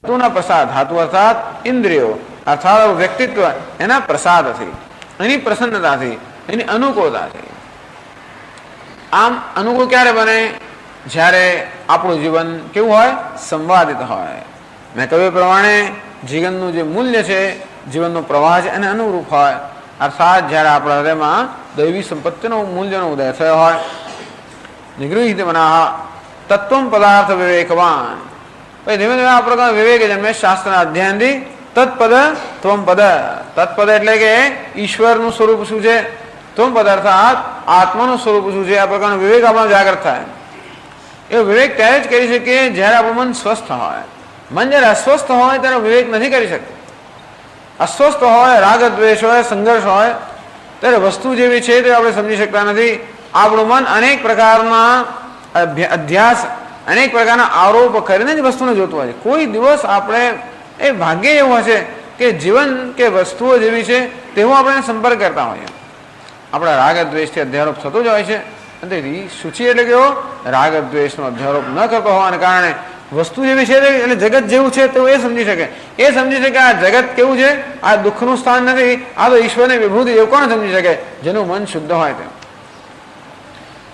ધાતુના પ્રસાદ, ધાતુ અર્થાત ઇન્દ્રિયો અર્થાત વ્યક્તિત્વ, એના પ્રસાદથી, એની પ્રસન્નતાથી, એની અનુકૂળતાથી. આમ અનુકૂળ ક્યારે બને? જ્યારે આપણું જીવન કેવું હોય? સંવાદિત હોય. મેં કહ્યું એ પ્રમાણે જીવનનું જે મૂલ્ય છે, જીવનનો પ્રવાહ છે, એને અનુરૂપ હોય. અર્થાત જ્યારે આપણા હૃદયમાં દૈવી સંપત્તિનો મૂલ્યનો ઉદય થયો હોય. નિગૃહિત મનાહ તત્વ પદાર્થ વિવેકવાન. પછી ધીમે ધીમે આ પ્રકાર વિવેક જન્મે શાસ્ત્રના અધ્યયનથી તત્પદ ત્વમ પદ. તત્પદ એટલે કે ઈશ્વરનું સ્વરૂપ શું છે, ત્વમ પદ અર્થાત આત્માનું સ્વરૂપ શું છે, આ પ્રકારનો વિવેક આપણો જાગૃત થાય. એ વિવેક ત્યારે જ કરી શકીએ જ્યારે આપણું મન સ્વસ્થ હોય. મન જ્યારે અસ્વસ્થ હોય ત્યારે વિવેક નથી કરી શકતું. અસ્વસ્થ હોય, રાગ દ્વેષ હોય, સંઘર્ષ હોય, ત્યારે વસ્તુ જેવી છે તે આપણે સમજી શકતા નથી. આપણું મન અનેક પ્રકારના અધ્યાસ, અનેક પ્રકારના આરોપ કરીને જ વસ્તુને જોતું હોય છે. કોઈ દિવસ આપણે એ ભાગ્ય એવું હશે કે જીવન કે વસ્તુઓ જેવી છે તેવો આપણે સંપર્ક કરતા હોઈએ. આપણા રાગ દ્વેષથી અધ્યારોપ થતો જ હોય છે. તેથી સૂચિ એટલે કેવો? રાગ દ્વેષનો અધ્યારોપ ન કરતો હોવાને કારણે વસ્તુ જેવી છે એટલે જગત જેવું છે તેવું એ સમજી શકે. એ સમજી શકે આ જગત કેવું છે, આ દુઃખનું સ્થાન નથી, આ તો ઈશ્વરની વિભૂતિ. એવું કોણ સમજી શકે? જેનું મન શુદ્ધ હોય તે.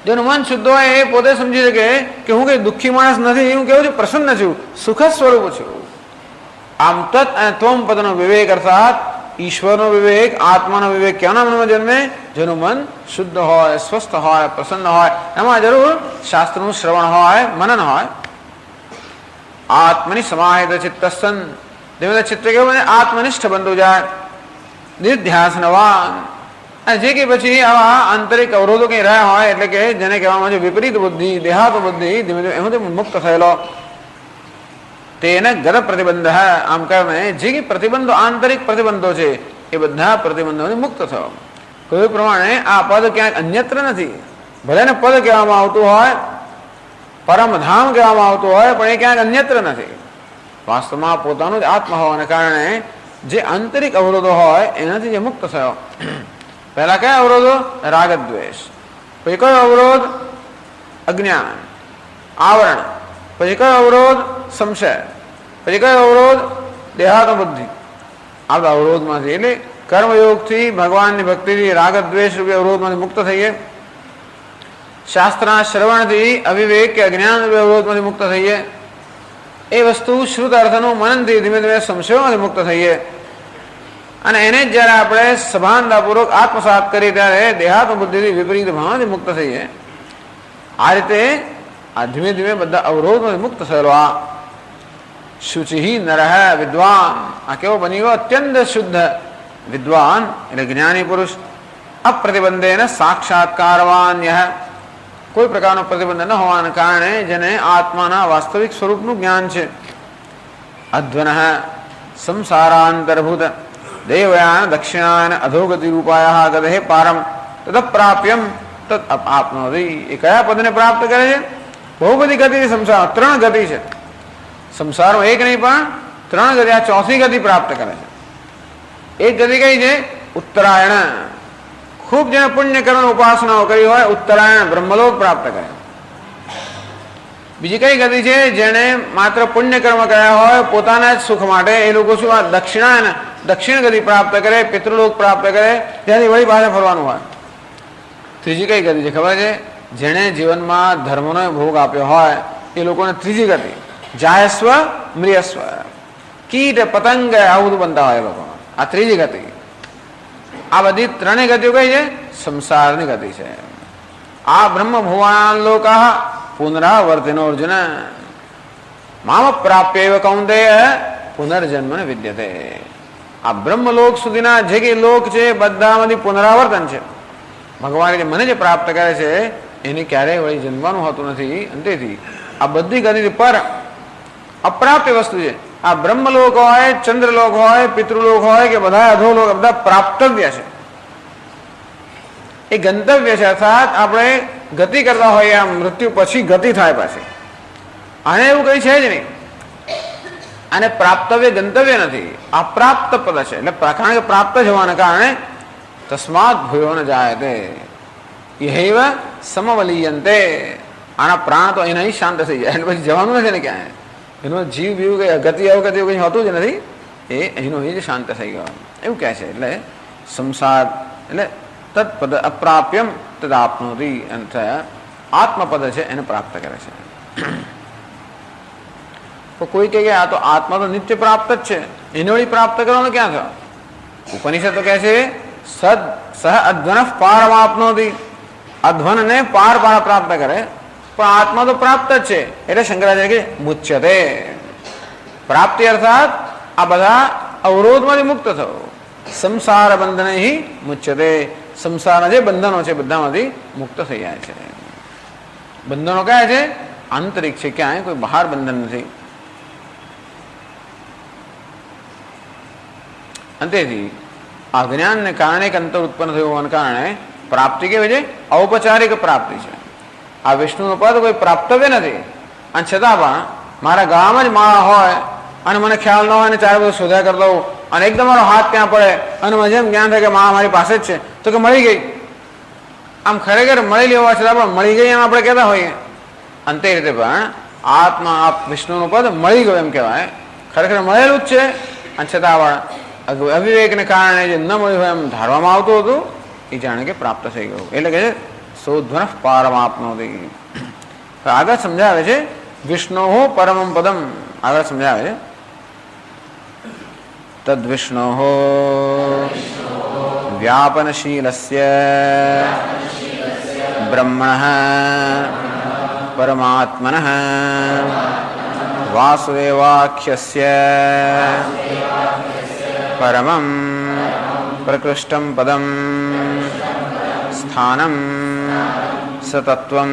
જેનું મન શુદ્ધ હોય એ પોતે સમજી શકે કે હું કઈ દુઃખી માણસ નથી, હું કેવું છું? પ્રસન્ન છું, સુખ સ્વરૂપ છું. આમ તત્ અને ત્વમ પદનો વિવેક અર્થાત ઈશ્વરનો વિવેક, આત્માનો વિવેક ક્યાંના મનમાં જન્મે? જેનું મન શુદ્ધ હોય, સ્વસ્થ હોય, પ્રસન્ન હોય. એમાં જરૂર શાસ્ત્રનું શ્રવણ હોય, મનન હોય. આત્મનિ સમાહિત ચિત્તસન. ધીમે ચિત્ત કેવું બને? આત્મનિષ્ઠ બનતું જાય. નિધ્યાસનવાન. અને જે કે પછી આવા આંતરિક અવરોધો કંઈ રહ્યા હોય, એટલે કે જેને કહેવામાં આવે વિપરીત બુદ્ધિ, દેહાત બુદ્ધિ, ધીમે ધીમે એમાંથી મુક્ત થયેલો. તેને ગર પ્રતિબંધ. આમ કહેવાય જે કે પ્રતિબંધો, આંતરિક પ્રતિબંધો છે, એ બધા પ્રતિબંધોથી મુક્ત થયો. કહ્યું પ્રમાણે આ પદ ક્યાંક અન્યત્ર નથી. ભલે ને પદ કહેવામાં આવતું હોય, પરમધામ કહેવામાં આવતું હોય, પણ એ ક્યાંક અન્યત્ર નથી. વાસ્તવમાં પોતાનું જ આત્મા હોવાને કારણે જે આંતરિક અવરોધો હોય એનાથી જે મુક્ત થયો. પહેલા કયા અવરોધો? રાગ દ્વેષ. પછી કયો અવરોધ? અજ્ઞાન, આવરણ. પછી કયો અવરોધ? સંશય. પછી કયો અવરોધ? દેહાત્મ બુદ્ધિ. આ બધા અવરોધમાંથી એટલે કર્મયોગથી, ભગવાનની ભક્તિથી રાગ દ્વેષ રૂપી અવરોધમાંથી મુક્ત થઈએ. શાસ્ત્રના શ્રવણથી અવિવેક કે અજ્ઞાન રૂપી અવરોધમાંથી મુક્ત થઈએ. એ વસ્તુ શ્રુત અર્થનું મનનથી ધીમે ધીમે સંશયોમાંથી મુક્ત થઈએ. અને એને જ જ્યારે આપણે સભાનતાપૂર્વક આત્મસાત કરીએ ત્યારે દેહાત્મ બુદ્ધિથી વિપરીત ભાવનાથી મુક્ત થઈએ. આ રીતે આ ધીમે ધીમે બધા અવરોધમાંથી મુક્ત થયેલો આ શુચિ નરહ વિદ્વાન. આ કેવો બની ગયો? અત્યંત શુદ્ધ વિદ્વાન એટલે જ્ઞાની પુરુષ. અપ્રતિબંધેન સાક્ષાત્કારવાન્ય. કોઈ પ્રકારનો પ્રતિબંધ ન હોવાને કારણે જેને આત્માના વાસ્તવિક સ્વરૂપનું જ્ઞાન છે. અધ્વન સંસારાંતર્ભૂત દેવયાન દક્ષિણાયન અધોગતિ રૂપાયા ગદહે પારમ તદપ્રાપ્યમ તદ આપનોતિ. એ કયા પદને પ્રાપ્ત કરે છે? બહુ બધી ગતિ છે સંસાર. 3 ગતિ છે સંસારમાં, એક નહીં પણ 3 ગતિ. આ 4થી ગતિ પ્રાપ્ત કરે છે. એક ગતિ કઈ છે? ઉત્તરાયણ. ખૂબ જેને પુણ્ય કર્મ ઉપાસનાઓ કરી હોય ઉત્તરાયણ બ્રહ્મલોક પ્રાપ્ત કરે. બીજી કઈ ગતિ છે? જેને માત્ર પુણ્ય કર્મ કર્યા હોય પોતાના જ સુખ માટે, એ લોકો શું? આ દક્ષિણાયન, દક્ષિણ ગતિ પ્રાપ્ત કરે, પિતૃલોક પ્રાપ્ત કરે, ત્યાંથી વળી પાછા ફરવાનું હોય. ત્રીજી કઈ ગતિ છે ખબર છે? જેણે જીવનમાં ધર્મનો ભોગ આપ્યો હોય એ લોકોને ત્રીજી ગતિ. જાયસ્વ મ્રિયસ્વ. કીટ પતંગ આવું બધું બનતા હોય એ લોકો. આ ત્રીજી ગતિ. આ બધી 3 ગતિઓ કઈ છે? સંસારની ગતિ છે. આ બ્રહ્મ ભુવાન લોકા પુનરાવર્તિનો અર્જુન મામ પ્રાપ્ય કૌંતેય પુનર્જન્મ વિદ્યતે. આ બ્રહ્મલોક સુધીના જે કઈ લોક છે બધામાંથી પુનરાવર્તન છે. ભગવાન જે મને જે પ્રાપ્ત કરે છે એને ક્યારેય વળી જન્મવાનું હોતું નથી. અને તેથી આ બધી ગતિથી પર અપ્રાપ્ય વસ્તુ છે. આ બ્રહ્મલોક હોય, ચંદ્રલોક હોય, પિતૃલોક હોય કે બધા અધોલોક, બધા પ્રાપ્તવ્ય છે. એ ગંતવ્ય છે. અર્થાત આપણે ગતિ કરતા હોઈએ, આ મૃત્યુ પછી ગતિ થાય પાછી. આને એવું કઈ છે જ નહીં. આને પ્રાપ્તવ્ય ગંતવ્ય નથી, અપ્રાપ્ત પદ છે. એટલે કારણ કે પ્રાપ્ત જવાને કારણે તસ્માત ભૂયો ન જાય તે યહૈવ સમવલીયંતે. આના પ્રાણ તો એના શાંત થઈ જાય. એટલે પછી જવાનું નથી ને ક્યાંય. એનો જીવ બીવ કઈ ગતિ અવગતિ કંઈ હોતું જ નથી, એ અહીંનો એ જ શાંત થઈ ગયો એવું કહે છે. એટલે સંસાર એટલે તત્પદ અપ્રાપ્યમ તદ આપનોતી, આત્મપદ છે એને પ્રાપ્ત કરે છે. તો કોઈ કહે કે આ તો આત્મા તો નિત્ય પ્રાપ્ત જ છે, એને વળી પ્રાપ્ત કરવાનું ક્યાં થયો? ઉપનિષદ તો કહે છે સદ સહ અધ્વન પારમાપનોતી, અધ્વનને પાર પ્રાપ્ત કરે, પણ આત્મા તો પ્રાપ્ત જ છે. એટલે શંકરાચાર્ય કે મુચ્યતે, પ્રાપ્તિ અર્થાત આ બધા અવરોધમાંથી મુક્ત થયો. સંસાર બંધને મુચ્યતે, સંસારના જે બંધનો છે બધામાંથી મુક્ત થઈ જાય છે. બંધનો કયા છે? આંતરિક છે, ક્યાંય કોઈ બહાર બંધન નથી. અંતેથી આ જ્ઞાનને કારણે એક અંતર ઉત્પન્ન થયું હોવાને કારણે પ્રાપ્તિ કેવી છે? ઔપચારિક પ્રાપ્તિ છે. આ વિષ્ણુનું પદ કોઈ પ્રાપ્તવ્ય નથી, અને છતાં પણ મારા ગામ જ માળા હોય અને મને ખ્યાલ ન હોય અને ચારે બધું શોધ્યા કરતો હોઉં અને એકદમ મારો હાથ ત્યાં પડે અને મને જેમ જ્ઞાન થાય કે માળા મારી પાસે જ છે, તો કે મળી ગઈ. આમ ખરેખર મળેલી હોવા છતાં પણ મળી ગઈ એમ આપણે કહેતા હોઈએ. અંતે રીતે પણ આત્મા આ વિષ્ણુનું પદ મળી ગયું એમ કહેવાય, ખરેખર મળેલું જ છે, અને છતાં પણ અવિવેકને કારણે જે ન મળ્યું હોય એમ ધારવામાં આવતું હતું, એ જાણે કે પ્રાપ્ત થઈ ગયું. એટલે કે સોધ્વન પારમાપનોતી. આગળ સમજાવે છે વિષ્ણુ પરમમ પદમ, આગળ સમજાવે છે તદ વિષ્ણુ વ્યાપનશીલસ્ય બ્રહ્મણઃ પરમાત્મનઃ વાસુદેવાખ્યસ્ય પરમં પ્રકૃષ્ટં પદમ સ્થાનમ સતત્વમ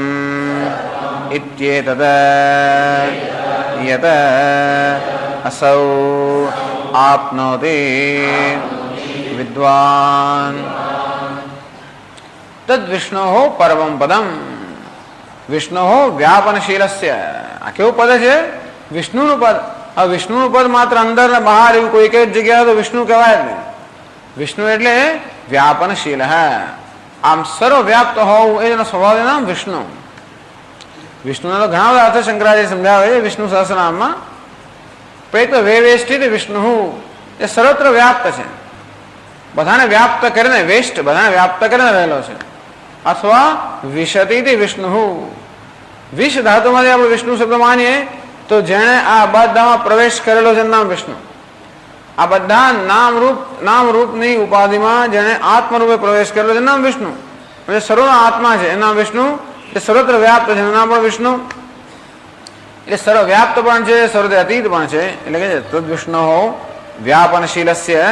ઇત્યેતદ યત અસૌ આપનોતિ વિદ્વાન તદ વિષ્ણો પરમં પદમ. વિષ્ણુ વ્યાપનશીલસ્ય, આ કેવું પદ છે? વિષ્ણુનું પદ. આ વિષ્ણુનું પદ માત્ર અંદર ને બહાર એવું કોઈ એક જગ્યાએ તો વિષ્ણુ કહેવાય જ નહીં. વિષ્ણુ એટલે વ્યાપનશીલ, આમ સર્વવ્યાપ્ત હોવું એનો સ્વભાવ નામ વિષ્ણુ. વિષ્ણુના તો ઘણા બધા અર્થ શંકરાચાર્ય સમજાવે છે વિષ્ણુ સહસ્રનામમાં. પ્રેત વેષ્ટિત વિષ્ણુ, એ સર્વત્ર વ્યાપ્ત છે, બધાને વ્યાપ્ત કરીને, વેષ્ટ બધાને વ્યાપ્ત કરીને રહેલો છે. અથવા વિશતી વિષ્ણુ, વિષ ધાતુમાંથી આપણે વિષ્ણુ શબ્દ માનીએ તો જેણે આ બધામાં પ્રવેશ કરેલો છે નામ વિષ્ણુ. આ બધા નામ રૂપની ઉપાધિમાં જેણે આત્મરૂપે પ્રવેશ કરેલો છે નામ વિષ્ણુ. એટલે સર્વનો આત્મા છે એના વિષ્ણુ, એ સર્વત્ર વ્યાપ્ત છે એનું નામ પણ વિષ્ણુ. એટલે સર્વવ્યાપ્ત પણ છે, સર્વથી અતીત પણ છે. એટલે કે તદ વિષ્ણુ વ્યાપનશીલસ્ય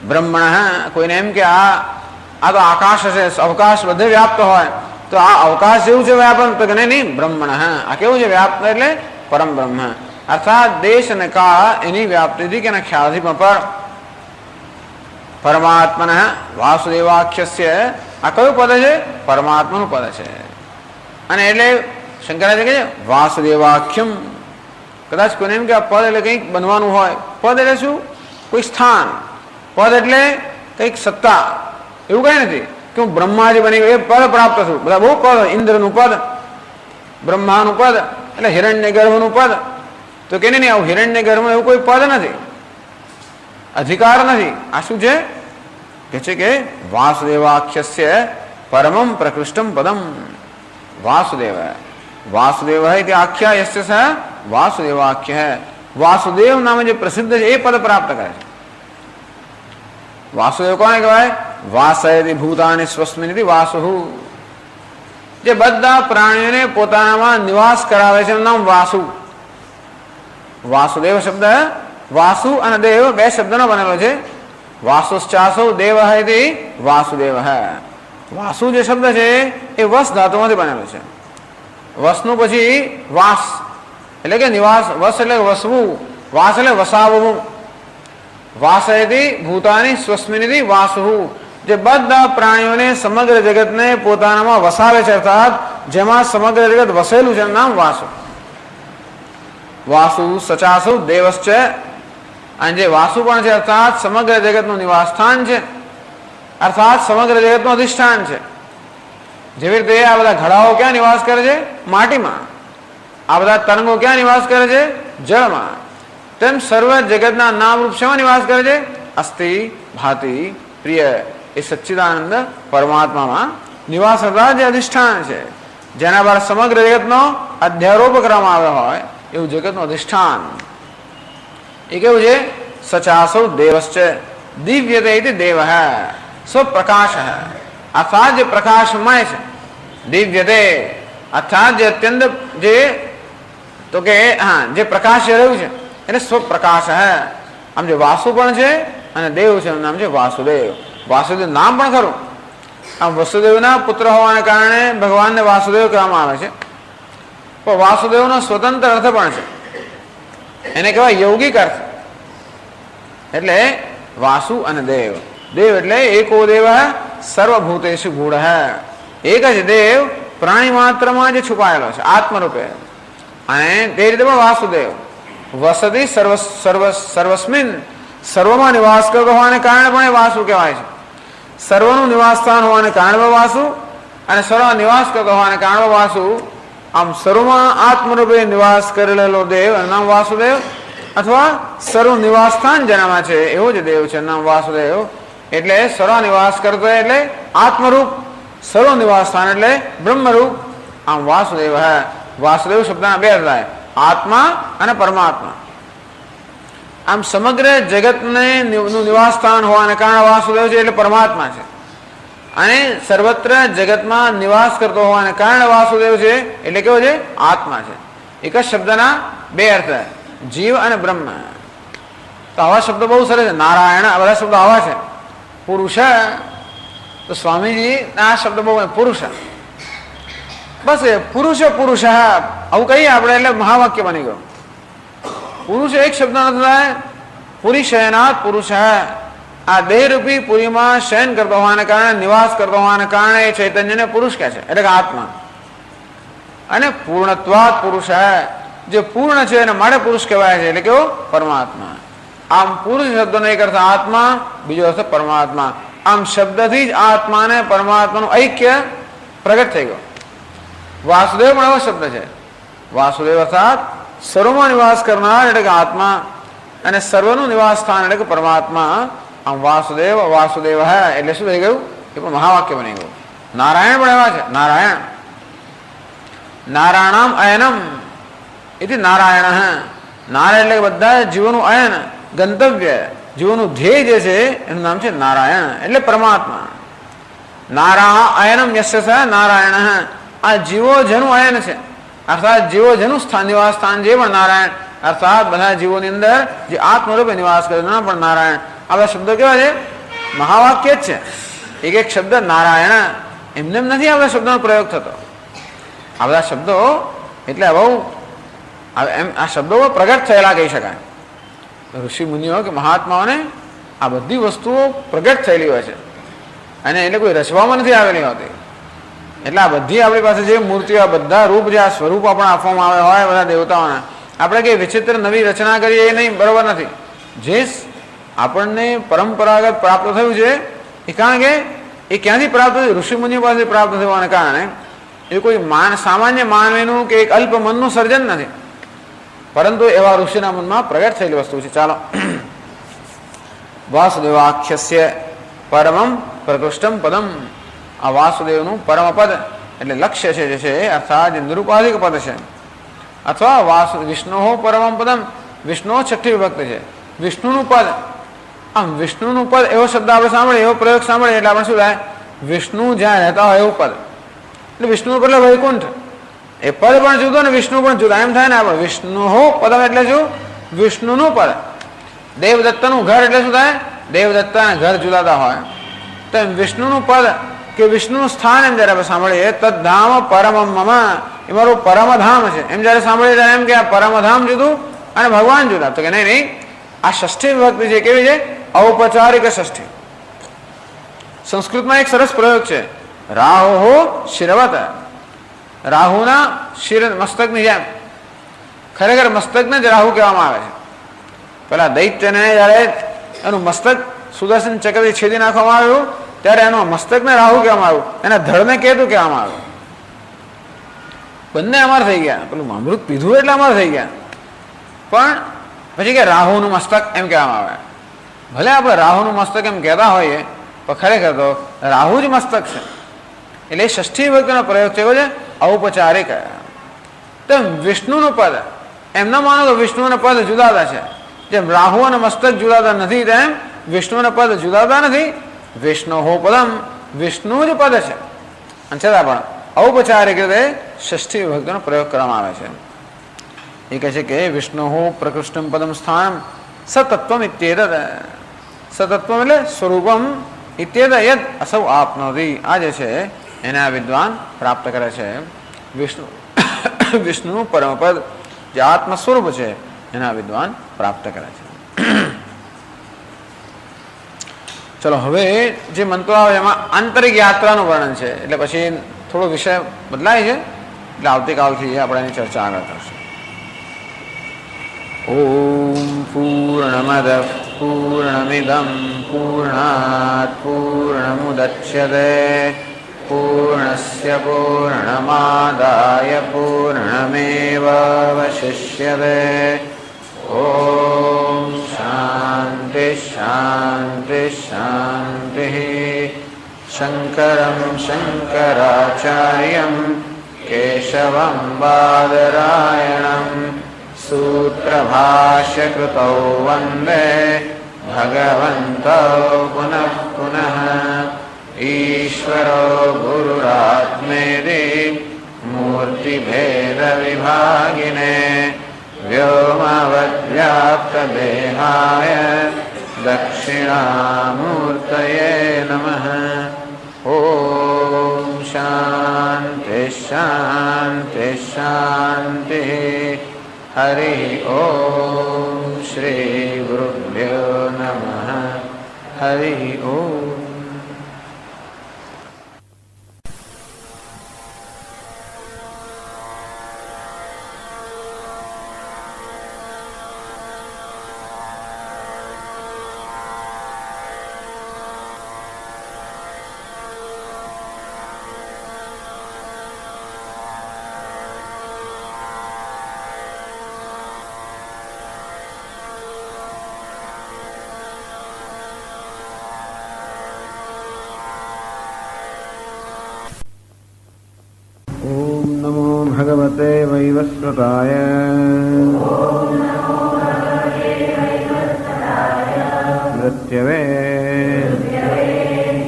બ્રહ્મણ. કોઈને એમ કે આ તો આકાશ છે, અવકાશ બધે વ્યાપ્ત હોય, તો આ અવકાશ જેવું છે વ્યાપન? તો કે નહીં, બ્રહ્મણ. આ કેવું છે વ્યાપ્ત? એટલે પરમ બ્રહ્મ, અર્થાત દેશ અને કાળ એની વ્યાપ્તિથી કે એના ખ્યાલથી પણ પર. પરમાત્મન વાસુદેવાખ્યસ્ય, આ કયું પદ છે? પરમાત્માનું પદ છે. અને એટલે શંકરાચાર્ય કહે છે વાસુદેવાખ્યમ. કદાચ કોઈને એમ કે આ પદ એટલે કંઈક બનવાનું હોય. પદ એટલે શું? કોઈ સ્થાન. પદ એટલે કંઈક સત્તા, એવું કઈ નથી કે હું બ્રહ્માજી બની ગયો એ પદ પ્રાપ્ત થયું. બધા બહુ પદ, ઇન્દ્રનું પદ, બ્રહ્માનું પદ, એટલે હિરણ્ય ગર્ભનું પદ. તો કે નહીં, આવું હિરણ્ય ગર્ભમાં એવું કોઈ પદ નથી, અધિકાર નથી. આ શું છે? કે છે કે વાસુદેવાખ્યસ્ય પરમમ પ્રકૃષ્ટમ પદમ. વાસુદેવ વાસુદેવ તે આખ્યા યસ્ય સ વાસુદેવાખ્ય. વાસુદેવ નામે જે પ્રસિદ્ધ છે એ પદ પ્રાપ્ત કરે છે. વાસુદેવ કોને કહેવાય? વાસયતિ ભૂતાની સ્વસ્મિનિતિ વાસુ, જે બધા પ્રાણીઓને પોતાનામાં નિવાસ કરાવે છે એનું નામ વાસુ. વાસુદેવ શબ્દ વાસુ અને દેવ બે શબ્દનો બનેલો છે. વાસુશ્ચાસૌ દેવ હૈતિ વાસુદેવ. વાસુ જે શબ્દ છે એ વસ ધાતુમાંથી બનેલો છે. વસનું પછી વાસ એટલે કે નિવાસ, વસ એટલે વસવું, વાસ એટલે વસાવવું. વાસયતિ ભૂતાની સ્વસ્મિનિતિ વાસુ, જે બધા પ્રાણીઓને સમગ્ર જગતને પોતાનામાં વસાવે છે, અર્થાત જેમાં સમગ્ર જગત વસેલું છે નામ વાસુ. વાસુ સચાસુ દેવશ્ચ, અને જે વાસુ પણ છે અર્થાત સમગ્ર જગતનું નિવાસ સ્થાન છે, અર્થાત સમગ્ર જગતનું અધિષ્ઠાન છે. જેવી રીતે આ બધા ઘડાઓ ક્યાં નિવાસ કરે છે? માટીમાં. આ બધા તરંગો ક્યાં નિવાસ કરે છે? જળમાં, તેમ સર્વ જગતના નામ રૂપ શેમાં નિવાસ કરે છે? અસ્થિ ભાતિ પ્રિય એ સચ્ચિદાનંદ પરમાત્મામાં નિવાસ કરતા જે અધિષ્ઠાન છે, જેના પર સમગ્ર જગતનો અધ્યારોપ કરવામાં આવ્યો હોય એવું જગતનું અધિષ્ઠાન એ કેવું છે? સચાસો દેવશ્ચ દિવ્યતે ઇતિ દેવ સ્વપ્રકાશ અર્થાત જે પ્રકાશમય છે, દિવ્યતે અર્થાત જે અત્યંત જે તો કે હા જે પ્રકાશ રહ્યું છે એટલે સ્વપ્રકાશ આમ જે વાસુ પણ છે અને દેવ છે એનું નામ છે વાસુદેવ. વાસુદેવ નામ પણ ખરું. આમ વસુદેવના પુત્ર હોવાને કારણે ભગવાનને વાસુદેવ કહેવામાં આવે છે, પણ વાસુદેવનો સ્વતંત્ર અર્થ પણ છે, એને કહેવાય યૌગિક અર્થ. એટલે વાસુ અને દેવ, દેવ એટલે એકો દેવ સર્વભૂતેષુ ગૂઢ એક જ દેવ પ્રાણી માત્રમાં જે છુપાયેલો છે આત્મરૂપે, અને તે રીતે પણ વાસુદેવ વસતિ સર્વસ્મિન સર્વમાં નિવાસ કરતો હોવાને કારણે પણ એ વાસુ કહેવાય છે. સર્વનું નિવાસ સ્થાન હોવાને કારણે પણ વાસુ અને સર્વ નિવાસ કરતો હોવાને કારણે પણ વાસુ. આમ સર્વમાં આત્મરૂપે નિવાસ કરેલો દેવ એનું નામ વાસુદેવ, અથવા સર્વ નિવાસ સ્થાન જેનામાં છે એવો જ દેવ છે નામ વાસુદેવ. એટલે સર્વ નિવાસ કરતો એટલે આત્મરૂપ, સર્વ નિવાસ સ્થાન એટલે બ્રહ્મરૂપ. આમ વાસુદેવ વાસુદેવ શબ્દના બે અર્થ થાય, આત્મા અને પરમાત્મા. આમ સમગ્ર જગતને નું નિવાસ સ્થાન હોવાને કારણે વાસુદેવ છે એટલે પરમાત્મા છે, અને સર્વત્ર જગતમાં નિવાસ કરતો હોવાને કારણે વાસુદેવ છે એટલે કેવો છે? આત્મા છે. એક જ શબ્દના બે અર્થ, જીવ અને બ્રહ્મ. તો આવા શબ્દો બહુ સરસ છે. નારાયણ આ બધા શબ્દો આવા છે. પુરુષ તો સ્વામીજી આ શબ્દ બહુ પુરુષ, બસ પુરુષ પુરુષ આવું કહીએ આપણે એટલે મહાવાક્ય બની ગયું. પુરુષ એક શબ્દ નથી થાય, પુરી શયનાથ પુરુષ આ દેહરૂપી પુરીમાં શયન કરતો હોવાને કારણે નિવાસ કરતો હોવાને કારણે એ ચૈતન્યને પુરુષ કહે છે એટલે કે આત્મા. અને પૂર્ણત્વાદ પુરુષ જે પૂર્ણ છે એને માટે પુરુષ કહેવાય છે એટલે કેવો? પરમાત્મા. આમ પુરુષ શબ્દનો એક અર્થ આત્મા, બીજો અર્થ પરમાત્મા. આમ શબ્દથી જ આત્મા અને પરમાત્માનું ઐક્ય પ્રગટ થઈ ગયો. વાસુદેવ પણ એવો શબ્દ છે. વાસુદેવ અર્થાત સર્વમાં નિવાસ કરનાર એટલે કે આત્મા, અને સર્વનું નિવાસ સ્થાન એટલે કે પરમાત્મા. આમ વાસુદેવ વાસુદેવ એટલે શું થઈ ગયું? એ પણ મહાવાક્ય બની ગયું. નારાયણ પણ એવા છે. નારાયણ નારાયણમ અયનમ એથી નારાયણ. નારાયણ એટલે બધા જીવોનું અયન, ગંતવ્ય જીવોનું ધ્યેય જે છે એનું નામ છે નારાયણ એટલે પરમાત્મા. નારા અયનમ યસ્ય નારાયણ. આ જીવો જેનું અયન છે અર્થાત જીવો જેનું નિવાસ સ્થાન જે પણ નારાયણ, અર્થાત બધા જીવોની અંદર જે આત્મરૂપે નિવાસ કરે પણ નારાયણ. આ બધા શબ્દો કેવા છે? મહાવાક્ય જ છે. એક એક શબ્દ નારાયણ એમને નથી આ બધા શબ્દોનો પ્રયોગ થતો. આ બધા શબ્દો એટલે બહુ એમ આ શબ્દો પ્રગટ થયેલા કહી શકાય. ઋષિ મુનિઓ કે મહાત્માઓને આ બધી વસ્તુઓ પ્રગટ થયેલી હોય છે, અને એટલે કોઈ રચવામાં નથી આવેલી હોતી. એટલે આ બધી આપણી પાસે જે મૂર્તિઓ બધા રૂપ જે આ સ્વરૂપ આપણે આપવામાં આવે હોય બધા દેવતાઓના, આપણે કઈ વિચિત્ર નવી રચના કરીએ એ નહીં, બરોબર નથી. જે આપણને પરંપરાગત પ્રાપ્ત થયું છે એ કારણ કે એ ક્યાંથી પ્રાપ્ત થયું? ઋષિ મુનિઓ પાસેથી પ્રાપ્ત થવાને કારણે એ કોઈ સામાન્ય માનવીનું કે એક અલ્પ મનનું સર્જન નથી, પરંતુ એવા ઋષિના મનમાં પ્રગટ થયેલી વસ્તુ છે. ચાલો, વાસુદેવાખ્યસ્ય પરમમ પ્રકૃષ્ટમ પદમ. આ વાસુદેવનું પરમ પદ એટલે લક્ષ્ય છે જે છે અર્થાત જે નિરુપાધિક પદ છે, અથવા વિષ્ણુ પરમમ પદમ. વિષ્ણુ છઠ્ઠી વિભક્તિ છે. વિષ્ણુનું પદ. આમ વિષ્ણુનું પદ એવો શબ્દ આપણે સાંભળીએ, એવો પ્રયોગ સાંભળીએ એટલે આપણે શું થાય? વિષ્ણુ જ્યાં રહેતા હોય એવું પદ. એટલે વિષ્ણુ એટલે વૈકુંઠ. એ પદ પણ જુદો ને વિષ્ણુ પણ જુદા એમ થાય ને. આપણે વિષ્ણુ પદમ એટલે શું? વિષ્ણુનું પદ. દેવદત્તનું ઘર એટલે શું થાય? દેવદત્તાના ઘર જુદાતા હોય તો એમ વિષ્ણુનું પદ કે વિષ્ણુનું સ્થાન એમ જયારે આપણે સાંભળીએ તદ્ધામ પરમમ મમ, એ મારું પરમધામ છે એમ જયારે સાંભળીએ ત્યારે એમ કે આ પરમધામ જુદું અને ભગવાન જુદા. તો કે નહીં નહીં, આ ષષ્ઠી વિભક્તિ છે. કેવી છે? ઔપચારિક ષષ્ઠી. સંસ્કૃતમાં એક સરસ પ્રયોગ છે, રાહો શિરવત. રાહુના શિર મસ્તકની જેમ. ખરેખર મસ્તકને જ રાહુ કહેવામાં આવે છે. પેલા દૈત્યને જયારે એનું મસ્તક સુદર્શન ચક્રથી છેદી નાખવામાં આવ્યું ત્યારે એનું મસ્તકને રાહુ કહેવામાં આવ્યું, એના ધડને કેતુ કહેવામાં આવ્યું. બંને અમાર થઈ ગયા. પેલું અમૃત પીધું એટલે અમાર થઈ ગયા. પણ પછી કે રાહુનું મસ્તક એમ કહેવામાં આવે. ભલે આપણે રાહુનું મસ્તક એમ કહેતા હોઈએ પણ ખરેખર તો રાહુ જ મસ્તક છે. એટલે ષષ્ઠી વિભક્તિનો પ્રયોગ થયો છે ઔપચારિક. તેમ વિષ્ણુનું પદ એમ ન માનો તો વિષ્ણુના પદ જુદાતા છે. જેમ રાહુ અને મસ્તક જુદાતા નથી તેમ વિષ્ણુના પદ જુદાતા નથી. વિષ્ણુ પદમ વિષ્ણુ જ પદ છે. અને છતાં પણ ઔપચારિક રીતે ષષ્ઠી વિભક્તિનો પ્રયોગ કરવામાં આવે છે. એ કહે છે કે વિષ્ણુ પ્રકૃષ્ટમ પદમ સ્થાનમ સતત્વમ ઇત્યેતદ. સતત્વમ એટલે સ્વરૂપમ ઇત્યેતદ યદ અસૌ આપનોતિ. આ જે છે એને આ વિદ્વાન પ્રાપ્ત કરે છે. વિષ્ણુ પરમપદ જે આત્મ સ્વરૂપ છે એના વિદ્વાન પ્રાપ્ત કરે છે. ચલો હવે જે મંત્રો આવે એમાં આંતરિક યાત્રાનું વર્ણન છે. એટલે પછી થોડો વિષય બદલાય છે. એટલે આવતીકાલથી આપણે એની ચર્ચા આગળ કરશું. ઓમ પૂર્ણમદ પૂર્ણમિદમ પૂર્ણાત પૂર્ણમુદચ્યતે પૂર્ણસ્ય પૂર્ણમાદાય પૂર્ણમેવાવશિષ્યતે. ઓમ શાંતિ શાંતિ શાંતિ. શંકરં શંકરાચાર્યં કેશવં બાદરાયણં સૂત્રભાષ્યકૃતૌ વંદે ભગવन्तૌ પુનઃ પુનઃ. ઈશ્વરો ગુરુરાત્મેતિ મૂર્તિભેદવિભાગિને વ્યોમવદ્વ્યાપ્તદેહાય દક્ષિણામૂર્તયે નમઃ. ઓમ શાંતિ શાંતિ શાંતિ. હરિ ઓમ શ્રી ગુરુભ્યો નમઃ. હરિ ઓમ. भगवते वैवस्वताय मृत्यवे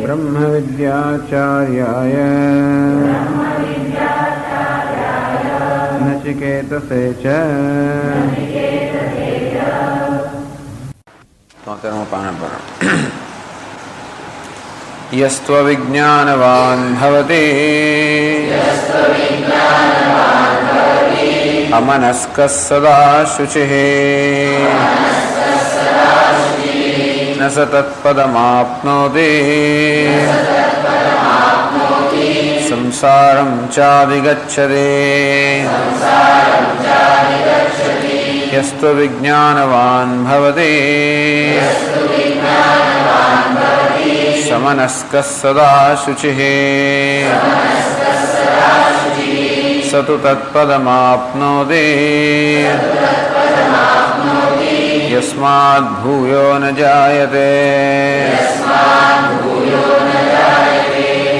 ब्रह्मविद्याचार्याय नचिकेतसे च. 73 पान पर यस्त्वविज्ञानवान् भवति अमनस्कः सदा शुचिः न स तत्पदमाप्नोति संसारं चाधिगच्छति. यस्त्वविज्ञानवान् भवति समनस्कः सदा शुचिः स तु तत्पदमाप्नोति यस्माद् भूयो न जायते.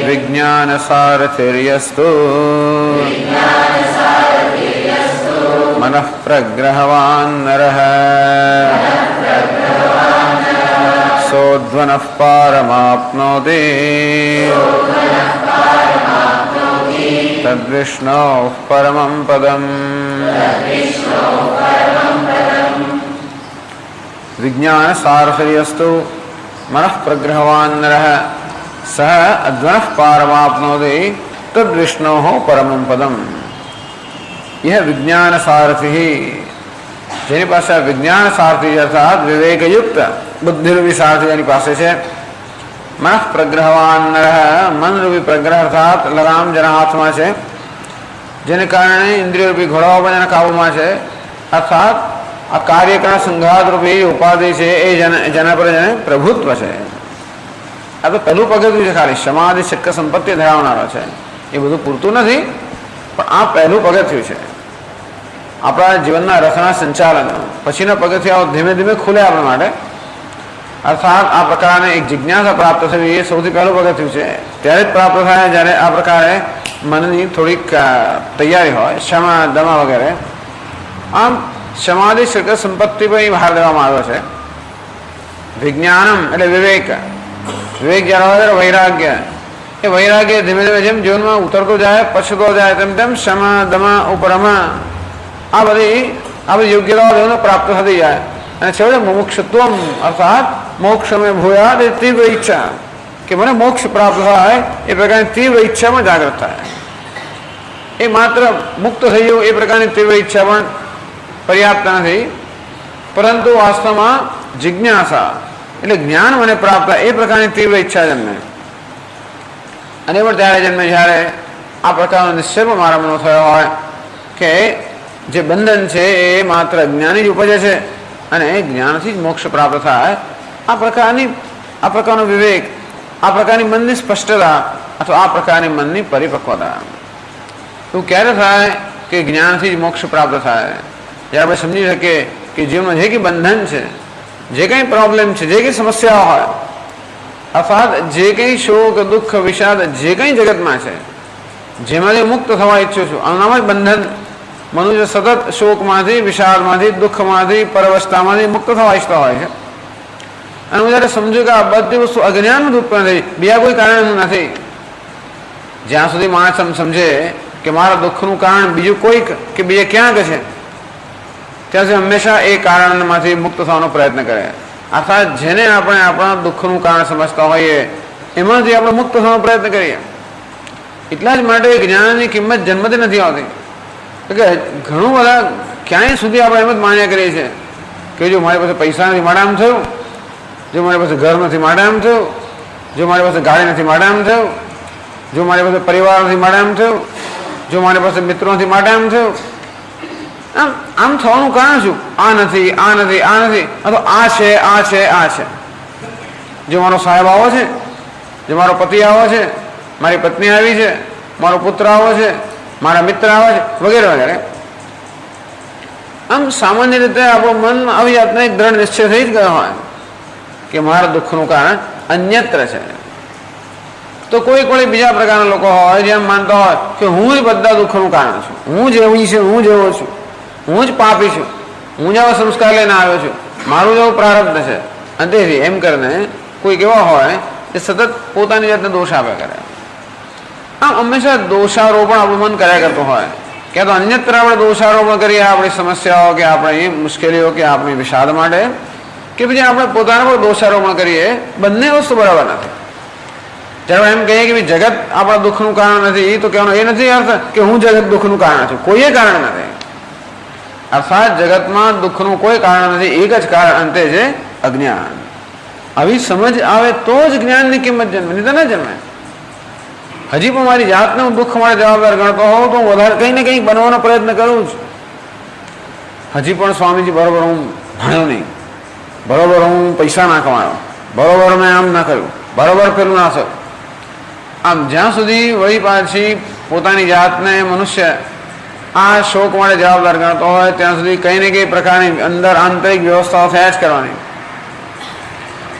विज्ञानसारथिर्यस्तु मनः प्रग्रहवान् नरः सोऽध्वनः पारमाप्नोति तद्विष्णोः परमं पदम्. विज्ञानसारथिर्यस्तु मनः प्रग्रहवान् नरः सः अध्वनः पारमाप्नोति तद्विष्णोः परमं पदम्. यह विज्ञान सारथी જેની પાસે વિજ્ઞાન સારથી અર્થાત વિવેકયુક્ત બુદ્ધિરૂપી સારથી જેની પાસે છે. મન પ્રગ્રહવાન નરઃ મનરૂપી પ્રગ્રહ અર્થાત લગામ જેના હાથમાં છે, જેને કારણે ઇન્દ્રિયરૂપી ઘોડાઓ પણ એના કાબુમાં છે. અર્થાત આ કાર્યકાળ સંઘાતરૂપી ઉપાધિ છે એ જેના પર જેને પ્રભુત્વ છે. આ તો પહેલું પગથિયું છે. ખાલી સમાધિ શક્ય સંપત્તિ ધરાવનારો છે. એ બધું પૂરતું નથી, પણ આ પહેલું પગથિયું છે. આપણા જીવનના રથના સંચાલન પછીના પગથિયાઓ ધીમે ધીમે ખુલે આપણા માટે. અર્થાત આ પ્રકારને એક જિજ્ઞાસા પ્રાપ્ત થવી એ સૌથી પહેલું પગથિયું છે. ત્યારે જ પ્રાપ્ત થાય જ્યારે આ પ્રકારે મનની થોડીક તૈયારી હોય, ક્ષમા દમા વગેરે. આમ સમાધિ સંપત્તિ પણ બહાર દેવામાં આવ્યો છે. વિજ્ઞાનમ એટલે વિવેક, વિવેક જ્યારે હોય વૈરાગ્ય, એ વૈરાગ્ય ધીમે ધીમે જેમ જીવનમાં ઉતરતો જાય, પછતો જાય, તેમ તેમ ક્ષમા દમા ઉપરમા આ બધી યોગ્યતાઓ જીવનને પ્રાપ્ત થતી જાય. અને છેવટે મુમુક્ષત્વમ અર્થાત મોક્ષ મેં ભૂયા એ તીવ્ર ઈચ્છા કે મને મોક્ષ પ્રાપ્ત થાય એ પ્રકારની તીવ્ર ઈચ્છામાં જાગૃત થાય. એ માત્ર મુક્ત થઈ જવું એ પ્રકારની તીવ્ર ઈચ્છા પણ પર્યાપ્ત નથી, પરંતુ વાસ્તવમાં જિજ્ઞાસા એટલે જ્ઞાન મને પ્રાપ્ત થાય એ પ્રકારની તીવ્ર ઈચ્છા જન્મે. અને પણ ત્યારે જન્મે જ્યારે આ પ્રકારનો નિશ્ચય પણ મારા મનો થયો હોય કે જે બંધન છે એ માત્ર જ્ઞાની જ ઉપજે છે અને જ્ઞાનથી જ મોક્ષ પ્રાપ્ત થાય. આ પ્રકારનો વિવેક, આ પ્રકારની મનની સ્પષ્ટતા અથવા આ પ્રકારની મનની પરિપક્વતા એવું ક્યારે થાય કે જ્ઞાનથી જ મોક્ષ પ્રાપ્ત થાય. જ્યારે આપણે સમજી શકીએ કે જીવનમાં જે કંઈ બંધન છે, જે કંઈ પ્રોબ્લેમ છે, જે કંઈ સમસ્યાઓ હોય, અર્થાત જે કંઈ શોક દુઃખ વિષાદ જે કંઈ જગતમાં છે જેમાંથી મુક્ત થવા ઈચ્છું છું, આનું નામ જ બંધન. મનુષ્ય સતત શોકમાંથી, વિષાદમાંથી, દુઃખમાંથી, પરવસ્થામાંથી મુક્ત થવા ઈચ્છતા હોય છે. અને હું જ્યારે સમજુ કે આ બધી વસ્તુ અજ્ઞાન ઉત્પન્ન થઈ, બીજા કોઈ કારણ નથી. જ્યાં સુધી માણસ સમજે કે મારા દુઃખનું કારણ બીજું કોઈક કે બીજે ક્યાંક છે, ત્યાં સુધી હંમેશા એ કારણમાંથી મુક્ત થવાનો પ્રયત્ન કરે. અર્થાત જેને આપણે આપણા દુઃખનું કારણ સમજતા હોઈએ એમાંથી આપણે મુક્ત થવાનો પ્રયત્ન કરીએ. એટલા જ માટે જ્ઞાનની કિંમત જન્મથી નથી આવતી. કે ઘણું બધા ક્યાંય સુધી આપણે એમ જ માન્યા કરીએ છીએ કે જો મારી પાસે પૈસા નથી માટે આમ થયું, જો મારી પાસે ઘર નથી માટે આમ થયું, જો મારી પાસે ગાડી નથી માટે આમ થયું, જો મારી પાસે પરિવાર નથી માટે આમ થયું, જો મારી પાસે મિત્રો નથી માટે આમ થયું. આમ થવાનું કારણ શું? આ નથી, આ નથી, આ નથી, અથવા આ છે, આ છે, આ છે. જો મારો સાહેબ આવો છે, જો મારો પતિ આવો છે, મારી પત્ની આવી છે, મારો પુત્ર આવો છે, મારા મિત્ર આવે છે, વગેરે વગેરે. આમ સામાન્ય રીતે આપણું મન આવી જાતને એક દ્રઢ નિશ્ચય થઈ જ ગયો હોય કે મારા દુઃખનું કારણ અન્યત્ર છે. તો કોઈ બીજા પ્રકારના લોકો હોય જેમ માનતા હોય કે હું જ બધા દુઃખનું કારણ છું, હું જેવી છું, હું જેવો છું, હું જ પાપી છું, હું જેવા સંસ્કાર લઈને આવ્યો છું, મારું જેવું પ્રારબ્ધ છે. અને તેથી એમ કરીને કોઈક એવા હોય જે સતત પોતાની જાતને દોષ આપ્યા કરે. આમ હંમેશા દોષારોપણ આપણું મન કર્યા કરતું હોય. ક્યાં તો અન્યત્ર આપણે દોષારોપણ કરીએ આપણી સમસ્યાઓ કે આપણી મુશ્કેલીઓ કે આપણી વિષાદ માટે, કે પછી આપણે પોતાના પર દોષારોપણ કરીએ. બંને વસ્તુ બરાબર નથી. જ્યારે એમ કહીએ કે જગત આપણા દુઃખનું કારણ નથી, તો કહેવાનો એ નથી અર્થ કે હું જગત દુઃખનું કારણ છું. કોઈ કારણ નથી. અર્થાત જગતમાં દુઃખનું કોઈ કારણ નથી, એક જ કારણ અંતે છે અજ્ઞાન. આવી સમજ આવે તો જ જ્ઞાનની કિંમત જન્મે, નહીં તો ન જન્મે. હજી પણ મારી જાતને હું દુઃખ માટે જવાબદાર ગણતો હોઉં તો હું વધારે કંઈ ને કંઈ બનવાનો પ્રયત્ન કરું છું. હજી પણ સ્વામીજી બરોબર હું ભણ્યો નહીં, બરોબર હું પૈસા ના કમાયો, બરોબર મેં આમ ના કર્યું, બરોબર પેલું ના થયું. આમ જ્યાં સુધી વળી પાછી પોતાની જાતને મનુષ્ય આ શોક માટે જવાબદાર ગણતો હોય ત્યાં સુધી કંઈ ને કંઈ પ્રકારની અંદર આંતરિક વ્યવસ્થાઓ થયા જ કરવાની.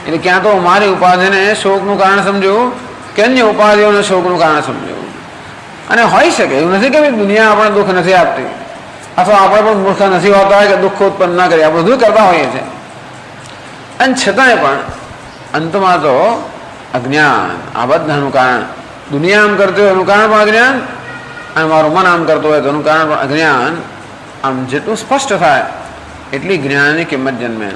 એટલે ક્યાં તો મારી ઉપાધિને શોકનું કારણ સમજવું કે અન્ય ઉપાધિઓને શોકનું કારણ સમજવું. અને હોઈ શકે એવું નથી કે દુનિયા આપણને દુઃખ નથી આપતી, અથવા આપણે પણ મૂર્ખ નથી હોતા કે દુઃખ ઉત્પન્ન ના કરીએ. આપણે બધું કરતા હોઈએ છીએ, અને છતાંય પણ અંતમાં તો અજ્ઞાન આ બધાનું કારણ. દુનિયા આમ કરતી હોય એનું કારણ પણ અજ્ઞાન, અને મારું મન આમ કરતું હોય તો એનું કારણ પણ અજ્ઞાન. આમ જેટલું સ્પષ્ટ થાય એટલી જ્ઞાનની કિંમત જન્મે.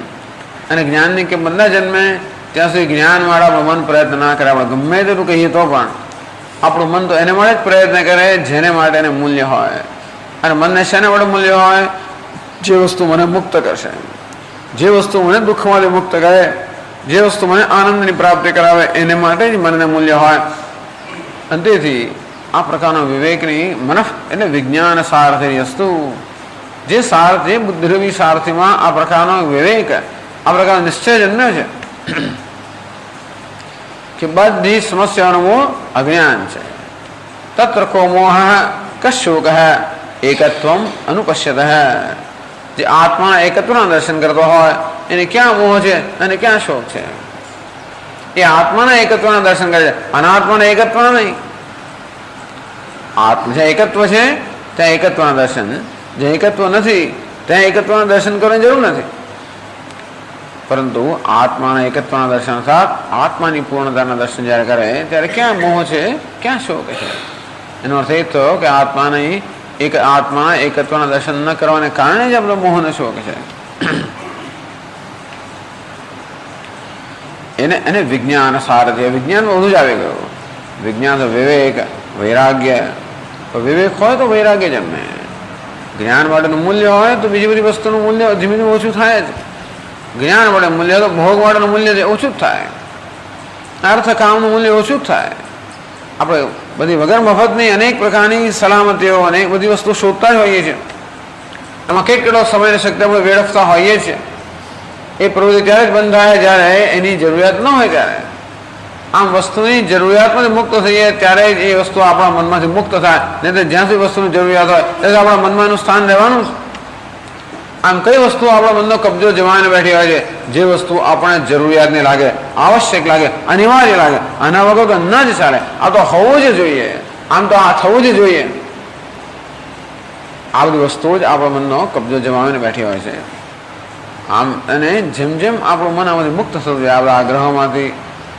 અને જ્ઞાનની કિંમત ના જન્મે ત્યાં સુધી જ્ઞાનવાળા આપણું મન પ્રયત્ન ના કરે. આપણે ગમે તેટલું કહીએ તો પણ આપણું મન તો એને માટે જ પ્રયત્ન કરે જેને માટે એને મૂલ્ય હોય. અને મનને શેને વડે મૂલ્ય હોય? જે વસ્તુ મને મુક્ત કરશે, જે વસ્તુ મને દુઃખમાંથી મુક્ત કરે, જે વસ્તુ મને આનંદની પ્રાપ્તિ કરાવે, એને માટે જ મનને મૂલ્ય હોય. અને તેથી આ પ્રકારનો વિવેકની મનઃ એટલે વિજ્ઞાન સારથી વસ્તુ, જે સારથી બુદ્ધિરૂપી સારથીમાં આ પ્રકારનો વિવેક, આ પ્રકારનો નિશ્ચય જન્મ્યો છે કે બધી સમસ્યાઓનું મૂળ અજ્ઞાન છે. તત્ર કો મોહ કશોક એકત્વમ અનુપશ્યતઃ, જે આત્માના એકત્વના દર્શન કરતો હોય એને ક્યાં મોહ છે અને ક્યાં શોક છે? એ આત્માના એકત્વના દર્શન કરે છે, અનાત્માના એકત્વના નહીં. જ્યાં એકત્વ છે ત્યાં એકત્વના દર્શન, જ્યાં એકત્વ નથી ત્યાં એકત્વના દર્શન કરવાની જરૂર નથી. પરંતુ આત્માના એકત્વના દર્શન સાથ આત્માની પૂર્ણતાના દર્શન જ્યારે કરે ત્યારે ક્યાં મોહ છે, ક્યાં શોક છે? એનો અર્થ એ થયો કે આત્માના એકત્વના દર્શન ન કરવાને કારણે જ આપણો મોહ ને શોક છે. એને વિજ્ઞાન સારથ્ય, વિજ્ઞાનમાં બધું જ આવી ગયું. વિજ્ઞાન તો વિવેક, વૈરાગ્ય. વિવેક હોય તો વૈરાગ્ય જન્મે. જ્ઞાન માટેનું મૂલ્ય હોય તો બીજી બધી વસ્તુનું મૂલ્ય ધીમે ધીમે ઓછું થાય જ. જ્ઞાન માટે મૂલ્ય તો ભોગ માટેનું મૂલ્ય ઓછું જ થાય. અર્થ કામનું મૂલ્ય ઓછું જ થાય. આપણે બધી વગર મફતની અનેક પ્રકારની સલામતીઓ, અનેક બધી વસ્તુ શોધતા જ હોઈએ છીએ. એમાં કેટલો સમયની શક્તિ આપણે વેડફતા હોઈએ છીએ. એ પ્રવૃત્તિ ત્યારે જ બંધ થાય જ્યારે એની જરૂરિયાત ન હોય ત્યારે. આમ વસ્તુની જરૂરિયાતમાંથી મુક્ત થઈએ ત્યારે જ એ વસ્તુ આપણા મનમાંથી મુક્ત થાય. નહીં તો જ્યાં સુધી વસ્તુની જરૂરિયાત હોય ત્યારે આપણા મનમાં એનું સ્થાન રહેવાનું જ. આમ કઈ વસ્તુ આપણા મનનો કબજો જમાવીને બેઠી હોય છે? જે વસ્તુ આપણે જરૂરિયાતની લાગે, આવશ્યક લાગે, અનિવાર્ય લાગે, આના વગર તો ન જ ચાલે. આ તો હોવું જ જોઈએ, આમ તો આ થવું જ જોઈએ. આ બધી વસ્તુઓ જ આપણા મનનો કબજો જમાવીને બેઠી હોય છે. આમ અને જેમ જેમ આપણું મન આમાંથી મુક્ત થતું જાય, આપણા આગ્રહોમાંથી,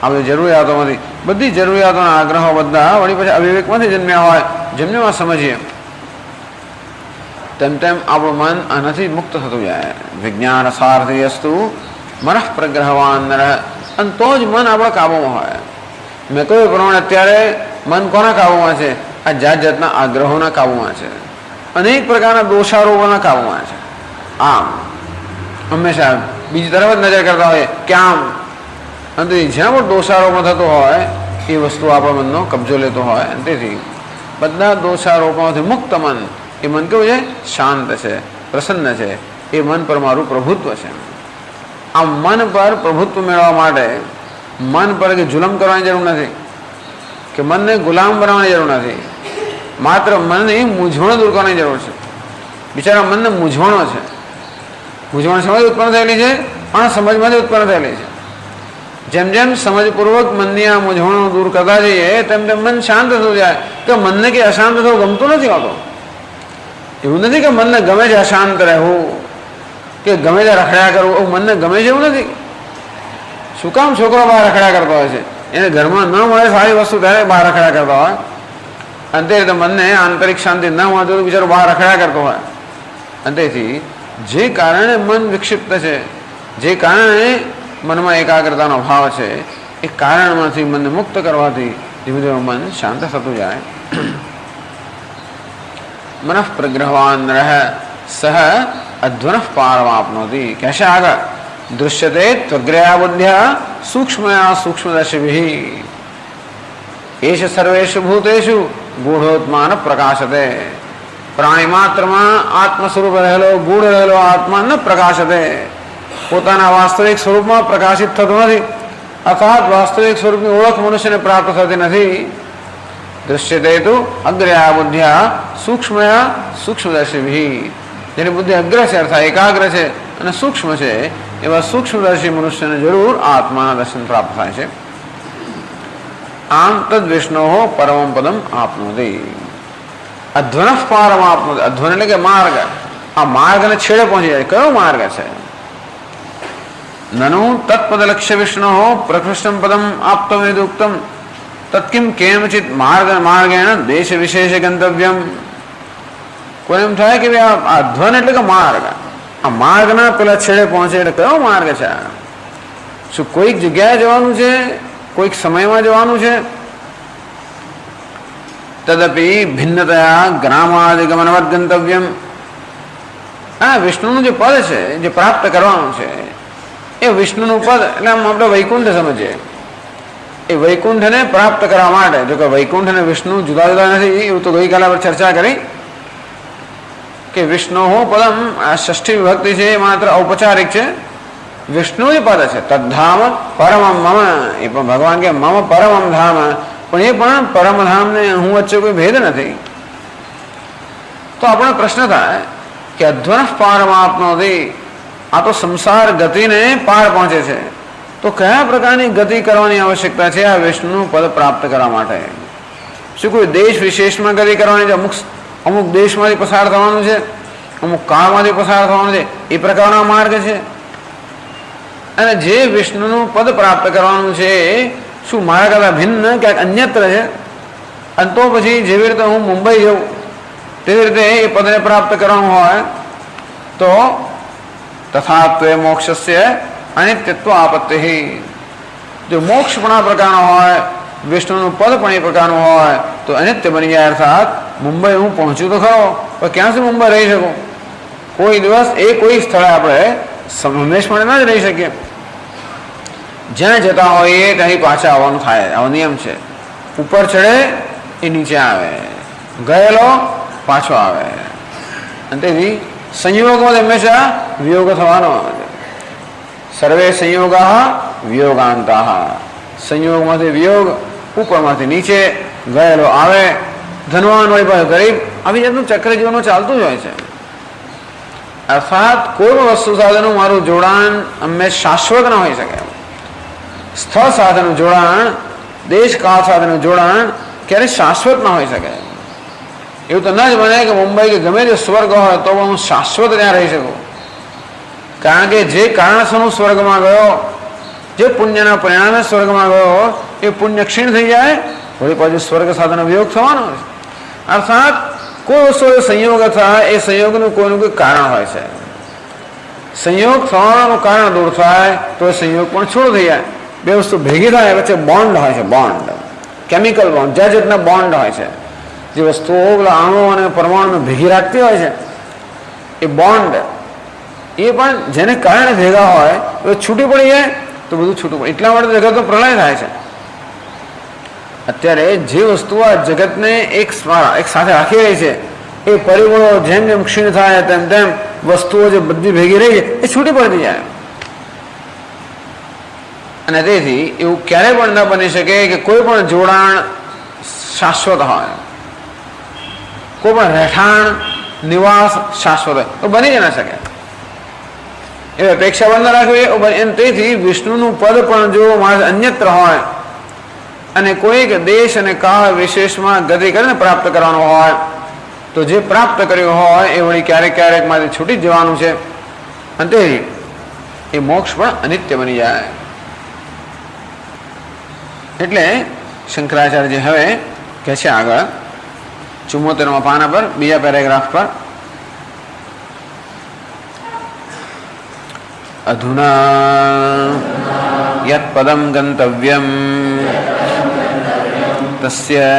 આપણી જરૂરિયાતોમાંથી, બધી જરૂરિયાતોના આગ્રહો બધા વળી પછી અવિવેકમાંથી જન્મ્યા હોય. જેમ જેમ આ સમજીએ તેમ તેમ આપણું મન આનાથી મુક્ત થતું જાય. વિજ્ઞાન સારથી અસ્તુ મનઃ પ્રગ્રહવાન નરઃ, અને તો જ મન આપણા કાબુમાં હોય. મેં કહ્યું પ્રમાણે અત્યારે મન કોના કાબુમાં છે? આ જાત જાતના આગ્રહોના કાબુમાં છે, અનેક પ્રકારના દોષારોપોના કાબુમાં છે. આમ હંમેશા બીજી તરફ જ નજર કરતા હોય કે આમ, અને જ્યાં પણ દોષારોપણ થતો હોય એ વસ્તુ આપણા મનનો કબજો લેતો હોય. તેથી બધા દોષારોપણોથી મુક્ત મન, એ મન કેવું છે? શાંત છે, પ્રસન્ન છે. એ મન પર મારું પ્રભુત્વ છે. આ મન પર પ્રભુત્વ મેળવવા માટે મન પર કે જુલમ કરવાની જરૂર નથી, કે મનને ગુલામ બનાવવાની જરૂર નથી. માત્ર મનની મૂંઝવણ દૂર કરવાની જરૂર છે. બિચારા મનને મૂંઝવણો છે. મૂંઝવણ સમજ ઉત્પન્ન થયેલી છે, પણ સમજમાંથી ઉત્પન્ન થયેલી છે. જેમ જેમ સમજપૂર્વક મનની આ મૂંઝવણો દૂર કરતા જઈએ તેમ તેમ મન શાંત થતું જાય. તો મનને કે અશાંત થવું ગમતું નથી હોતું. એવું નથી કે મનને ગમે છે અશાંત રહેવું, કે ગમે તે રખડ્યા કરવું, એવું મનને ગમે છે એવું નથી. શું કામ છોકરો બહાર રખડ્યા કરતો હોય છે? એને ઘરમાં ન મળે સારી વસ્તુ ત્યારે બહાર રખડ્યા કરતા હોય. અને તે રીતે મનને આંતરિક શાંતિ ન મળતું તો બિચારો બહાર રખડ્યા કરતો હોય. અને તેથી જે કારણે મન વિક્ષિપ્ત છે, જે કારણે મનમાં એકાગ્રતાનો અભાવ છે, એ કારણમાંથી મનને મુક્ત કરવાથી ધીમે ધીમે મન શાંત થતું જાય. મનઃ પ્રગ્રહવાન રહ સહ અધ્વન પારમાપ્નોતિ. કહેશે આગળ, દૃશ્યતે ત્વગ્રયા બુદ્ધ્યા સૂક્ષ્મયા સૂક્ષ્મદર્શિભિઃ એષ સર્વેષુ ભૂતેષુ ગૂઢોત્માન પ્રકાશતે. પ્રાણી માત્રમાં આત્મ સ્વરૂપ રહેલો, ગૂઢ રહેલો આત્મા ન પ્રકાશતે, પોતાના વાસ્તવિક સ્વરૂપમાં પ્રકાશિત થતો નથી. અર્થાત વાસ્તવિક સ્વરૂપની ઓળખ મનુષ્યને પ્રાપ્ત થતી નથી. દૃશ્યતે તો અગ્રયા બુદ્ધ્યા સૂક્ષ્મયા સૂક્ષ્મદર્શિભિઃ. જેની બુદ્ધિ અગ્ર છે અર્થાત એકાગ્ર છે અને સૂક્ષ્મ છે, એવા સૂક્ષ્મદર્શી મનુષ્યને જરૂર આત્માના દર્શન પ્રાપ્ત થાય છે. આમ તદ વિષ્ણો પરમં પદમ આપનોતિ. અધ્વન પારમ આપનોતિ. અધ્વન એટલે કે માર્ગ. આ માર્ગને છેડે પહોંચી જાય. કયો માર્ગ છે? નનુ તત્પદ લક્ષ્ય વિષ્ણો પ્રકૃષ્ટમ પદમ આપતમેદુક્તમ તત્કિમ કેમચિત માર્ગેણ દેશ વિશેષ ગંતવ્યમ. કોઈ એમ થાય કે આ ધ્વન એટલે કે માર્ગ, આ માર્ગના પેલા છેડે પહોંચે એટલે કયો માર્ગ છે? શું કોઈક જગ્યાએ જવાનું છે, કોઈક સમયમાં જવાનું છે? તદપી ભિન્નતયા ગ્રામાદિગમનવદ ગંતવ્યમ. આ વિષ્ણુનું જે પદ છે, જે પ્રાપ્ત કરવાનું છે, એ વિષ્ણુનું પદ એટલે આમ આપણે વૈકુંઠ સમજીએ. એ વૈકુંઠને પ્રાપ્ત કરવા માટે, જો કે વૈકુંઠ અને વિષ્ણુ જુદા જુદા નથી, એવું તો ગઈકાલે આપણે ચર્ચા કરી કે વિષ્ણુ પદમ આ ષષ્ઠી વિભક્તિ છે, એ માત્ર ઔપચારિક છે. વિષ્ણુ જ પદ છે. તદ્ધામ પરમમ મમ. એ પણ ભગવાન કે મમ પરમમ ધામ, પણ એ પણ પરમધામને હું વચ્ચે કોઈ ભેદ નથી. તો આપણને પ્રશ્ન થાય કે અધ્વન પારમાત્માથી આ તો સંસાર ગતિને પાર પહોંચે છે, તો કયા પ્રકારની ગતિ કરવાની આવશ્યકતા છે આ વિષ્ણુનું પદ પ્રાપ્ત કરવા માટે? શું કોઈ દેશ વિશેષમાં ગતિ કરવાની છે? અમુક દેશમાંથી પસાર થવાનું છે, અમુક કાળમાંથી પસાર થવાનું છે, એ પ્રકારનો માર્ગ છે? અને જે વિષ્ણુનું પદ પ્રાપ્ત કરવાનું છે શું મારા કરતા ભિન્ન ક્યાંક અન્યત્ર છે? અને તો પછી જેવી રીતે હું મુંબઈ જઉં તેવી રીતે એ પદને પ્રાપ્ત કરવાનું હોય તો તથાત્વે મોક્ષસ્ય અનિત્યત્વ આપત્તિ. જો મોક્ષ પણ આ પ્રકારનો હોય, વિષ્ણુનું પદ પણ એ પ્રકારનું હોય તો અનિત્ય બની જાય. અર્થાત મુંબઈ હું પહોંચ્યું તો ખરો, પણ ક્યાં સુધી મુંબઈ રહી શકું? કોઈ દિવસ કોઈ સ્થળે આપણે હંમેશ માટે ના જ રહી શકીએ. જ્યાં જતા હોઈએ ત્યાંથી પાછા આવવાનું થાય, આવો નિયમ છે. ઉપર ચડે એ નીચે આવે, ગયેલો પાછો આવે. અને તેથી સંયોગમાં હંમેશા વિયોગ થવાનો. સર્વે સંયોગા વિયોગાંતા. સંયોગમાંથી વિયોગ, ઉપરમાંથી નીચે, ગયેલો આવે, ધનવાન હોય પાછો ગરીબ, આવી જાતનું ચક્ર જીવનનું ચાલતું જ હોય છે. અર્થાત કોઈ વસ્તુ સાથેનું મારું જોડાણ હંમેશા શાશ્વત ન હોઈ શકે. સ્થળ સાથેનું જોડાણ, દેશ કાળ સાથેનું જોડાણ ક્યારેય શાશ્વત ન હોઈ શકે. એવું તો ન જ બને કે મુંબઈ કે ગમે તે સ્વર્ગ હોય તો હું શાશ્વત ત્યાં રહી શકું. કારણ કે જે કારણસર હું સ્વર્ગમાં ગયો, જે પુણ્યના પરિણામે સ્વર્ગમાં ગયો, એ પુણ્ય ક્ષીણ થઈ જાય, વળી પાછું સ્વર્ગ સાથેનો વિયોગ થવાનો છે. અર્થાત કોઈ વસ્તુ સંયોગ થાય એ સંયોગનું કોઈનું કોઈ કારણ હોય છે. સંયોગ થવાનું કારણ દૂર થાય તો એ સંયોગ પણ છોડ થઈ જાય. બે વસ્તુ ભેગી થાય વચ્ચે બોન્ડ હોય છે, બોન્ડ, કેમિકલ બોન્ડ, જ્યાં જાતના બોન્ડ હોય છે. જે વસ્તુઓ પેલા અણુ અને પરમાણુને ભેગી રાખતી હોય છે એ બોન્ડ, એ પણ જેને કારણે ભેગા હોય તો છૂટી પડી જાય તો બધું છૂટું પડે. એટલા માટે જગતનો પ્રલય થાય છે. અત્યારે જે વસ્તુ આ જગતને એક સાથે રાખી રહી છે એ પરિબળો જેમ જેમ ક્ષીણ થાય તેમ તેમ વસ્તુઓ જે બધી ભેગી રહી છે એ છૂટી પડતી જાય. અને તેથી એવું ક્યારેય પણ ન બની શકે કે કોઈ પણ જોડાણ શાશ્વત હોય, કોઈ પણ રહેઠાણ નિવાસ શાશ્વત હોય તો બની જ ન શકે. એ અપેક્ષા બંધ રાખવી. તેથી વિષ્ણુનું પદ પણ જો માણસ અન્યત્ર હોય અને કોઈક દેશ અને કાળ વિશેષમાં ગતિ કરીને પ્રાપ્ત કરવાનું હોય તો જે પ્રાપ્ત કર્યું હોય એ વળી ક્યારેક ક્યારેક માંથી છૂટી જવાનું છે. અને તેથી એ મોક્ષ પણ અનિત્ય બની જાય. એટલે શંકરાચાર્ય હવે કહે છે આગળ 74મા પાના પર બીજા પેરેગ્રાફ પર, અધુના યત પદમ ગંતવ્યમ તસ્ય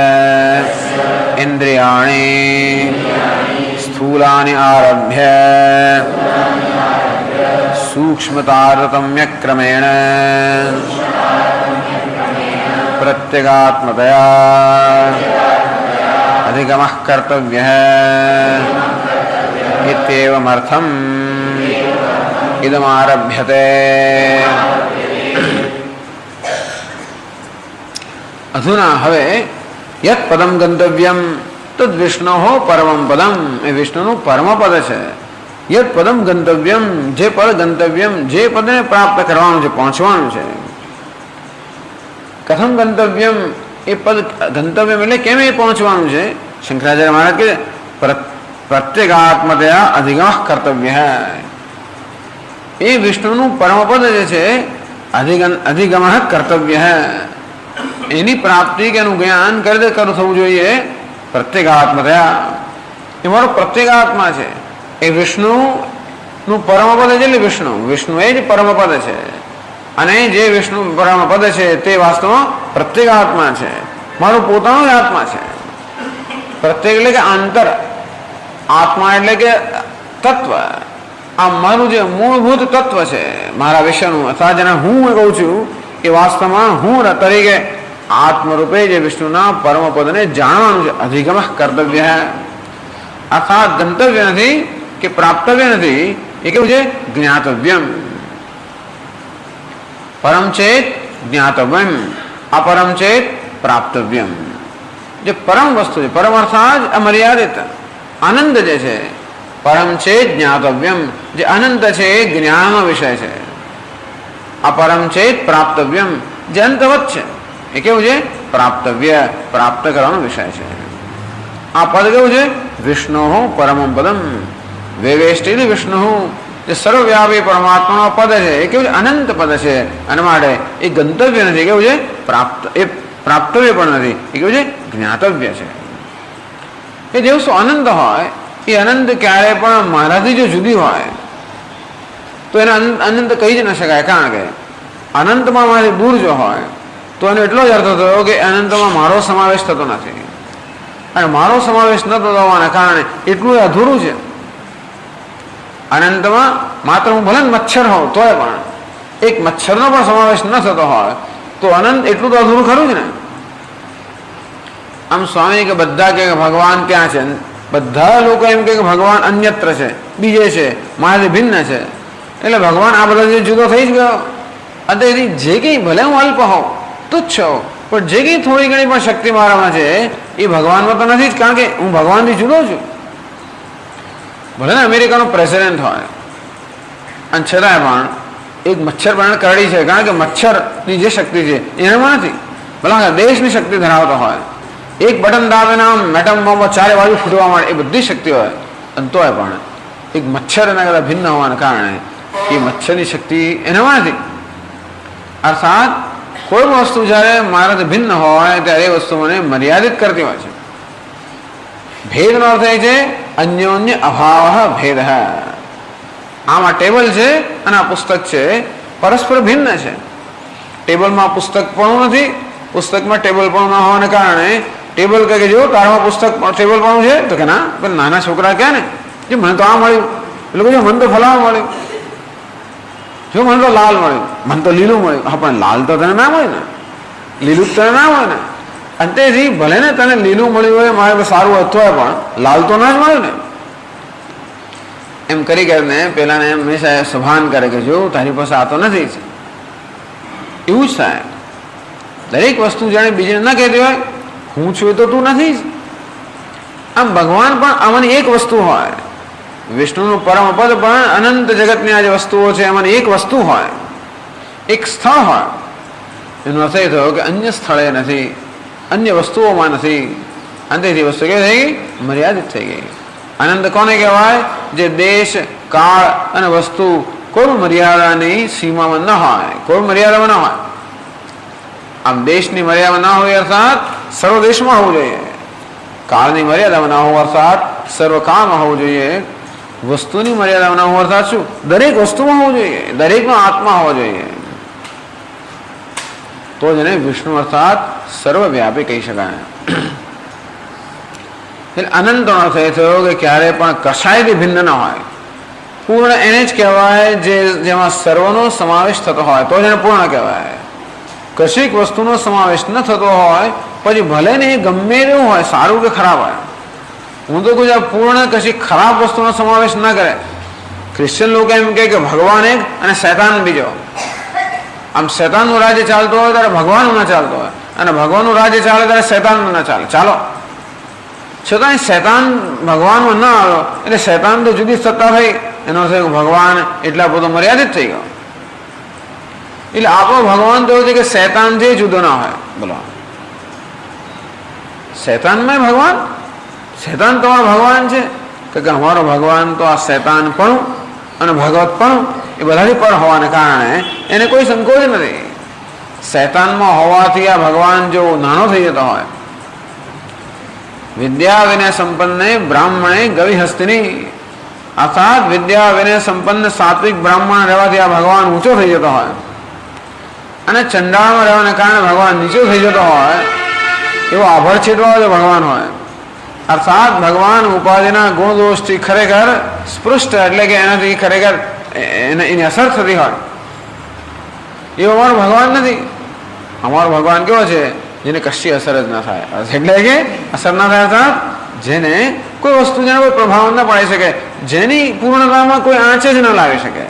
ઇન્દ્રિયાણિ સ્થૂલાનિ આરભ્ય સૂક્ષ્મતારતમ્યક્રમેણ પ્રત્યેગાત્મતયા અધિગમઃ કર્તવ્યઃ ઇત્યેવમર્થમ ઇદમારભ્યતે. અધુના હવે યત પદમ ગંતવ્યમ તદ વિષ્ણોઃ પરમં પદમ. એ વિષ્ણુનું પરમ પદ છે. યત પદમ ગંતવ્યમ, જે પદ ગંતવ્યમ, જે પદને પ્રાપ્ત કરવાનું છે, પહોંચવાનું છે. કથમ ગંતવ્યમ, એ પદ ગંતવ્યમ એટલે કેમ એ પહોંચવાનું છે? શંકરાચાર્ય મહારાજ કે પ્રત્યેગાત્મતયા અધિગમઃ કર્તવ્ય. એ વિષ્ણુનું પરમપદ જે છે અધિગમઃ કર્તવ્ય, એની પ્રાપ્તિ કે એનું જ્ઞાન કરી કરું થવું જોઈએ પ્રત્યેગાત્મતયા. એ મારો પ્રત્યેગાત્મા છે. એ વિષ્ણુનું પરમપદ છે. એટલે વિષ્ણુ એ જ પરમપદ છે. અને જે વિષ્ણુ પરમપદ છે તે વાસ્તવમાં પ્રત્યેગાત્મા છે, મારું પોતાનો જ આત્મા છે. પ્રત્યેક એટલે કે આંતર, આત્મા એટલે કે તત્વ. આ મારું જે મૂળભૂત તત્વ છે મારા વિશ્વનું, અથવા જેને હું કહું છું એ વાસ્તવમાં હું તરીકે આત્મરૂપે જે વિષ્ણુના પરમપદને જાણવાનું છે. અધિગમઃ કર્તવ્ય. અર્થાત ગંતવ્ય નથી કે પ્રાપ્તવ્ય નથી, એ કેવું છે? જ્ઞાતવ્યમ. પરમ ચેત જ્ઞાતવ્યમ, અપરમ ચેત પ્રાપ્તવ્યમ. જે પરમ વસ્તુ છે, પરમ અર્થાત અમર્યાદિત, આનંદ જે છે પરમ છે જ્ઞાતવ્યમ, જે અનંત છે એ જ્ઞાનનો વિષય છે. અપરમ છે પ્રાપ્તવ્યમ, જે અંતવત છે એ કેવું છે પ્રાપ્તવ્ય, પ્રાપ્ત કરવાનો વિષય છે. આ પદ કેવું છે વિષ્ણુ પરમ પદમ વેવેષ્ટિ વિષ્ણુ, જે સર્વવ્યાપી પરમાત્માનો પદ છે એ કેવું છે અનંત પદ છે. અને માટે એ ગંતવ્ય નથી, કેવું છે પ્રાપ્ત, એ પ્રાપ્તવ્ય પણ નથી, એ કેવું છે જ્ઞાતવ્ય છે. એ જે વસ્તુ અનંત હોય એ અનંત ક્યારે પણ મારાથી જો જુદી હોય તો એને અનંત કહી જ ન શકાય. કારણ કે અનંતમાં મારી દૂર જો હોય તો એનો એટલો જ અર્થ થયો કે અનંતમાં મારો સમાવેશ થતો નથી. અને મારો સમાવેશ ન થતો હોવાના કારણે એટલું અધૂરું છે. અનંતમાં માત્ર હું ભલે મચ્છર હોઉં તોય પણ એક મચ્છરનો પણ સમાવેશ ન થતો હોય તો અનંત એટલું તો અધૂરું ખરું જ ને. આમ સ્વામી કે બધા કે ભગવાન ક્યાં છે, બધા લોકો એમ કે ભગવાન અન્યત્ર છે, બીજે છે, મારાથી ભિન્ન છે. એટલે ભગવાન આ બધા જુદો થઈ જ ગયો. અત્યારે જે કંઈ ભલે હું અલ્પ હોઉં, તુચ્છ હોઉં, પણ જે કંઈ થોડી ઘણી પણ શક્તિ મારામાં છે એ ભગવાનમાં તો નથી જ. કારણ કે હું ભગવાનથી જુદો છું. ભલે ને અમેરિકાનો પ્રેસિડેન્ટ હોય અને છતાંય પણ એક મચ્છર પણ કરડી છે. કારણ કે મચ્છરની જે શક્તિ છે એનામાં નથી. ભલે દેશની શક્તિ ધરાવતો હોય, એક બટન દાબીને આમ મેટમ બોમ્બ ચારે બાજુ ફૂટવા માંડે, એ બધી શક્તિ હોય, અને તોય પણ એક મચ્છર એના કરતાં ભિન્ન હોવાના કારણે એ મચ્છરની શક્તિ એનામાં નથી. અર્થાત કોઈ વસ્તુ જ્યારે મારાથી ભિન્ન હોય ત્યારે એ વસ્તુ મને મર્યાદિત કરતી હોય છે. ભેદનો અર્થ એ છે અન્યોન્ય અભાવ ભેદ. આમાં ટેબલ છે અને આ પુસ્તક છે, પરસ્પર ભિન્ન છે. ટેબલમાં પુસ્તક પણ નથી, પુસ્તકમાં ટેબલ પણ ન હોવાને કારણે ટેબલ કહે જો તારમાં પુસ્તક ટેબલ પણ છે તો કે ના, પણ નાના છોકરા કહે ને જે મને તો આ મળ્યું, એટલે કહ્યું મને તો ફલાણું મળ્યું, જો મને તો લાલ મળ્યું, મને તો લીલું મળ્યું. હા, પણ લાલ તો તને ના મળે ને, લીલું તને ના મળે ને. અંતેથી ભલે ને તને લીલું મળ્યું હોય, મારે સારું હતું હોય, પણ લાલ તો ના જ મળ્યું ને. એમ કરી કરીને પેલાને એમ હંમેશા સભાન કરે કે જો તારી પાસે આ તો નથી. એવું જ થાય. દરેક વસ્તુ જાણે બીજીને ન કહેતી હોય હું છું તો તું નથી જ. આમ ભગવાન પણ આમાંની એક વસ્તુ હોય, વિષ્ણુનું પરમ પદ પણ અનંત જગતની આ જે વસ્તુઓ છે એમાંની એક વસ્તુ હોય, એક સ્થળ હોય. એનો અર્થ એ થયો કે અન્ય સ્થળે નથી, અન્ય વસ્તુઓમાં નથી. અંતેથી વસ્તુ કેવી થઈ ગઈ મર્યાદિત થઈ ગઈ. આનંદ કોને કહેવાય? જે દેશ કાળ અને વસ્તુ કોઈ મર્યાદાની સીમામાં ન હોય, કોઈ મર્યાદામાં ન હોય. આમ દેશની મર્યાદામાં ના હોય અર્થાત સર્વ દેશમાં હોવું જોઈએ, કાળની મર્યાદામાં ના હોવું અર્થાત સર્વ કાળમાં હોવું જોઈએ, વસ્તુની મર્યાદામાં ના હોવું અર્થાત શું દરેક વસ્તુમાં હોવું જોઈએ, દરેકનો આત્મા હોવો જોઈએ. તો જેને વિષ્ણુ અર્થાત સર્વવ્યાપી કહી શકાય. એટલે અનંતનો અર્થ એ થયો કે ક્યારે પણ કશાયથી ભિન્ન ન હોય. પૂર્ણ એને જ કહેવાય જેમાં સર્વનો સમાવેશ થતો હોય, તો જેને પૂર્ણ કહેવાય. કશીક વસ્તુનો સમાવેશ ન થતો હોય પછી ભલે ને એ ગમે તેવું હોય, સારું કે ખરાબ હોય. હું તો કહું પૂર્ણ કશી ખરાબ વસ્તુનો સમાવેશ ન કરે. ક્રિશ્ચિયન લોકો એમ કે ભગવાન એક અને શૈતાન બીજો. આમ શૈતાનનું રાજ્ય ચાલતું હોય ત્યારે ભગવાનનું ના ચાલતું હોય, અને ભગવાનનું રાજ્ય ચાલે ત્યારે શૈતાનનું ના ચાલે. ચાલો છતાં શૈતાન ભગવાનમાં ન આવ્યો એટલે શૈતાન તો જુદી સત્તા થઈ, એનો અર્થ ભગવાન એટલા બધો મર્યાદિત થઈ ગયો. એટલે આપણો ભગવાન તો એવું છે કે શૈતાન જે જુદો ના હોય. બોલો શૈતાનમાં ભગવાન, શૈતાન તમારો ભગવાન છે કે અમારો ભગવાન તો આ શૈતાન પણ અને ભગવત પણ એ બધાથી પર હોવાને કારણે એને કોઈ સંકોચ નથી. શૈતાનમાં હોવાથી આ ભગવાન જો નાનો થઈ જતો હોય. વિદ્યા વિનય સંપન્ને બ્રાહ્મણે ગવિ હસ્તિની, અર્થાત વિદ્યા વિનય સંપન્ન સાત્વિક બ્રાહ્મણ રહેવાથી આ ભગવાન ઊંચો થઈ જતો હોય, અને ચંડાળમાં રહેવાને કારણે ભગવાન નીચો થઈ જતો હોય. એવો આભળ છેદવાળો ભગવાન હોય. અર્થાત ભગવાન ઉપાધિના ગુણ દોષથી ખરેખર સ્પૃષ્ટ, એટલે કે એનાથી ખરેખર એની અસર થતી હોય એવો અમારો ભગવાન નથી. અમારો ભગવાન કેવો છે? જેને કશી અસર જ ના થાય. એટલે કે અસર ના થાય અર્થાત જેને કોઈ વસ્તુ જેને કોઈ પ્રભાવ ન પાડી શકે, જેની પૂર્ણતામાં કોઈ આંચ જ ન લાવી શકે.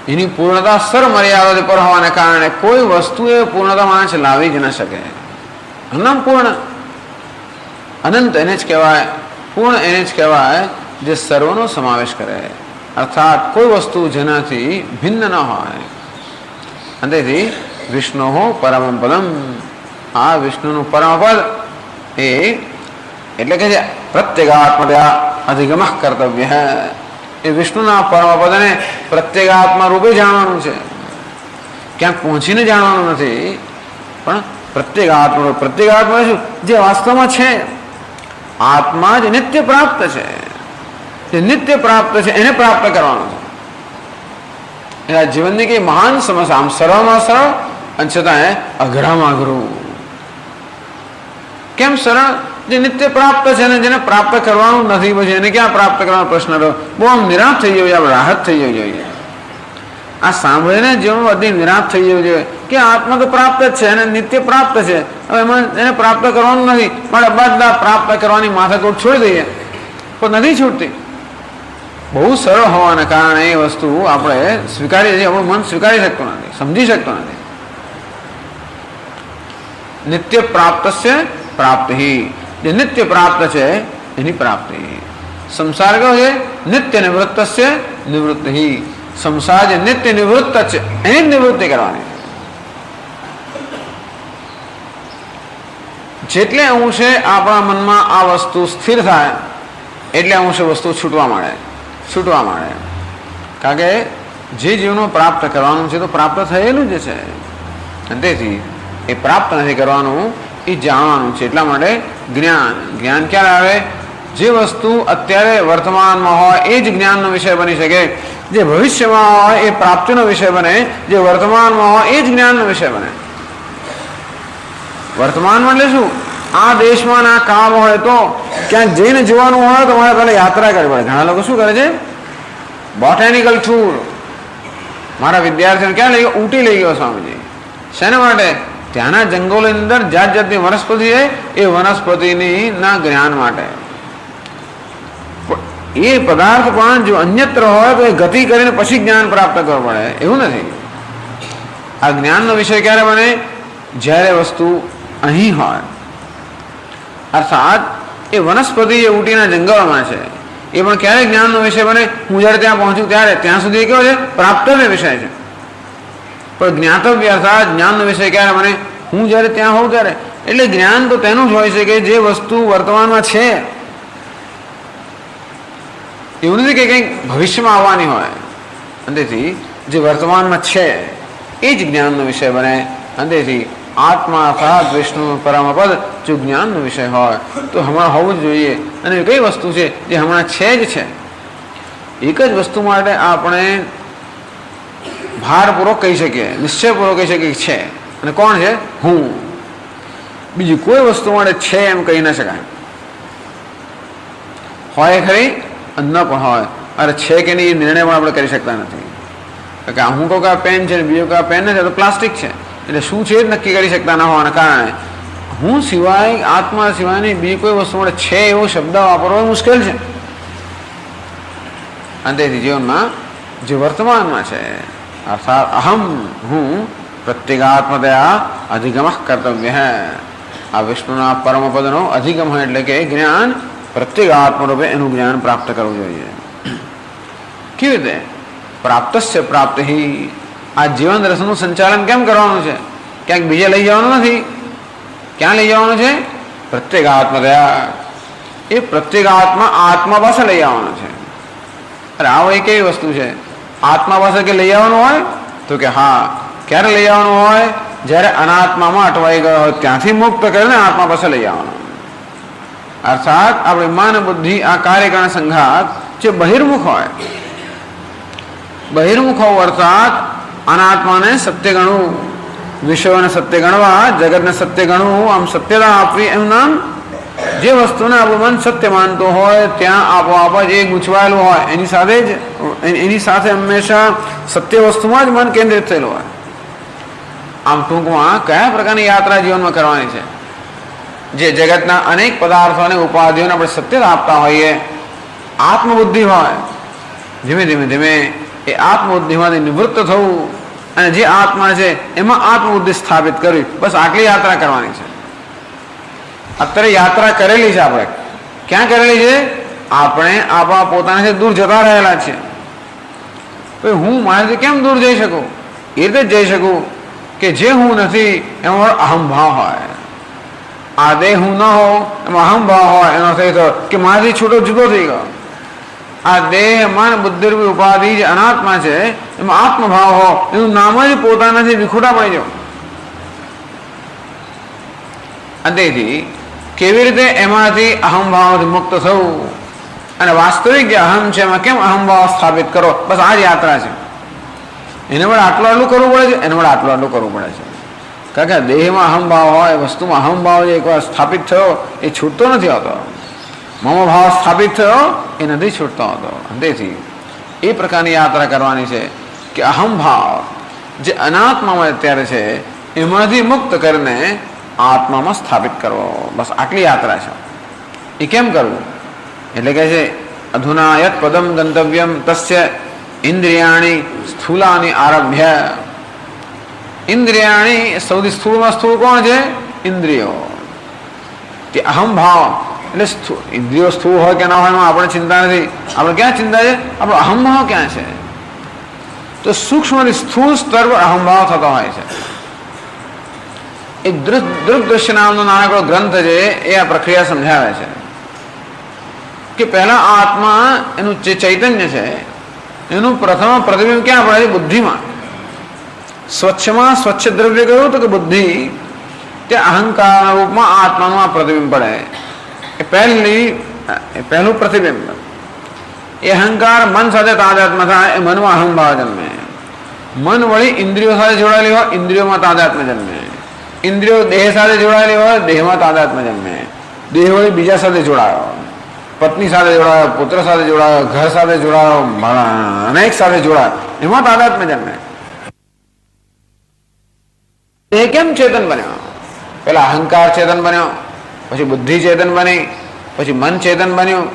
એની પૂર્ણતા સર મર્યાદાથી પર હોવાને કારણે કોઈ વસ્તુ એ પૂર્ણતામાં આંચ લાવી જ ન શકે. નામ પૂર્ણ. અનંત એને જ કહેવાય, પૂર્ણ એને જ કહેવાય જે સર્વનો સમાવેશ કરે, અર્થાત કોઈ વસ્તુ જેનાથી ભિન્ન ન હોય. અને તેથી વિષ્ણુ પરમ પદમ, આ વિષ્ણુનું પરમ પદ એ એટલે કે જે પ્રત્યેગાત્મતયા અધિગમ કર્તવ્ય, એ વિષ્ણુના પરમ પદને પ્રત્યેગાત્મા રૂપે જાણવાનું છે, ક્યાંક પહોંચીને જાણવાનું નથી, પણ પ્રત્યેગાત્મા. પ્રત્યેગાત્મા શું? જે વાસ્તવમાં છે, આત્મા જ નિત્ય પ્રાપ્ત છે, જે નિત્ય પ્રાપ્ત છે એને પ્રાપ્ત કરવાનું છે. આ જીવનની કઈ મહાન સમસ્યા, આમ સરળમાં સરળ અને છતાં અઘરામાં અઘરું. કેમ સરળ? જે નિત્ય પ્રાપ્ત છે ને જેને પ્રાપ્ત કરવાનું નથી, પછી એને ક્યાં પ્રાપ્ત કરવાનો પ્રશ્ન રહ્યો? બહુ આમ નિરાશ થઈ જવું જોઈએ, રાહત થઈ જવી જોઈએ. આ સાંભળીને જીવન બધી નિરાશ થઈ જવું જોઈએ કે આત્મા તો પ્રાપ્ત જ છે અને નિત્ય પ્રાપ્ત છે, હવે એમાં એને પ્રાપ્ત કરવાનું નથી, પણ બધા પ્રાપ્ત કરવાની માથાકૂટ છોડી દઈએ, પણ નથી છૂટતી. બહુ સરળ હોવાને કારણે એ વસ્તુ આપણે સ્વીકારીએ છીએ, આપણું મન સ્વીકારી શકતું નથી, સમજી શકતું નથી. નિત્ય પ્રાપ્ત છે પ્રાપ્તિ, જે નિત્ય પ્રાપ્ત છે એની પ્રાપ્તિ. સંસાર કયો છે? નિત્ય નિવૃત્ત છે નિવૃત્તિ. સંસાર જે નિત્ય નિવૃત્ત છે એની નિવૃત્તિ કરવાની. જેટલે અંશે આપણા મનમાં આ વસ્તુ સ્થિર થાય એટલે અંશે વસ્તુ છૂટવા માંડે. કારણ કે જે જીવનો પ્રાપ્ત કરવાનું છે તો પ્રાપ્ત થયેલું જ છે, અને તેથી એ પ્રાપ્ત નથી કરવાનું, એ જાણવાનું છે. એટલા માટે જ્ઞાન ક્યારે આવે? જે વસ્તુ અત્યારે વર્તમાનમાં હોય એ જ જ્ઞાનનો વિષય બની શકે, જે ભવિષ્યમાં હોય એ પ્રાપ્તિનો વિષય બને, જે વર્તમાનમાં હોય એ જ જ્ઞાનનો વિષય બને. વર્તમાનમાં એટલે શું? આ દેશમાં આ કામ હોય તો ક્યાંક જઈને જોવાનું હોય તો મારે પહેલાં યાત્રા કરવી પડે. ઘણા લોકો શું કરે છે? Botanical tour. મારા વિદ્યાર્થીઓને ક્યાં લઈ ગયો? ઊટી લઈ ગયો સ્વામીજી. શેના માટે? ત્યાંના જંગલોની અંદર જાત જાતની વનસ્પતિ છે, એ વનસ્પતિની ના જ્ઞાન માટે. એ પદાર્થ પણ જો અન્યત્ર હોય તો એ ગતિ કરીને પછી જ્ઞાન પ્રાપ્ત કરવું પડે, એવું નથી. આ જ્ઞાનનો વિષય ક્યારે બને? જ્યારે વસ્તુ અહીં હોય. અર્થાત એ વનસ્પતિ જે ઊટીના જંગલમાં છે એ પણ ક્યારે જ્ઞાનનો વિષય બને? હું જ્યારે ત્યાં પહોંચું ત્યારે. ત્યાં સુધી કેવો છે? પ્રાપ્તવ્ય વિષય છે. પણ જ્ઞાતવ્ય અર્થાત જ્ઞાનનો વિષય ક્યારે બને? હું જ્યારે ત્યાં હોઉં ત્યારે. એટલે જ્ઞાન તો તેનું જ હોય છે કે જે વસ્તુ વર્તમાનમાં છે, એવું નથી કે કંઈક ભવિષ્યમાં આવવાની હોય. અને તેથી જે વર્તમાનમાં છે એ જ જ્ઞાનનો વિષય બને. અને તેથી આત્મા અર્થાત વિષ્ણુ પરમપદ જો જ્ઞાનનો વિષય હોય તો હમણાં હોવું જ જોઈએ. અને કઈ વસ્તુ છે જે હમણાં છે જ છે? એક જ વસ્તુ માટે આપણે ભારપૂર્વક કહી શકીએ, નિશ્ચયપૂર્વક કહી શકીએ છે. અને કોણ છે? હું. બીજી કોઈ વસ્તુ માટે છે એમ કહી ન શકાય. હોય ખરી ન પણ હોય. અરે છે કે નહીં એ નિર્ણય પણ આપણે કરી શકતા નથી. કે હું કહું કે આ પેન છે ને બીજો કે આ પેન નથી, તો પ્લાસ્ટિક છે, એટલે શું છે એ જ નક્કી કરી શકતા ન હોવાના કારણે હું સિવાય, આત્મા સિવાયની બીજી કોઈ વસ્તુ માટે છે એવો શબ્દ વાપરવો મુશ્કેલ છે. અને તેથી જીવનમાં જે વર્તમાનમાં છે અર્થાત અહમ, હું, પ્રત્યેગાત્મતયા અધિગમ કર્તવ્ય. આ વિષ્ણુના પરમપદનો અધિગમ હોય એટલે કે જ્ઞાન પ્રત્યેગાત્મ રૂપે એનું જ્ઞાન પ્રાપ્ત કરવું જોઈએ. કેવી રીતે? પ્રાપ્તસ્ય પ્રાપ્તિ. આ જીવન રસનું સંચાલન કેમ કરવાનું છે? ક્યાંક બીજે લઈ જવાનું નથી. ક્યાં લઈ જવાનું છે? પ્રત્યેગાત્મતયા. એ પ્રત્યેગાત્મા આત્મા પાસે લઈ આવવાનો છે. અરે આવો એ કેવી વસ્તુ છે? આત્મા પાસે કે લઈ આવવાનું હોય તો કે હા. ક્યારે લઈ આવવાનું હોય? જ્યારે અનાત્મામાં અટવાઈ ગયો હોય ત્યાંથી મુક્ત કરીને આત્મા પાસે લઈ આવવાનો. અર્થાત આપણે મન બુદ્ધિ આ કાર્યકારણ સંઘાત જે બહિર્મુખ હોય, બહિર્મુખ હોવું અર્થાત અનાત્માને સત્ય ગણવું, વિષયોને સત્ય ગણવા, જગતને સત્ય ગણવું, આમ સત્યતા આપવી એમ નામ. જે વસ્તુને આપણું મન સત્ય માનતું હોય ત્યાં આપોઆપ જ એ ગૂંચવાયેલું હોય, એની સાથે હંમેશા સત્ય વસ્તુમાં જ મન કેન્દ્રિત થયેલું હોય. આમ ટૂંકમાં કયા પ્રકારની યાત્રા જીવનમાં કરવાની છે? જે જગતના અનેક પદાર્થો અને ઉપાધિઓને આપણે સત્યતા આપતા હોઈએ, આત્મબુદ્ધિ હોય, ધીમે ધીમે ધીમે એ આત્મબુદ્ધિમાંથી નિવૃત્ત થવું અને જે આત્મા છે એમાં આત્મબુદ્ધિ સ્થાપિત કરવી, બસ આટલી યાત્રા કરવાની છે. અત્યારે યાત્રા કરેલી છે આપણે. ક્યાં કરેલી છે? આપણે આપણા પોતાનાથી દૂર જતા રહેલા છે. હું મારાથી કેમ દૂર જઈ શકું? એ રીતે જ જઈ શકું કે જે હું નથી એમાં અહમભાવ હોય. આ દેહ હું ન હોઉં એમાં અહમભાવ હોય. એનો થઈ થયો કે મારાથી છૂટો જુદો થઈ ગયો. આ દેહ મન બુદ્ધિ ઉપાધિ જે અનાત્મા છે એમાં આત્મભાવ હો, એનું નામ જ પોતાનાથી વિખુટા પડી જાવ. તેથી કેવી રીતે એમાંથી અહમભાવથી મુક્ત થવું અને વાસ્તવિક જે અહમ છે એમાં કેમ અહમભાવ સ્થાપિત કરો, બસ આ જ યાત્રા છે. એને વડે આટલું કરવું પડે છે, એને વડે આટલું કરવું પડે છે. કારણ કે દેહમાં અહમભાવ હોય, વસ્તુમાં અહમભાવ જે એકવાર સ્થાપિત થયો એ છૂટતો નથી હોતો. મમોભાવ સ્થાપિત થયો એ નથી છૂટતો હોતો. તેથી એ પ્રકારની યાત્રા કરવાની છે કે અહમભાવ જે અનાત્મામાં અત્યારે છે એમાંથી મુક્ત કરીને આત્મામાં સ્થાપિત કરવો. બસ આટલી યાત્રા છે. એ કેમ કરવું? એટલે કે છે અધુના યત પદમ ગંતવ્યમ તસ્ય ઇન્દ્રિયાણી સ્થૂલાની આરભ્ય. ઇન્દ્રિયાણી સૌથી સ્થૂળમાં સ્થૂળ કોણ છે? ઇન્દ્રિયો. તે અહમભાવ એટલે ઇન્દ્રિયો સ્થૂળ હોય કે ના હોય એમાં આપણે ચિંતા નથી. આપણે ક્યાં ચિંતા છે? આપણો અહમભાવ ક્યાં છે? તો સૂક્ષ્મ સ્થૂળ સ્તર પર અહમભાવ થતો હોય છે. એક દૃગ્દૃશ્ય નામનો નાનકડો ગ્રંથ છે એ આ પ્રક્રિયા સમજાવે છે કે પહેલા આત્મા એનું જે ચૈતન્ય છે એનું પ્રથમ પ્રતિબિંબ ક્યાં પડે છે? બુદ્ધિમાં. સ્વચ્છમાં સ્વચ્છ દ્રવ્ય કહ્યું તો કે બુદ્ધિ, તે અહંકારના રૂપમાં આત્માનું આ પ્રતિબિંબ પડે. એ પહેલું પ્રતિબિંબ. એ અહંકાર મન સાથે તાદાત્મ્ય થાય, એ મનમાં અહમભાવ જન્મે. મન વળી ઇન્દ્રિયો સાથે જોડાયેલી હોય, ઇન્દ્રિયોમાં તાદાત્મ્ય જન્મે. ઇન્દ્રિયો દેહ સાથે જોડાયેલી હોય, દેહમાં તાદાત્મ્ય જન્મે. દેહ વળી બીજા સાથે જોડાયો, પત્ની સાથે જોડાયો, પુત્ર સાથે જોડાયો, ઘર સાથે જોડાયો, અનેક સાથે જોડાયો, એમાં તાદાત્મ્ય જન્મે. દેહ કેમ ચેતન બન્યો? પેલા અહંકાર ચેતન બન્યો, પછી બુદ્ધિ ચેતન બની, પછી મન ચેતન બન્યું,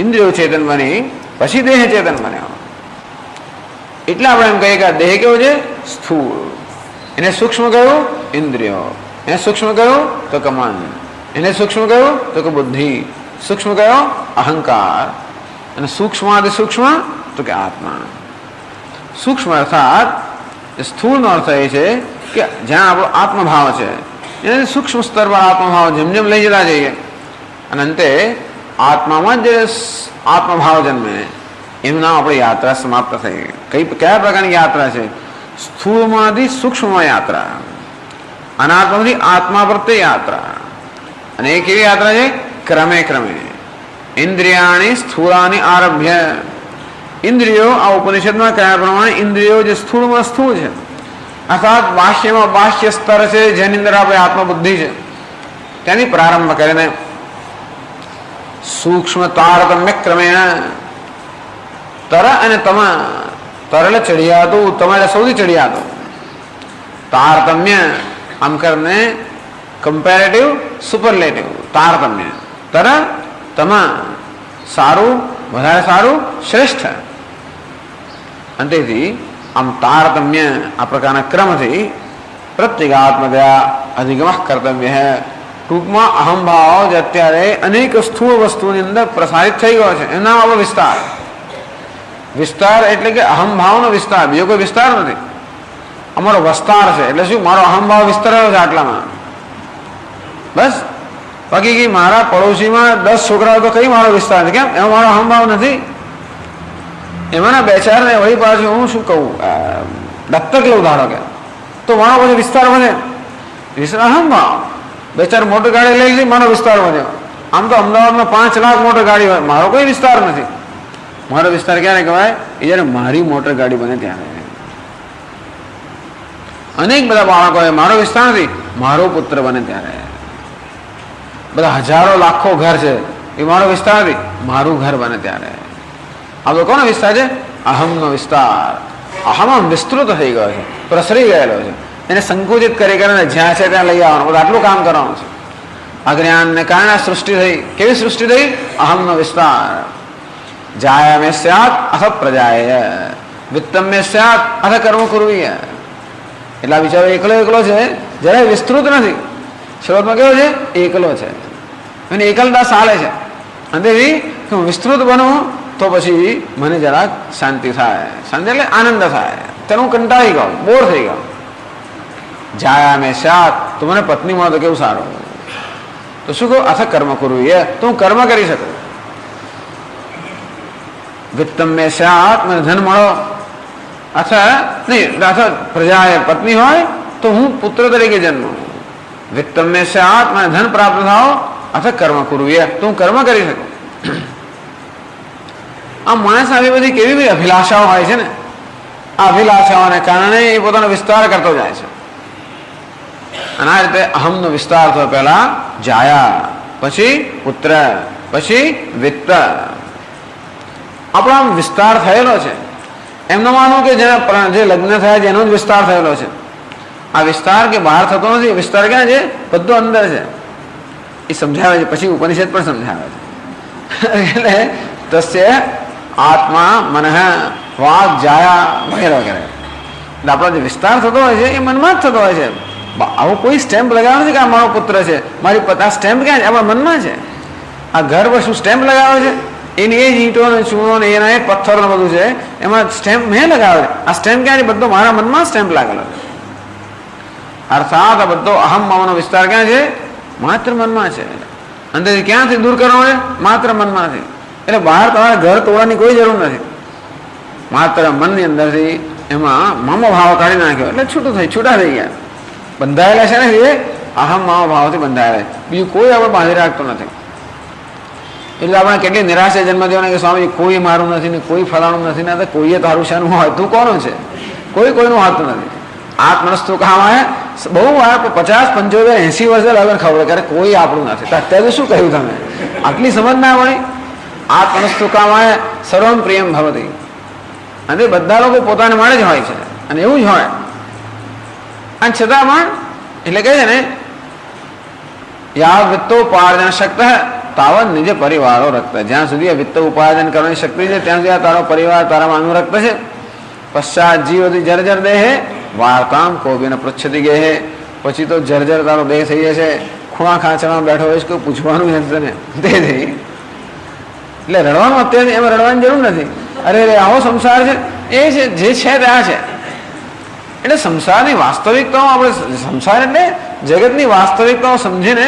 ઇન્દ્રિયો ચેતન બની, પછી દેહ ચેતન બન્યો. એટલે આપણે એમ કહીએ કે આ દેહ કેવો છે? સ્થૂળ. એને સૂક્ષ્મ કહ્યું? ઇન્દ્રિયો. એને સૂક્ષ્મ કહ્યું તો કે મન. એને સૂક્ષ્મ કહ્યું તો કે બુદ્ધિ. સૂક્ષ્મ કયો? અહંકાર. અને સૂક્ષ્માદિ સૂક્ષ્મ તો કે આત્મા. સૂક્ષ્મ અર્થાત સ્થૂળનો અર્થ એ છે કે જ્યાં આપણો આત્મભાવ છે એને સૂક્ષ્મ સ્તર પર આત્મભાવ જેમ જેમ લઈ જતા જઈએ અને અંતે આત્મામાં જ આત્મભાવ જન્મે, એનું નામ આપણી યાત્રા સમાપ્ત થઈ. કયા પ્રકારની યાત્રા છે? સ્થૂળમાંથી સૂક્ષ્મમાં યાત્રા, અનાત્માથી આત્મા પ્રત્યે યાત્રા. અને એ કેવી યાત્રા છે? ક્રમે ક્રમે. ઇન્દ્રિયાણી સ્થૂળાની આરભ્ય. ઇન્દ્રિયો આ ઉપનિષદમાં કયા પ્રમાણે ઇન્દ્રિયો જે સ્થૂળમાં સ્થૂળ છે અર્થાત બાહ્યમાં બાહ્ય સ્તર છે જેની અંદર આપણે આત્મબુદ્ધિ છે તેની પ્રારંભ કરીને સૂક્ષ્મ તારતમ્ય ક્રમેણ તર અને તમ. તર એટલે ચડિયાતું, તમ એટલે સૌથી ચડિયાતું. તારતમ્ય આમ કરીને કમ્પેરેટિવ સુપરલેટિવ તારતમ્ય. તર તમ સારું, વધારે સારું, શ્રેષ્ઠ. અંતેથી આમ તારતમ્ય આ પ્રકારના ક્રમથી પ્રત્યેગાત્મદયા અધિગમ કર્તવ્ય છે. ટૂંકમાં અહમભાવ જે અત્યારે અનેક સ્થૂળ વસ્તુની અંદર પ્રસારિત થઈ ગયો છે એનું નામ આપણો વિસ્તાર. વિસ્તાર એટલે કે અહમભાવનો વિસ્તાર, બીજો કોઈ વિસ્તાર નથી. અમારો વસ્તાર છે એટલે શું? મારો અહમભાવ વિસ્તરાયો છે આટલામાં, બસ. બાકી કે મારા પડોશીમાં 10 છોકરાઓ તો કઈ મારો વિસ્તાર છે, કેમ? એમાં મારો અહમભાવ નથી. એમાંના 2-4 ને વળી પાછું હું શું કહું, દત્તક લઉં ધારો કે, તો મારો પછી વિસ્તાર વધે. વિસ્તાર અહમભાવ. 2-4 મોટર ગાડી લઈ લીધી, મારો વિસ્તાર વધ્યો. આમ તો અમદાવાદમાં 5 લાખ મોટર ગાડી હોય, મારો કોઈ વિસ્તાર નથી. મારો વિસ્તાર ક્યારે કહેવાય? એ જયારે મારી મોટર ગાડી બને ત્યારે. અનેક બધા બાળકો મારો વિસ્તાર નથી, મારો પુત્ર બને ત્યારે. બધા હજારો લાખો ઘર છે, એ મારો વિસ્તાર નથી, મારું ઘર બને ત્યારે. આ તો કોનો વિસ્તાર છે? અહમનો વિસ્તાર. અહમ વિસ્તૃત થઈ ગયો છે, પ્રસરી ગયેલો છે. એને સંકુચિત કરી કરીને જ્યાં છે ત્યાં લઈ આવવાનું, બધું આટલું કામ કરવાનું છે. અજ્ઞાનને કારણે સૃષ્ટિ થઈ. કેવી સૃષ્ટિ થઈ? અહમનો વિસ્તાર. જાયામે સ્યાત અથ પ્રજાય, વિત્તમ્ય સ્યાત અથ કર્મ કુર્વીય. એટલે આ બિચારો એકલો એકલો છે, જરાય વિસ્તૃત નથી. શરૂઆતમાં કેવો છે? એકલો છે. અને એકલતા ચાલે છે. અંતેથી હું વિસ્તૃત બનું તો પછી મને જરાક શાંતિ થાય. શાંતિ એટલે આનંદ થાય. ત્યારે હું કંટાળી ગયો, બોર થઈ ગયો. જાયા મેં શાત, તો મને પત્ની મળે તો કેવું સારું. તો શું કહું? અથ કર્મ કરું એ તો હું કર્મ કરી શકું. વિત્તમ મેં શાત, મને ધન મળો. અથવા નહીં, અથવા પ્રજા પત્ની હોય તો હું પુત્ર તરીકે જન્મ. વિત્તમ મેં શાત, મને ધન પ્રાપ્ત થાવ. અથવા કર્મ કરું એ તો હું કર્મ કરી શકું. આ માણસ આવી બધી કેવી બધી અભિલાષાઓ હોય છે ને, આ અભિલાષાઓને કારણે એ પોતાનો વિસ્તાર કરતો જાય છે. અને આ રીતે અહમનો વિસ્તાર થયો. પહેલા જાયા, પછી પુત્ર, પછી વિત્ત. આપણો આમ વિસ્તાર થયેલો છે. એમ ન માનવું કે જેના જે લગ્ન થયા છે એનો જ વિસ્તાર થયેલો છે. આ વિસ્તાર કે બહાર થતો નથી. વિસ્તાર ક્યાં છે? બધો અંદર છે. એ સમજાવે છે, પછી ઉપનિષદ પણ સમજાવે છે. એટલે તસ્ય આત્મા મન વાક જાયા વગેરે વગેરે. એટલે આપણો જે વિસ્તાર થતો હોય છે એ મનમાં જ થતો હોય છે. આવું કોઈ સ્ટેમ્પ લગાવે છે કે આ મારો પુત્ર છે, મારી આ સ્ટેમ્પ ક્યાં છે? આપણા મનમાં છે. આ ઘર પર શું સ્ટેમ્પ લગાવે છે? એની એ જ ઈંટો ને ચૂનો ને એના એ પથ્થર બધું છે, એમાં સ્ટેમ્પ મેં લગાવે છે. આ સ્ટેમ્પ ક્યાં છે? બધો મારા મનમાં સ્ટેમ્પ લાગેલો છે. અર્થાત આ બધો અહમ માવાનો વિસ્તાર ક્યાં છે? માત્ર મનમાં છે. અંદરથી ક્યાંથી દૂર કરવાનો છે? માત્ર મનમાંથી. એટલે બહાર તમારે ઘર તોડવાની કોઈ જરૂર નથી. માત્ર મનની અંદરથી એમાં મામો ભાવ કાઢી નાખ્યો એટલે છૂટા થઈ ગયા. બંધાયેલા છે ને એ અહમ મામો ભાવથી બંધાયેલા. બીજું કોઈ આપણે બાંધી રાખતો નથી. એટલે આપણે કેટલી નિરાશા જન્મ દેવાના કે સ્વામી કોઈ મારું નથી ને કોઈ ફલાણું નથી ને કોઈએ તારું શાનું હોય. તું કોનું છે? કોઈ કોઈનું હાથતું નથી. આત્મનસ્તુ કામાં બહુ 50, 75, 80 વર્ષે લગન ખબર કરે કોઈ આપણું નથી. અત્યારે શું કહ્યું તમે? આટલી સમજ ના પડી. આત્મનસ્તુ કામાં સર્વમ પ્રિયમ ભવતી. અને બધા લોકો પોતાને મળે જ હોય છે અને એવું જ હોય. અને છતાં પણ એટલે કહે છે ને, યા વિત્તો ઉપાર્જન શક્ત તાવત નિજ પરિવારો રક્ત. જ્યાં સુધી આ વિત્ત ઉપાર્જન કરવાની શક્તિ છે ત્યાં સુધી આ તારો પરિવાર તારામાં અનુરક્ત છે. પશ્ચાત જીવતી જર્જર દેહે વાર્તામ કોબીને પૃચ્છતી ગે હે. પછી તો જર્જર તારો દેહ થઈ જશે. ખૂણા ખાંચવામાં બેઠો હોય કોઈ પૂછવાનું નથી ને તે થઈ. એટલે રડવાનું અત્યારે એમાં રડવાની જરૂર નથી. અરે આવો સંસાર છે એ છે જે છે ત્યાં છે. એટલે સંસારની વાસ્તવિકતાઓ આપણે સંસાર એટલે જગતની વાસ્તવિકતાઓ સમજીને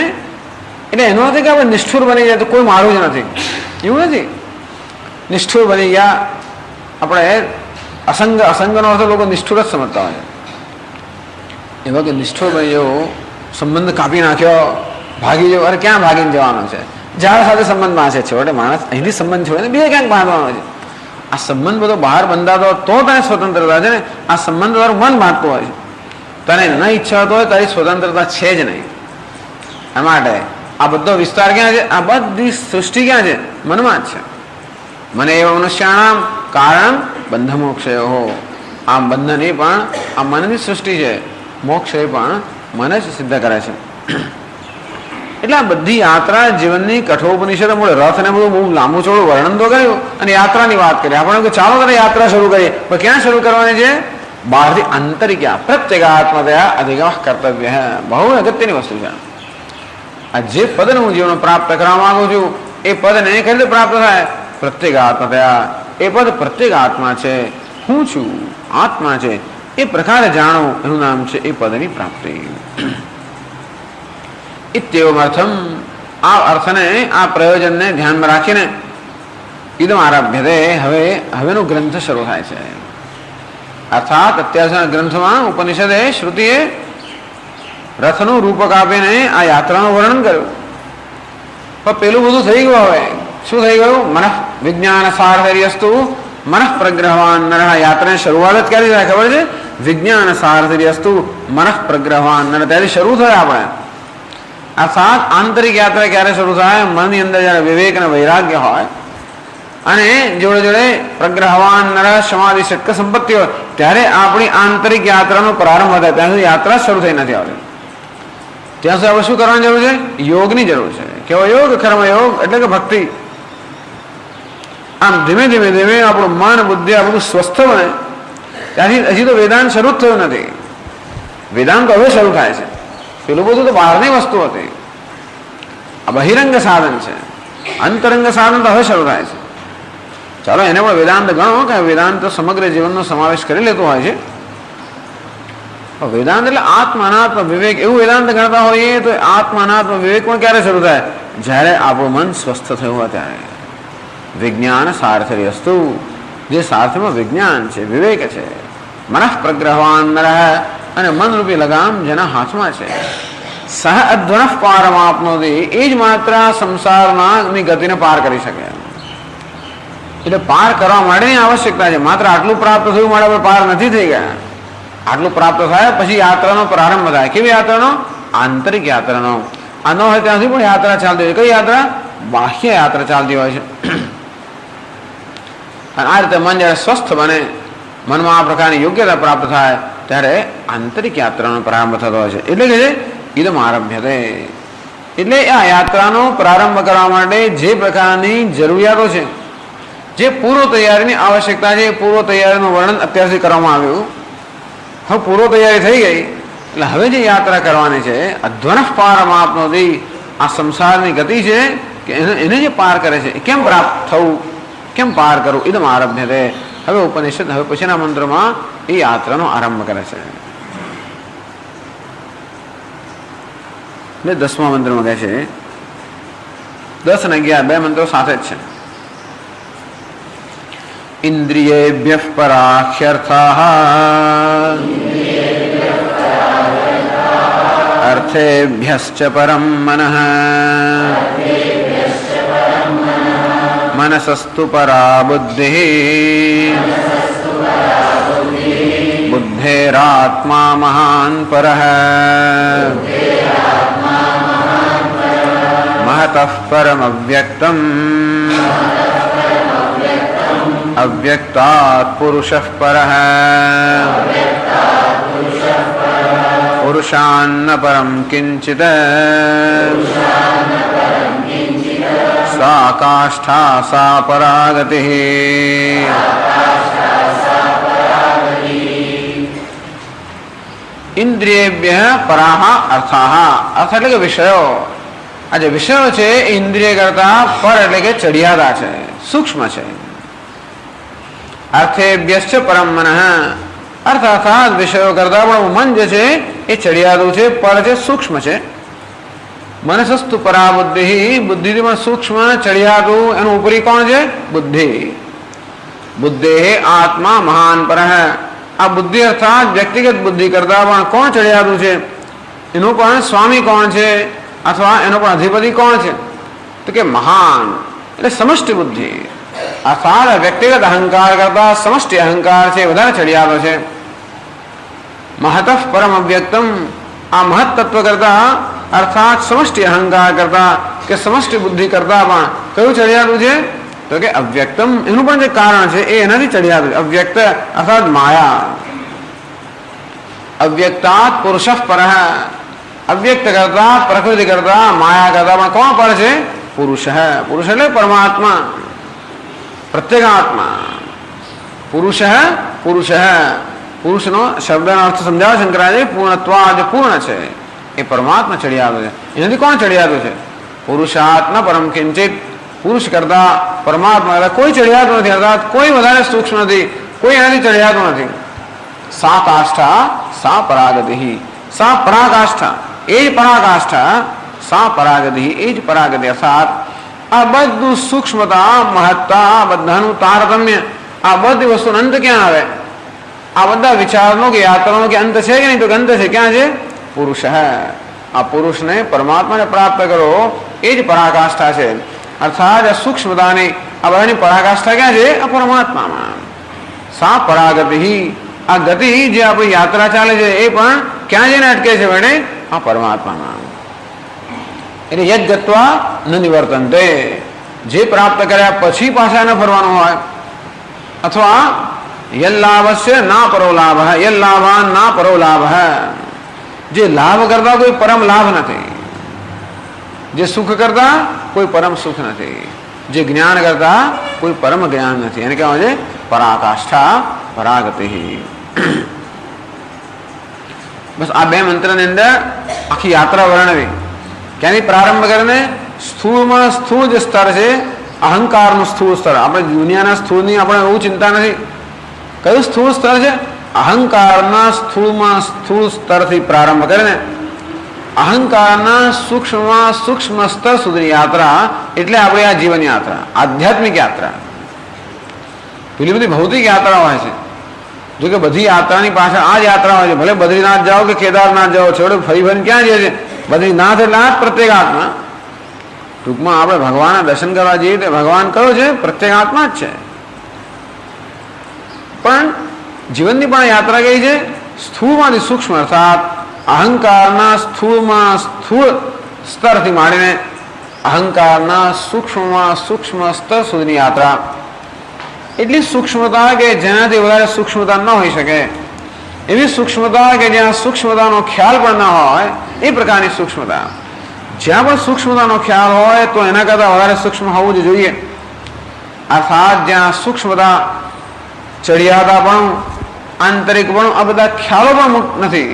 એટલે એનો નથી કે આપણે નિષ્ઠુર બની જાય તો કોઈ મારું જ નથી એવું નથી. નિષ્ઠુર બની ગયા આપણે અસંગનો અર્થ લોકો નિષ્ઠુર જ સમજતા હોય. એવા કે નિષ્ઠુર બની જવો, સંબંધ કાપી નાખ્યો, ભાગી જવો. અરે ક્યાં ભાગીને જવાનો છે? જાણ સાથે સંબંધમાં છે. છેવટે માણસ અહીંથી સંબંધ છોડે બીજે ક્યાંક બાંધવાનો છે. આ સંબંધ બધો બહાર બંધાતો તો તને સ્વતંત્રતા છે ને. આ સંબંધ તારું મન બાંધતું હોય છે. તને ન ઈચ્છા તો હોય તારી સ્વતંત્રતા છે જ નહીં. આ માટે આ બધો વિસ્તાર ક્યાં છે? આ બધી સૃષ્ટિ ક્યાં છે? મનમાં જ છે. મને એવા મનુષ્યાણામ કારણ બંધ મોક્ષયો. આમ બંધન એ પણ આ મનની સૃષ્ટિ છે. મોક્ષ એ પણ મન જ સિદ્ધ કરે છે. એટલે આ બધી યાત્રા જીવનની કઠોપનિષદ મળે. રથ ને બધું બહુ લાંબુ ચોડું વર્ણન તો કર્યું અને યાત્રાની વાત કરી. આપણે ચાલો તારે યાત્રા શરૂ કરીએ. પણ ક્યાં શરૂ કરવાની છે? બહારથી આંતરિક પ્રત્યેગાત્મતયા અધિગમ કર્તવ્ય. બહુ અગત્યની વસ્તુ છે. આ જે પદને હું જીવન પ્રાપ્ત કરવા માંગુ છું એ પદને કઈ રીતે પ્રાપ્ત થાય? પ્રત્યેગાત્મતયા. એ પદ પ્રત્યેક આત્મા છે. હું છું આત્મા છે એ પ્રકારે જાણો એનું નામ છે એ પદની પ્રાપ્તિ. ઇત્યેવમ અર્થમ. આ અર્થને આ પ્રયોજનને ધ્યાનમાં રાખીને ઇદમ આરભ્યતે. હવેનો ગ્રંથ શરૂ થાય છે. અર્થાત અત્યાર સુધીના ગ્રંથમાં ઉપનિષદે શ્રુતિએ રથનું રૂપક આપીને આ યાત્રાનું વર્ણન કર્યું. પણ પેલું બધું થઈ ગયું. હવે શું થઈ ગયું? મનઃ વિજ્ઞાન સારથર્યસ્તુ મનઃ પ્રગ્રહવાન નરઃ. યાત્રાની શરૂઆત જ ક્યાંથી થાય ખબર છે? વિજ્ઞાન સારથર્યસ્તુ મનઃ પ્રગ્રહવાન નરઃ. ત્યાંથી શરૂ થાય આપણે. અર્થાત આંતરિક યાત્રા ક્યારે શરૂ થાય? મનની અંદર જયારે વિવેક અને વૈરાગ્ય હોય અને જોડે જોડે પ્રગ્રહવાન નરઃ સમાધિ શક્ત સંપત્તિ હોય ત્યારે આપણી આંતરિક યાત્રાનો પ્રારંભ થાય. ત્યાં સુધી યાત્રા શરૂ થઈ નથી આવતી. ત્યાં સુધી આપણે શું કરવાની જરૂર છે? યોગની જરૂર છે. કેવો યોગ? કર્મયોગ એટલે કે ભક્તિ. આમ ધીમે ધીમે ધીમે આપણું મન બુદ્ધિ આ બધું સ્વસ્થ બને. ત્યાંથી હજી તો વેદાંત શરૂ જ થયું નથી. વેદાંત હવે શરૂ થાય છે. પેલું બધું તો બહારની વસ્તુ હતી. આ બહિરંગ સાધન છે. અંતરંગ સાધન તો હવે શરૂ થાય છે. ચાલો એને પણ વેદાંત ગણો કે વેદાંત તો સમગ્ર જીવનનો સમાવેશ કરી લેતો હોય છે. વેદાંત એટલે આત્મ અનાત્મ વિવેક એવું વેદાંત ગણતા હોઈએ તો આત્મ અનાત્મ વિવેક પણ ક્યારે શરૂ થાય? જ્યારે આપણું મન સ્વસ્થ થયું હોય ત્યારે. વિજ્ઞાન સાર્થરી અસ્તુ, જે સાર્થમાં વિજ્ઞાન છે, વિવેક છે. મનઃ પ્રગ્રહવાન નરઃ, અને મનરૂપી લગામ જેના હાથમાં છે. સહ અધ્વનઃ પારમાપ્નોતિ, એ જ માત્ર સંસારની ગતિને પાર કરી શકે. એટલે પાર કરવા માટેની આવશ્યકતા છે. માત્ર આટલું પ્રાપ્ત થયું માટે પાર નથી થઈ ગયા. આટલું પ્રાપ્ત થાય પછી યાત્રાનો પ્રારંભ થાય. કેવી યાત્રાનો? આંતરિક યાત્રાનો. આ ન હોય ત્યાં સુધી પણ યાત્રા ચાલતી હોય. કઈ યાત્રા? બાહ્ય યાત્રા ચાલતી હોય છે. અને આ રીતે મન જ્યારે સ્વસ્થ બને, મનમાં આ પ્રકારની યોગ્યતા પ્રાપ્ત થાય ત્યારે આંતરિક યાત્રાનો પ્રારંભ થતો હોય છે. એટલે કે ઇદમ આરભ્યતે, એટલે આ યાત્રાનો પ્રારંભ કરવા માટે જે પ્રકારની જરૂરિયાતો છે, જે પૂર્વ તૈયારીની આવશ્યકતા છે, પૂર્વ તૈયારીનું વર્ણન અત્યાર સુધી કરવામાં આવ્યું. હવે પૂર્વ તૈયારી થઈ ગઈ એટલે હવે જે યાત્રા કરવાની છે, અધ્વનઃ પારમાપ્નોતિ, આ સંસારની ગતિ છે કે એને જે પાર કરે છે, કેમ પ્રાપ્ત થવું, કેમ પાર કરવું? ઇદમ આરભ્યતે. હવે ઉપનિષદ હવે પછીના મંત્રમાં એ યાત્રાનો આરંભ કરે છે. એટલે 10મા મંત્રમાં કહે છે, 10 અને 11 બે મંત્રો સાથે જ છે. ઇન્દ્રિયેભ્યઃ પરાખ્યર્થાઃ અર્થેભ્યશ્ચ પરમ મનઃ મનસસ્તુ પરા બુદ્ધિઃ બુદ્ધેરાત્મા મહાન પરઃ મહતઃ પરમવ્યક્તમ અવ્યક્તાत् પુરુષઃ પરઃ પુરુષાન્ન પરમ કિંચિત સા કાષ્ઠા સા પરાગતિઃ. ઇન્દ્રિયેભ્યઃ પરાઃ અર્થાઃ, અર્થ એટલે કે વિષયો. આ જે વિષયો છે એ ઇન્દ્રિય કરતા પર એટલે કે ચડિયાતા છે, સૂક્ષ્મ છે. અર્થેભ્યશ્ચ પરમ મનઃ, અર્થ અર્થાત વિષયો કરતા પણ મન જે છે એ ચડિયાતું છે, પર છે, સૂક્ષ્મ છે. મનસસ્તુ પરા બુદ્ધિ, બુદ્ધિથી પણ સૂક્ષ્મ ચડિયાતું, એનું ઉપરી કોણ છે? બુદ્ધિ. બુદ્ધે આત્મા મહાન પરઃ, આ બુદ્ધિ અર્થાત વ્યક્તિગત બુદ્ધિ કરતા પણ કોણ ચડિયાતું છે? એનું પણ સ્વામી કોણ છે, અથવા એનો પણ અધિપતિ કોણ છે? તો કે મહાન એટલે સમષ્ટિ બુદ્ધિ. અર્થાત વ્યક્તિગત અહંકાર કરતા સમષ્ટિ અહંકાર છે, વધારે ચડિયાતો છે. મહતઃ પરમ અવ્યક્તમ, આ મહત તત્વ કરતા અર્થાત સમષ્ટિ અહંકાર કરતા કે સમષ્ટિ બુદ્ધિ કરતા પણ કયું ચડિયાતું છે? તો કે અવ્યક્તમ. એનું પણ જે કારણ છે એ એનાથી ચડિયાતું છે. અવ્યક્ત અર્થાત માયા. અવ્યક્તાत् પુરુષઃ પરઃ, અવ્યક્ત કરતા પ્રકૃતિ કરતા માયા કરતા પણ કોણ પર છે? પુરુષ. પુરુષ એટલે પરમાત્મા, પ્રત્યેગાત્મા. પુરુષ પુરુષ, પુરુષનો શબ્દનો અર્થ સમજાવે શંકરાચાર્ય, પૂર્ણત્વા, જે પૂર્ણ છે એ પરમાત્મા ચડિયાતો છે. એનાથી કોણ ચડિયાતું છે? પુરુષાત્મા પરમ કિંચિત, પુરુષ કરતા પરમાત્મા કોઈ ચડિયાતું નથી, અર્થાત કોઈ વધારે સૂક્ષ્મ નથી, કોઈ એનાથી ચડિયાતું નથી. સા કાષ્ઠા સા પરાગતિ, સા પરાકાષ્ઠા, એ જ પરાકાષ્ઠા, સા પરાગતિ, એ જ પરાગતિ. અર્થાત આ બધું સૂક્ષ્મતા, મહત્તા, બધાનું તારતમ્ય, આ બધી વસ્તુનો અંત ક્યાં આવે? આ બધા વિચારનો કે યાત્રાનો કે અંત છે કે નહીં? તો અંત છે. ક્યાં છે? પુરુષ. આ પુરુષને પરમાત્માને પ્રાપ્ત કરો એ જ પરાકાષ્ઠા છે. અર્થાત આ સૂક્ષ્મતાની આ બધાની પરાકાષ્ઠા ક્યાં છે? આ પરમાત્મામાં. સા પરાગતિ, આ ગતિ જે આપણી યાત્રા ચાલે છે એ પણ ક્યાં જઈને અટકે છે? બેને આ પરમાત્મામાં. એટલે યદ ગત્વા ન નિવર્તન્તે, જે પ્રાપ્ત કર્યા પછી પાછા ન ફરવાનું હોય. અથવા યલ્લાભસ્ય ના પરો લાભ, યલ્લાભાન ના પરો લાભ, જે લાભ કરતા કોઈ પરમ લાભ નથી, જે સુખ કરતા કોઈ પરમ સુખ નથી, જે જ્ઞાન કરતા કોઈ પરમ જ્ઞાન નથી. એને કહેવાય છે પરાકાષ્ઠા પરાગતિ. બસ આ બે મંત્રની અંદર આખી યાત્રા વર્ણવી. ક્યાંથી પ્રારંભ કરીને સ્થૂળમાં સ્થૂળ જે સ્તર છે અહંકારનું સ્થૂળ સ્તર, આપણે દુનિયાના સ્થૂળની આપણે એવું ચિંતા નથી. કયું સ્થૂળ સ્તર છે? અહંકારના સ્થૂળમાં સ્થૂળ સ્તરથી પ્રારંભ કરીને અહંકારના સૂક્ષ્મમાં સૂક્ષ્મ સ્તર સુધીની યાત્રા એટલે આપણી આ જીવન યાત્રા, આધ્યાત્મિક યાત્રા. પેલી બધી ભૌતિક યાત્રા હોય છે. જો કે બધી યાત્રાની પાછળ આ જ યાત્રા હોય છે. ભલે બદ્રીનાથ જાઓ કે કેદારનાથ જાઓ, છોડે ફરી ફરીને ક્યાં જઈએ છે? બદ્રીનાથ એટલે આ જ પ્રત્યેગાત્મા. ટૂંકમાં આપણે ભગવાનના દર્શન કરવા જઈએ તો ભગવાન કયો છે? પ્રત્યેગાત્મા જ છે. પણ જીવનની પણ યાત્રા કઈ છે? સ્થૂળમાંથી સૂક્ષ્મ, અર્થાત અહંકારના સ્થૂળમાં સ્થૂળ સ્તરથી માંડીને અહંકારના સૂક્ષ્મમાં સૂક્ષ્મ સ્તર સુધીની યાત્રા. એટલી સૂક્ષ્મતા કે જેનાથી વધારે સૂક્ષ્મતા ન હોઈ શકે, એવી સૂક્ષ્મતા કે જ્યાં સૂક્ષ્મતાનો ખ્યાલ પણ ન હોય એ પ્રકારની સૂક્ષ્મતા. જ્યાં પણ સૂક્ષ્મતાનો ખ્યાલ હોય તો એના કરતાં વધારે સૂક્ષ્મ હોવું જ જોઈએ. અર્થાત જ્યાં સૂક્ષ્મતા, ચડિયાતા પણ, આંતરિક પણ, આ બધા ખ્યાલો પણ નથી,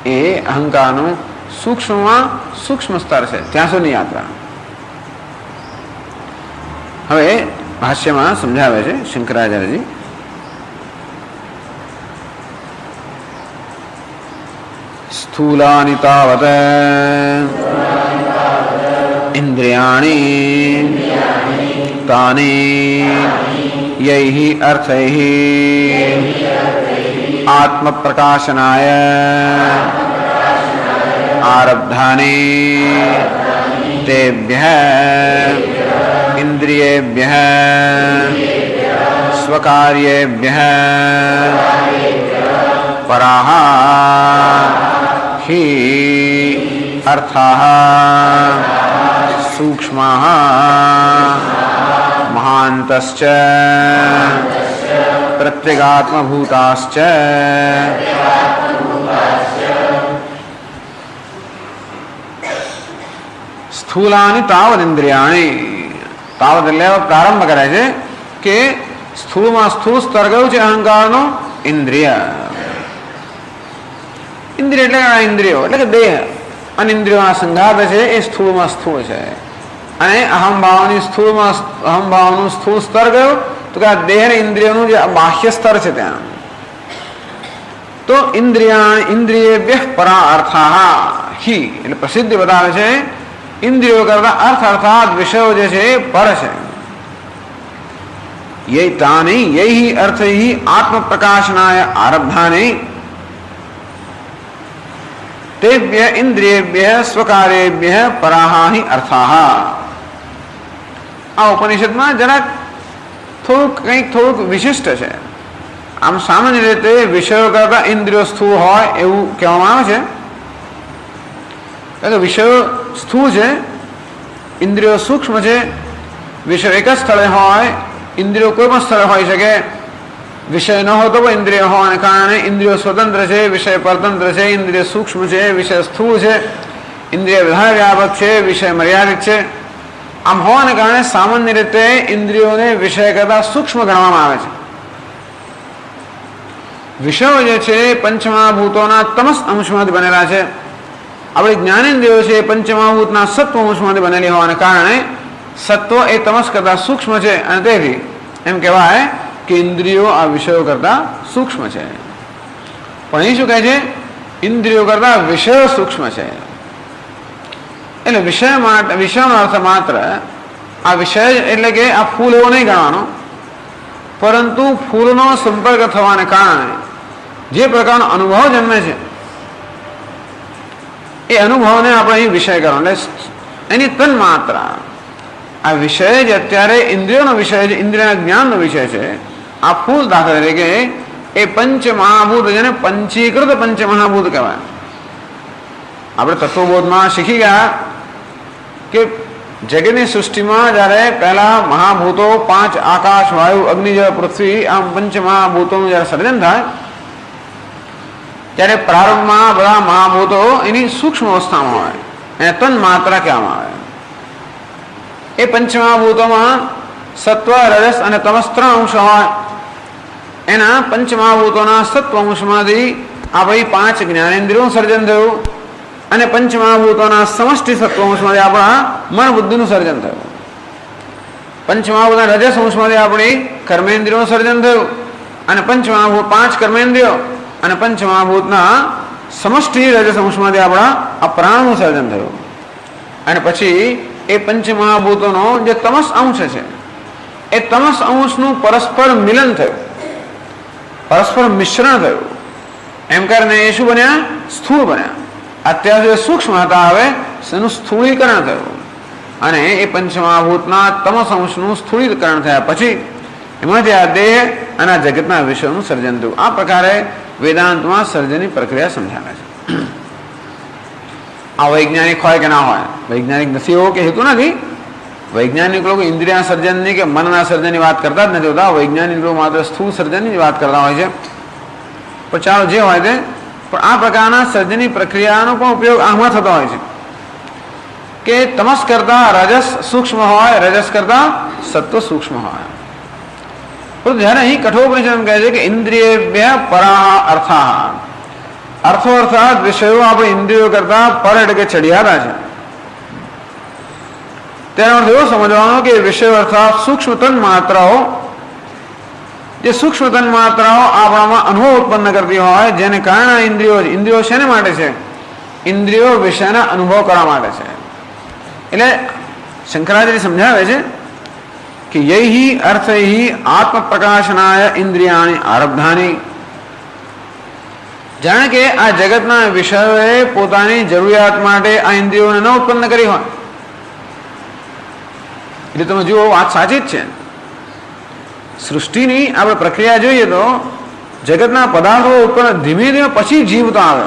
એ અહંકારનું સૂક્ષ્મમાં સૂક્ષ્મ સ્તર છે, ત્યાં સુધીની યાત્રા. હવે ભાષ્યમાં સમજાવે છે શંકરાચાર્યજી. સ્થૂલાનિ તાવત ઇન્દ્રિયાણિ તાનિ યૈઃ અર્થૈઃ આત્મપ્રકાશનાય આરબ્ધાનિ તેભ્યઃ ઇન્દ્રિયેભ્યઃ સ્વકાર્યેભ્યઃ પરાઃ हि अर्थाः सूक्ष्माः महान्तश्च प्रत्यगात्मभूताश्च स्थूलानि तावदिन्द्रियाणि. તાવત એટલે પ્રારંભ કરે છે કે સ્થૂળમાં સ્થૂળ સ્તર કયું છે? અહંકારનો ઇન્દ્રિય. ઇન્દ્રિય એટલે ઇન્દ્રિયો એટલે કે દેહ અને ઇન્દ્રિયોના સંઘાત છે એ સ્થૂળમાં સ્થૂળ છે. અને અહમભાવની સ્થૂળમાં અહમભાવનું સ્થૂળ સ્તર કયું? તો કે આ દેહ અને ઇન્દ્રિયોનું જે બાહ્ય સ્તર છે ત્યાં. તો ઇન્દ્રિયેભ્યઃ પરા અર્થાઃ હિ એટલે પ્રસિદ્ધિ બતાવે છે ઇન્દ્રિયો કરતા અર્થ અર્થાત વિષયો જે છે એ પર છે. યૈ તાનિ યૈઃ અર્થૈઃ આત્મપ્રકાશનાય આરબ્ધાનિ તેભ્યઃ ઇન્દ્રિયેભ્યઃ સ્વકાર્યેભ્યઃ પરાઃ હિ અર્થાઃ. આ ઉપનિષદમાં જરાક થોડુંક વિશિષ્ટ છે. આમ સામાન્ય રીતે વિષયો કરતા ઇન્દ્રિયો સ્થૂળ હોય એવું કહેવામાં આવે છે. કારણ કે વિષયો સ્થૂળ છે, ઇન્દ્રિયો સૂક્ષ્મ છે. વિષય એક જ સ્થળે હોય, ઇન્દ્રિયો કોઈ પણ સ્થળે હોઈ શકે. વિષય ન હોય તો પણ ઇન્દ્રિય હોવાને કારણે ઇન્દ્રિયો સ્વતંત્ર છે, વિષય પરતંત્ર છે. ઇન્દ્રિય સૂક્ષ્મ છે, વિષય સ્થૂળ છે. ઇન્દ્રિય વધારે વ્યાપક છે, વિષય મર્યાદિત છે. આમ હોવાને કારણે સામાન્ય રીતે ઇન્દ્રિયોને વિષય કરતા સૂક્ષ્મ ગણવામાં આવે છે. વિષયો જે છે પંચમહાભૂતોના તમસ અંશમાંથી બનેલા છે. આપણી જ્ઞાનેન્દ્રિયો છે પંચમહાભૂતના સત્વ અંશમાંથી બનેલી હોવાને કારણે સત્વ એ તમસ કરતા સૂક્ષ્મ છે. અને તેથી એમ કહેવાય કે ઇન્દ્રિયો આ વિષયો કરતા સૂક્ષ્મ છે. પણ એ શું કહે છે? ઇન્દ્રિયો કરતા વિષયો સૂક્ષ્મ છે. એટલે વિષયનો અર્થ માત્ર આ વિષય એટલે કે આ ફૂલ એવો નહીં ગણવાનો, પરંતુ ફૂલનો સંપર્ક થવાને કારણે જે પ્રકારનો અનુભવ જન્મે છે એ અનુભવને આપણે અહીં વિષય કરવાનો, એટલે એની તન માત્રા. આ વિષય જ અત્યારે ઇન્દ્રિયોનો વિષય છે, ઇન્દ્રિયના જ્ઞાનનો વિષય છે. આ ફૂલ દાખલા તરીકે એ પંચમહાભૂત જેને પંચીકૃત પંચમહાભૂત કહેવાય. આપણે તત્વબોધમાં શીખી ગયા કે જગતની સૃષ્ટિમાં જ્યારે પહેલા મહાભૂતો 5 આકાશ, વાયુ, અગ્નિ, જળ, પૃથ્વી આમ પંચમહાભૂતોનું જ્યારે સર્જન થાય ત્યારે પ્રારંભમાં બધા મહાભૂતો એની સૂક્ષ્મ અવસ્થામાં હોય, એને તન માત્રા કહેવામાં આવે. એ પંચમહાભૂતોમાં સત્વ, રજસ અને તમસ 3 અંશ હોય. એના પંચમહાભૂતોના સત્વ અંશમાંથી આપણી 5 જ્ઞાનેન્દ્રિયોનું સર્જન થયું અને પંચમહાભૂતોના સમષ્ટિ સત્વંશમાંથી આપણા મન બુદ્ધિનું સર્જન થયું. પંચમહાભૂતના રજસ અંશમાંથી આપણી કર્મેન્દ્રિયોનું સર્જન થયું. અને પંચમહાભૂત 5 કર્મેન્દ્રિયો અને પંચમહાભૂતના સમષ્ટિ રજસ અંશમાંથી આપણા આ પ્રાણનું સર્જન થયું. અને પછી એ પંચમહાભૂતોનો જે તમસ અંશ છે એ તમસ અંશનું પરસ્પર મિલન થયું, પરસ્પર મિશ્રણ થયું. એમ કરીને એ શું બન્યા? સ્થૂળ બન્યા. અત્યાર સુધી સૂક્ષ્મ હતા, હવે એનું સ્થૂળીકરણ થયું. અને એ પંચમહાભૂતના તમસ અંશનું સ્થૂળીકરણ થયા પછી એમાંથી આ દેહ અને આ જગતના વિષયોનું સર્જન થયું. આ પ્રકારે વેદાંતમાં સર્જનની પ્રક્રિયા સમજાવે છે. આ વૈજ્ઞાનિક હોય કે ના હોય, વૈજ્ઞાનિક નથી એવો કે હેતુ નથી. વૈજ્ઞાનિક લોકો ઇન્દ્રિય સર્જનની કે મનના સર્જનની વાત કરતા જ નથી હોતા. વૈજ્ઞાનિક લોકો માત્ર સ્થૂળ સર્જનની વાત કરતા હોય છે. પણ ચાલો જે હોય તે, પણ આ પ્રકારના સર્જનની પ્રક્રિયાનો પણ ઉપયોગ આમાં થતો હોય છે કે તમસ કરતા રજસ સૂક્ષ્મ હોય, રજસ કરતા સત્વ સૂક્ષ્મ હોય. પરંતુ જ્યારે અહીં કઠોપનિષદ કહે છે કે ઇન્દ્રિયેભ્ય પરા અર્થા, અર્થો અર્થાત વિષયો આપણે ઇન્દ્રિયો કરતા પર એટલે કે ચડિયાતા છે. તેનો અર્થ એવો સમજવાનો કે વિષયો અર્થાત સૂક્ષ્મ તન માત્રાઓ, જે સૂક્ષ્મ તન માત્રાઓ આપણામાં અનુભવ ઉત્પન્ન કરતી હોય, જેને કારણે ઇન્દ્રિયો, ઇન્દ્રિયો શેને માટે છે? ઇન્દ્રિયો વિષયના અનુભવ કરવા માટે છે. એટલે શંકરાચાર્ય સમજાવે છે કે યૈહિ અર્થૈહિ આત્મ પ્રકાશનાય ઇન્દ્રિયાણી આરબ્ધાની. જાણે કે આ જગતના વિષયોએ પોતાની જરૂરિયાત માટે આ ઇન્દ્રિયોને ન ઉત્પન્ન કરી હોય. એટલે તમે જુઓ, વાત સાચી જ છે. સૃષ્ટિની આપણે પ્રક્રિયા જોઈએ તો જગતના પદાર્થો ઉત્પન્ન ધીમે ધીમે પછી જીવ તો આવે.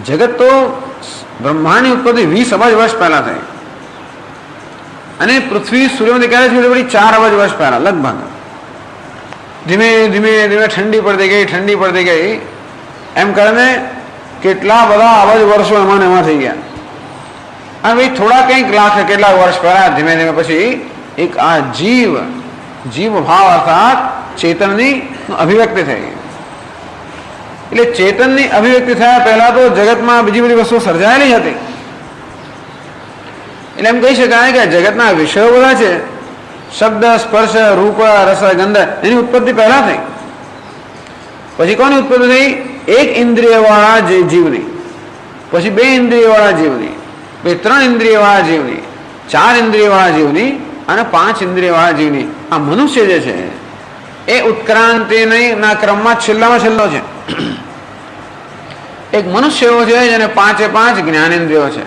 જગત તો બ્રહ્માંડની ઉત્પત્તિ 20 અબજ વર્ષ પહેલા થઈ અને પૃથ્વી સૂર્યમાંથી ક્યારે છૂટી પડી? 4 અબજ વર્ષ પહેલા લગભગ. ધીમે ધીમે ધીમે ઠંડી પડતી ગઈ, ઠંડી પડતી ગઈ, એમ કરીને કેટલા બધા અબજ વર્ષો એમાં એમાં થઈ ગયા. અને ભાઈ થોડા કંઈક લાખ કેટલાક વર્ષ પહેલા ધીમે ધીમે પછી એક આ જીવ ભાવ અર્થાત ચેતનની અભિવ્યક્તિ થઈ ગઈ. એટલે ચેતનની અભિવ્યક્તિ થયા પહેલા તો જગતમાં બીજી બધી વસ્તુઓ સર્જાયેલી હતી. એટલે એમ કહી શકાય કે જગતના વિષયો બધા છે, શબ્દ, સ્પર્શ, રૂપ, રસ, ગંધ, એની ઉત્પત્તિ પહેલા થઈ. પછી કોની ઉત્પત્તિ થઈ? એક ઇન્દ્રિય વાળા જીવની, પછી 2 ઇન્દ્રિય વાળા જીવની, પછી 3 ઇન્દ્રિય વાળા જીવની, 4 ઇન્દ્રિય વાળા જીવની અને 5 ઇન્દ્રિય વાળા જીવની. આ મનુષ્ય જે છે એ ઉત્ક્રાંતિના ક્રમમાં છેલ્લામાં છેલ્લો છે. એક મનુષ્ય એવો છે જેને 5 જ્ઞાનેન્દ્રિયો છે.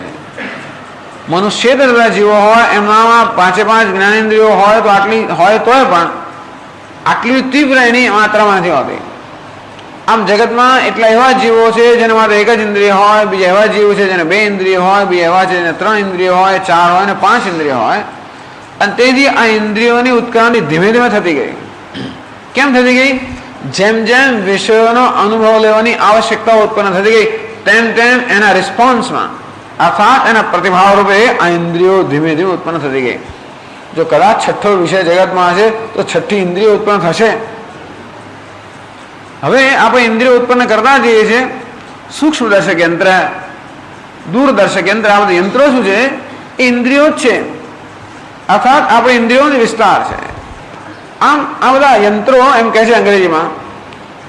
મનુષ્ય તરફ જીવો હોય એમનામાં 5 જ્ઞાનેન્દ્રિયો હોય તો આટલી હોય તોય પણ આટલી તીવ્ર એની માત્રામાં નથી હોતી. આમ જગતમાં એટલા એવા જીવો છે જેને માત્ર 1 જ ઇન્દ્રિય હોય, બીજા એવા જીવો છે જેને 2 ઇન્દ્રિય હોય, બીજા એવા છે જેને 3 ઇન્દ્રિય હોય, 4 હોય અને 5 ઇન્દ્રિય હોય. અને તેથી આ ઇન્દ્રિયોની ઉત્ક્રાંતિ ધીમે ધીમે થતી ગઈ. કેમ થતી ગઈ? જેમ જેમ વિષયોનો અનુભવ લેવાની આવશ્યકતા ઉત્પન્ન થતી ગઈ તેમ તેમ એના રિસ્પોન્સમાં અર્થાત એના પ્રતિભાવ રૂપે આ ઇન્દ્રિયો ધીમે ધીમે ઉત્પન્ન થતી ગઈ. જો કદાચ 6ઠ્ઠો વિષય જગતમાં હશે તો 6ઠ્ઠી ઇન્દ્રિયો ઉત્પન્ન થશે. હવે આપણે ઇન્દ્રિયો ઉત્પન્ન કરતા જઈએ છીએ. સૂક્ષ્મ દર્શક યંત્ર, દૂરદર્શક યંત્ર, આ બધા યંત્રો શું છે? એ ઇન્દ્રિયો જ છે. અર્થાત આપણે ઇન્દ્રિયોનો વિસ્તાર છે. આમ આ બધા યંત્રો એમ કહે છે અંગ્રેજીમાં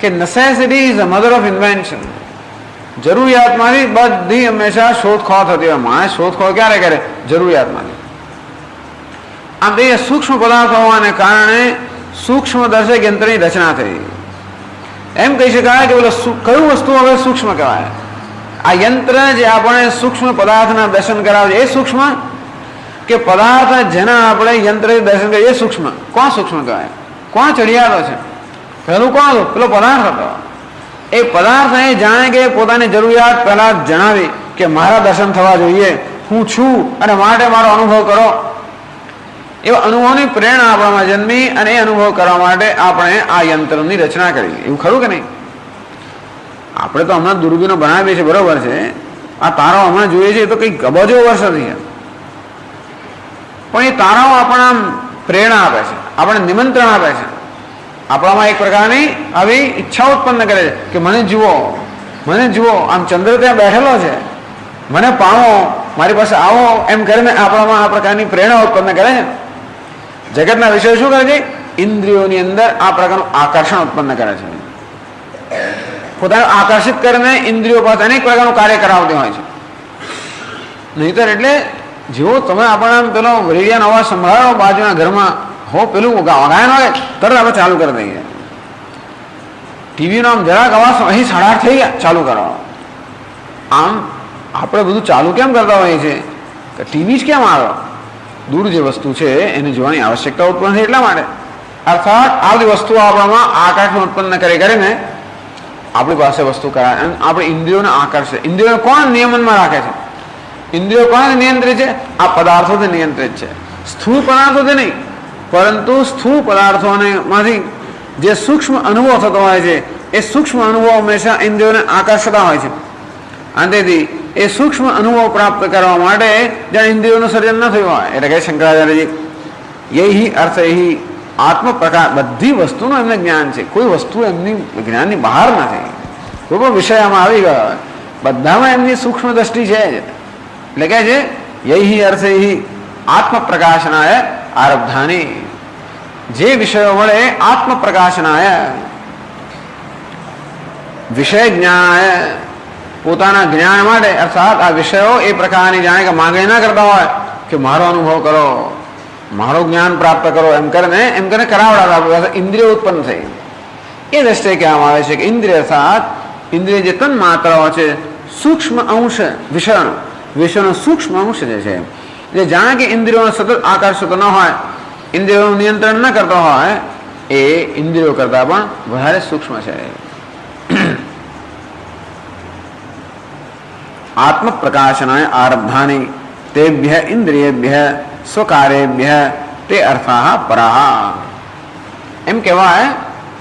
કે necessity is the mother of invention. જરૂરિયાતમાંથી બધી હંમેશા શોધખોળ થતી હોય. માણસ શોધખોળ ક્યારે કરે? જરૂરિયાતમાંથી. આમ તે સૂક્ષ્મ પદાર્થ હોવાને કારણે સૂક્ષ્મ દર્શક યંત્રની રચના થઈ. એમ કહી શકાય કે બોલો કયું વસ્તુ હવે સૂક્ષ્મ કહેવાય? આ યંત્ર જે આપણે સૂક્ષ્મ પદાર્થના દર્શન કરાવે છે એ સૂક્ષ્મ, કે પદાર્થ જેના આપણે યંત્ર દર્શન કરીએ એ સૂક્ષ્મ? કોણ સૂક્ષ્મ કહેવાય? કોણ ચડિયાતો છે? પહેલું કોણ હતું? પેલો પદાર્થ હતો. એ પદાર્થ એ જાણે કે પોતાની જરૂરિયાત પહેલા જણાવી કે મારા દર્શન થવા જોઈએ, હું છું અને માટે મારો અનુભવ કરો. એવા અનુભવની પ્રેરણા આપણામાં જન્મી અને એ અનુભવ કરવા માટે આપણે આ યંત્રની રચના કરી. એવું ખરું કે નહીં? આપણે તો હમણાં દૂરબીનો બનાવીએ છીએ, બરોબર છે. આ તારાઓ હમણાં જોઈએ છે એ તો કંઈક અબજો વર્ષોથી છે. પણ એ તારાઓ આપણને આમ પ્રેરણા આપે છે, આપણને નિમંત્રણ આપે છે, આપણામાં એક પ્રકારની આવી ઈચ્છા ઉત્પન્ન કરે છે કે મને જુઓ, મને જુઓ, આમ ચંદ્ર ત્યાં બેઠેલો છે, મને પામો, મારી પાસે આવો, એમ કરીને આપણામાં આ પ્રકારની પ્રેરણા ઉત્પન્ન કરે છે. જગતના વિષયો શું કરે છે? ઇન્દ્રિયોની અંદર આ પ્રકારનું આકર્ષણ ઉત્પન્ન કરે છે. પોતાને આકર્ષિત કરીને ઇન્દ્રિયો પાસે અનેક પ્રકારનું કાર્ય કરાવતી હોય છે. નહીતર એટલે જેવો તમે આપણને પેલો રેડિયાનો અવાજ સંભળાવો બાજુના ઘરમાં હો, પેલું ગાયન હોય તરત આપણે ચાલુ કરી દઈએ. ટીવીનો આમ જરાક અવાજ અહીં સાડા થઈ ગયા, ચાલુ કરો. આમ આપણે બધું ચાલુ કેમ કરતા હોઈએ છીએ કે ટીવી જ કેમ આવ્યો? દૂર જે વસ્તુ છે એને જોવાની આવશ્યકતા ઉત્પન્ન થાય એટલા માટે. અર્થાત આ બધી વસ્તુઓ આપણામાં આકર્ષણ ઉત્પન્ન કરીને આપણી પાસે વસ્તુ કરાય અને આપણે ઇન્દ્રિયોને આકર્ષે. ઇન્દ્રિયો કોણ નિયમનમાં રાખે છે? ઇન્દ્રિયો કોને નિયંત્રિત છે? આ પદાર્થોથી નિયંત્રિત છે. સ્થૂળ પદાર્થોથી નહીં, પરંતુ સ્થૂળ પદાર્થોમાંથી જે સૂક્ષ્મ અનુભવ થતો હોય છે એ સૂક્ષ્મ અનુભવ હંમેશા ઇન્દ્રિયોને આકર્ષતા હોય છે. અને તેથી એ સૂક્ષ્મ અનુભવ પ્રાપ્ત કરવા માટે જ્યાં ઇન્દ્રિયોનું સર્જન ન થયું હોય, એટલે કે શંકરાચાર્યજી યહી અર્થ યહી આત્મ પ્રકાર, બધી વસ્તુનું એમને જ્ઞાન છે. કોઈ વસ્તુ એમની જ્ઞાનની બહાર નથી. કોઈ પણ વિષય આમાં આવી ગયો હોય બધામાં એમની સૂક્ષ્મ દ્રષ્ટિ છે જ. એટલે કે છે યહી અર્થ યહી આત્મ પ્રકાશનાય આરબ્ધાની, જે વિષયો વડે આત્મ પ્રકાશનાય વિષય જ્ઞાનાય, પોતાના જ્ઞાન માટે અર્થાત આ વિષયો એ પ્રકારની જાણે કે માંગે ના કરતા હોય કે મારો અનુભવ કરો, મારું જ્ઞાન પ્રાપ્ત કરો, એમ કરીને કરાવડાવે ઇન્દ્રિયો ઉત્પન્ન થઈ. એ દ્રષ્ટિએ કહેવામાં આવે છે કે ઇન્દ્રિય અર્થાત ઇન્દ્રિય જે તન માત્રાઓ છે, સૂક્ષ્મ અંશ વિષયનો સૂક્ષ્મ અંશ જે છે, જે જાણે કે ઇન્દ્રિયોનો સતત આકર્ષિત ન હોય, ઇન્દ્રિયોનું નિયંત્રણ ન કરતો હોય, એ ઇન્દ્રિયો કરતા પણ વધારે સૂક્ષ્મ છે. આત્મ પ્રકાશનાય આરબ્ધાની તેભ્ય ઇન્દ્રિયેભ્ય સ્વકાર્યેભ્ય તે અર્થાઃ પરાઃ. એમ કહેવાય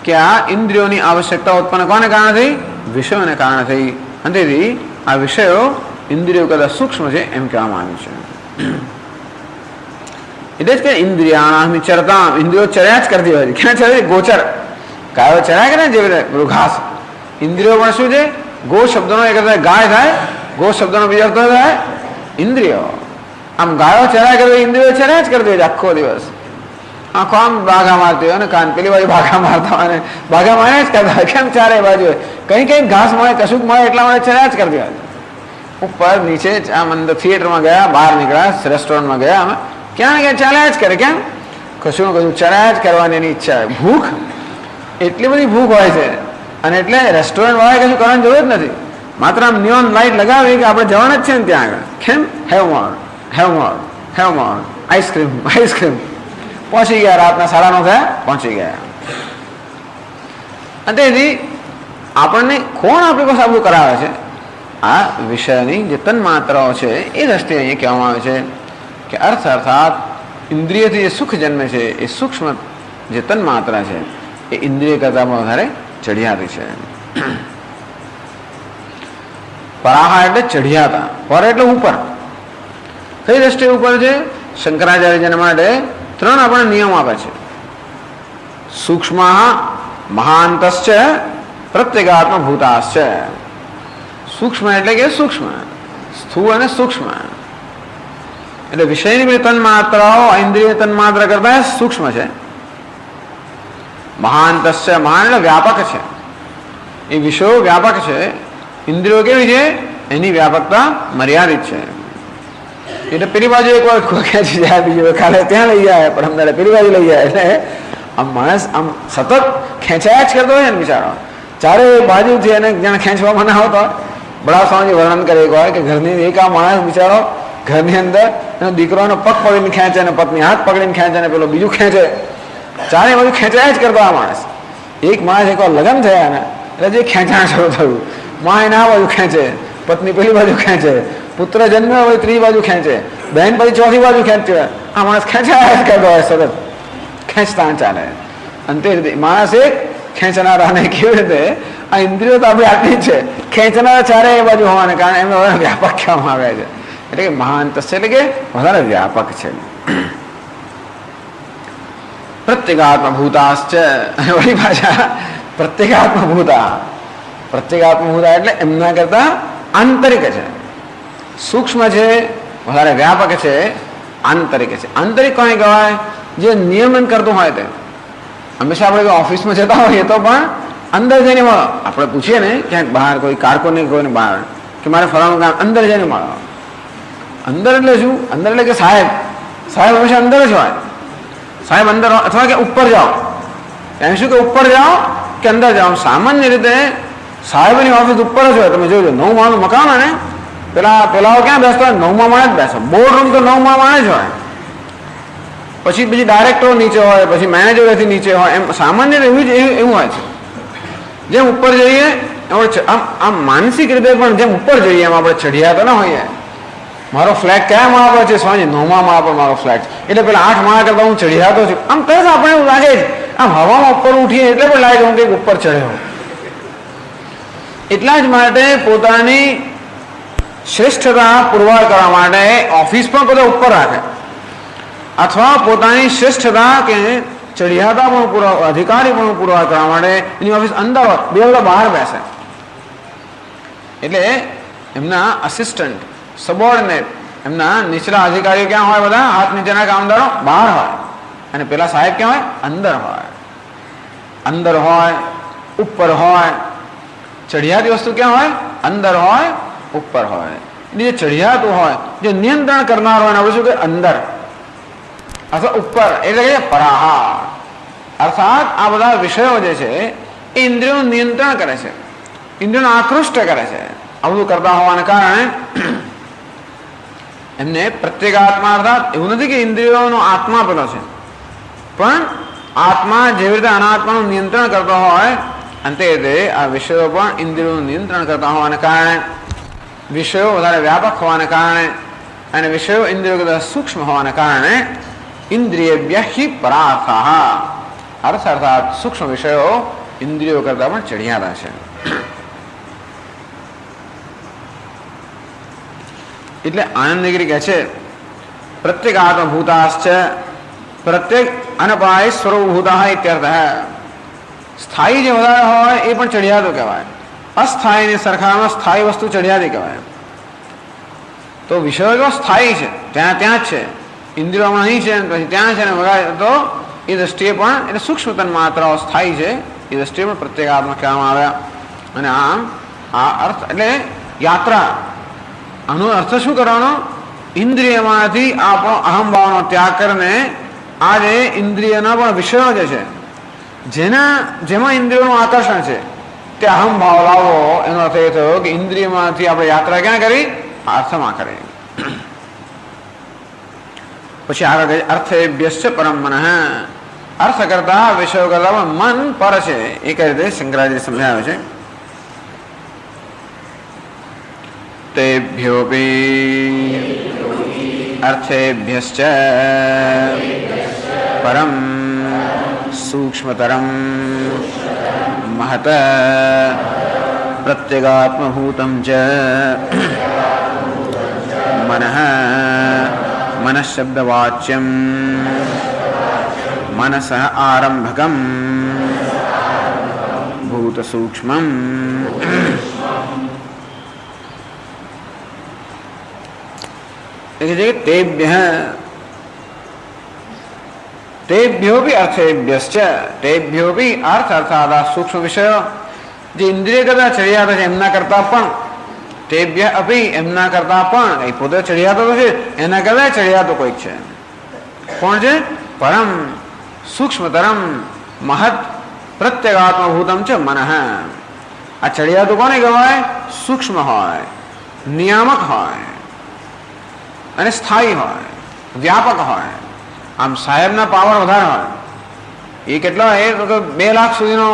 કે આ ઇન્દ્રિયોની આવશ્યકતા ઉત્પન્ન કોને કારણે થઈ? વિષયોને કારણે થઈ. અને તેથી આ વિષયો ઇન્દ્રિયો કરતા સૂક્ષ્મ છે એમ કહેવામાં આવ્યું છે. એટલે જ કે ઇન્દ્રિયાણામ ચરતામ, ઇન્દ્રિયો ચર્યા જ કરતી હોય છે. ક્યાં ચરે? ગોચર. ગાયો ચર્યા કરે ને જેવી રીતે ઘાસ. ઇન્દ્રિયો પણ શું છે? ગો શબ્દનો એક અર્થ ગાય થાય, ગો શબ્દનો બીજો અર્થ થાય ઇન્દ્રિયો. આમ ગાયો ચર્યા કરે, ઇન્દ્રિયો ચર્યા જ કરતી હોય છે આખો દિવસ. આખો આમ બાઘા મારતી હોય ને કાન પેલી બાજુ બાઘા મારતા હોય ને બાઘા મારે જ કરતા હોય. કેમ? ચારે બાજુ કઈ કઈ ઘાસ મળે, કશુંક મળે એટલા માટે ચર્યા જ કરતી હોય. ઉપર નીચે આમ અંદર થિયેટરમાં ગયા, બહાર નીકળ્યા, રેસ્ટોરન્ટમાં ગયા, અમે ક્યાં ક્યાં ચાલ્યા જ કરે. કેમ? કશું ને કશું ચર્યા જ કરવાની એની ઈચ્છા હોય. ભૂખ, એટલી બધી ભૂખ હોય છે. અને એટલે રેસ્ટોરન્ટ વાળાએ કશું કરવાની જરૂર જ નથી. માત્ર આમ નિયોન લાઇટ લગાવી કે આપણે જવાના જ છે ને ત્યાં આગળ. કેમ? Have more, have more, have more, ice cream, ice cream. પહોંચી ગયા, રાતના 9:30 થયા, પહોંચી ગયા. અને તેથી આપણને કોણ આપણી પાસે આવું કરાવે છે? આ વિષયની જે તન માત્રાઓ છે એ દ્રષ્ટિએ અહીંયા કહેવામાં આવે છે કે અર્થાત ઇન્દ્રિયથી જે સુખ જન્મે છે એ સૂક્ષ્મ જે તન માત્રા છે એ ઇન્દ્રિય કરતાં વધારે ચઢિયાતી છે. પરાહા એટલે ચઢિયાતા, પર એટલે ઉપર. કઈ દ્રષ્ટિએ ઉપર છે? શંકરાચાર્યજીના માટે 3 આપણને નિયમ આપે છે. સૂક્ષ્મ મહાંતશ્ચ પ્રત્યેગાત્મ ભૂતાશ્ચ. સૂક્ષ્મ એટલે કે સૂક્ષ્મ, સ્થૂળ અને સૂક્ષ્મ. એટલે વિષયની બધી તન માત્રાઓ ઇન્દ્રિય તન માત્રા કરતા સૂક્ષ્મ છે. મહાંતશ્ચ, મહાન એટલે વ્યાપક છે. એ વિષયો વ્યાપક છે. ઇન્દ્રિયો કેવી છે? એની વ્યાપકતા મર્યાદિત છે. એટલે પેલી બાજુ એક વાર ખેંચી જાય, બીજી કાલે ત્યાં લઈ જાય, પણ અમને પેલી બાજુ લઈ જાય. એટલે આમ માણસ આમ સતત ખેંચાયા જ કરતો હોય ને બિચારો. ચારે બાજુથી એને જ્યાં ખેંચવામાં ના આવતો હોય. બડા સ્વામી વર્ણન કરે એક વાર કે ઘરની એક આ માણસ બિચારો ઘરની અંદર એનો દીકરોનો પગ પકડીને ખેંચે ને પત્ની હાથ પકડીને ખેંચે ને પેલો બીજું ખેંચે. ચારે બાજુ ખેંચાયા જ કરતો આ માણસ. એક માણસ એકવાર લગ્ન થયા ને એટલે જે ખેંચાણ શરૂ થયું. માં એને આ બાજુ ખેંચે, પત્ની પેલી બાજુ ખેંચે, પુત્ર જન્મ્યો હોય ત્રીજી બાજુ ખેંચે, બહેન પછી ચોથી બાજુ ખેંચે. આ માણસ ખેંચાયા જ કરતો હોય, સતત ખેંચતા ચાલે. અને તે રીતે માણસ એક ખેંચનારાને કેવી રીતે આ ઇન્દ્રિયો તો આપણી આટલી જ છે, ખેંચનારા ચારે એ બાજુ હોવાને કારણે એમને વધારે વ્યાપક કહેવામાં આવે છે. એટલે કે મહાન તસ્ય એટલે કે વધારે વ્યાપક છે. પ્રત્યેગાત્મ ભૂતાશ્ચ, વળી પાછા પ્રત્યેગાત્મ ભૂતા પ્રત્યેગાત્મભૂતા એટલે એમના કરતા આંતરિક છે, સૂક્ષ્મ છે, વધારે વ્યાપક છે, આંતરિક છે. આંતરિક કોને કહેવાય? જે નિયમન કરતું હોય તે. હંમેશા આપણે ઓફિસમાં જતા હોઈએ તો પણ અંદર જઈને મળો. આપણે પૂછીએ ને ક્યાંક બહાર કોઈ કારકોને કોઈને બહાર કે મારે ફલાણું કામ, અંદર જઈને મળો. અંદર એટલે શું? અંદર એટલે કે સાહેબ હંમેશા અંદર જ હોય. સાહેબ અંદર અથવા કે ઉપર જાઓ, એમ શું કે ઉપર જાઓ કે અંદર જાઓ. સામાન્ય રીતે સાહેબની ઓફિસ ઉપર જ હોય. તમે જોજો 9 માળનું મકાન હોય ને, પેલાઓ ક્યાં બેસતા હોય? 9મા માળે જ બેસો. બોર્ડ રૂમ તો 9મા માળે જ હોય. પછી બીજી ડાયરેક્ટરો નીચે હોય, પછી મેનેજરોથી નીચે હોય. એમ સામાન્ય એવું હોય છે. જેમ ઉપર જઈએ આમ માનસિક રીતે પણ જેમ ઉપર જઈએ એમ આપણે ચઢિયા તો ના હોઈએ. મારો ફ્લેટ કયા માળા પર છે? સ્વામી 9મા માળા પર મારો ફ્લેટ છે. એટલે પેલા 8 માળા કરતા હું ચઢિયાતો છું. આમ તરત આપણે એવું લાગે છે, આમ હવામાં ઉપર ઉઠીએ એટલે પણ લાગે હું કંઈક ઉપર ચડ્યો. એટલા જ માટે પોતાની શ્રેષ્ઠતા પુરવાર કરવા માટે ઓફિસ પણ બધા ઉપર રાખે, અથવા પોતાની શ્રેષ્ઠતા કે ચડિયાતા પણ અધિકારી પણ પુરવાર કરવા માટે એની ઓફિસ અંદર હોય, બે બધા બહાર બેસે. એટલે એમના અસિસ્ટન્ટ, સબોર્ડિનેટ, એમના નીચલા અધિકારીઓ ક્યાં હોય? બધા હાથ નીચેના કામદારો બહાર હોય, અને પેલા સાહેબ ક્યાં હોય? અંદર હોય. અંદર હોય, ઉપર હોય. ચઢિયાતી વસ્તુ ક્યાં હોય? અંદર હોય, ઉપર હોય. જે ચઢિયાતું હોય, જે નિયંત્રણ કરનાર હોય, આપણે શું કે અંદર અથવા ઉપર, એટલે કે પરાહાર. અર્થાત આ બધા વિષયો જે છે એ ઇન્દ્રિયોનું નિયંત્રણ કરે છે, ઇન્દ્રિયોને આકૃષ્ટ કરે છે. આ બધું કરતા હોવાને કારણે એમને પ્રત્યેગાત્મા, અર્થાત એવું નથી કે ઇન્દ્રિયોનો આત્મા પેલો છે, પણ આત્મા જેવી રીતે અનાત્માનું નિયંત્રણ કરતો હોય, અંતે આ વિષયો પણ ઇન્દ્રિયોનું નિયંત્રણ કરતા હોવાને કારણે, વિષયો વધારે વ્યાપક હોવાને કારણે અને વિષયો ઇન્દ્રિયો કરતા સૂક્ષ્મ હોવાને કારણે ઇન્દ્રિયેભ્ય હિ પરાર્થા, અર્થાત સૂક્ષ્મ વિષયો ઇન્દ્રિયો કરતા પણ ચઢિયાતા છે. એટલે આનંદગીરી કહે છે પ્રત્યેક આત્મભૂતાશ્ચ પ્રત્યેક અનપાય સ્વરૂપભૂતા ઇત્યર્થ. સ્થાયી જે વધારે હોય એ પણ ચઢિયાતો કહેવાય. અસ્થાયીની સરખામણીમાં સ્થાયી વસ્તુ ચઢિયાતી કહેવાય. તો વિષયો સ્થાયી છે, ત્યાં જ છે, ઇન્દ્રિયોમાં અહીં છે, પછી ત્યાં છે ને વગેરે. તો એ દ્રષ્ટિએ પણ એટલે સૂક્ષ્મતન માત્રાઓ સ્થાયી છે, એ દ્રષ્ટિએ પણ પ્રત્યેગાત્મા કહેવામાં આવ્યા. અને આમ આ અર્થ એટલે યાત્રા, આનો અર્થ શું કરવાનો? ઇન્દ્રિયમાંથી આપણો અહમભાવનો ત્યાગ કરીને આ જે ઇન્દ્રિયના પણ વિષયો જે છે, જેમાં ઇન્દ્રિયોનું આકર્ષણ છે, તે અહમભાવ લાવો. એનો અર્થ એ થયો કે ઇન્દ્રિયમાંથી આપણે યાત્રા ક્યાં કરી? અર્થમાં કરી. પછી આગળ અર્થેભ્યશ્ચ પરમ મનઃ, અર્થ કરતા વિષયો કરતા મન પર છે. એ કઈ રીતે શંકરાચાર્ય સમજાવે છે? તેભ્યોપી અર્થેભ્યશ્ચ પરમ સૂક્ષ્મતરમ મહત પ્રત્યેગાત્મભૂતમ ચ મનઃ મનઃશબ્દવાચ્યમ મનસઃ આરંભકમ ભૂતસૂક્ષ્મમ. તેભ્યોપી અર્થેભ્યશ્ચ, તેભ્યોપી અર્થ અર્થાત સૂક્ષ્મ વિષયો જે ઇન્દ્રિય કરતા ચઢિયાતા છે એમના કરતા પણ, તેભ્ય અપી એમના કરતા પણ, એ પોતે ચઢિયાતો તો છે, એના કરતા ચઢિયાતો કોઈક છે. કોણ છે? પરમ સૂક્ષ્મતરમ મહત પ્રત્યેગાત્મભૂતમ છે મનઃ. આ ચઢિયાતો કોને કહેવાય? સૂક્ષ્મ હોય, નિયામક હોય અને સ્થાયી હોય, વ્યાપક હોય. આમ સાહેબના પાવર વધારે હોય. એ કેટલા? એ તો 2 લાખ સુધીનો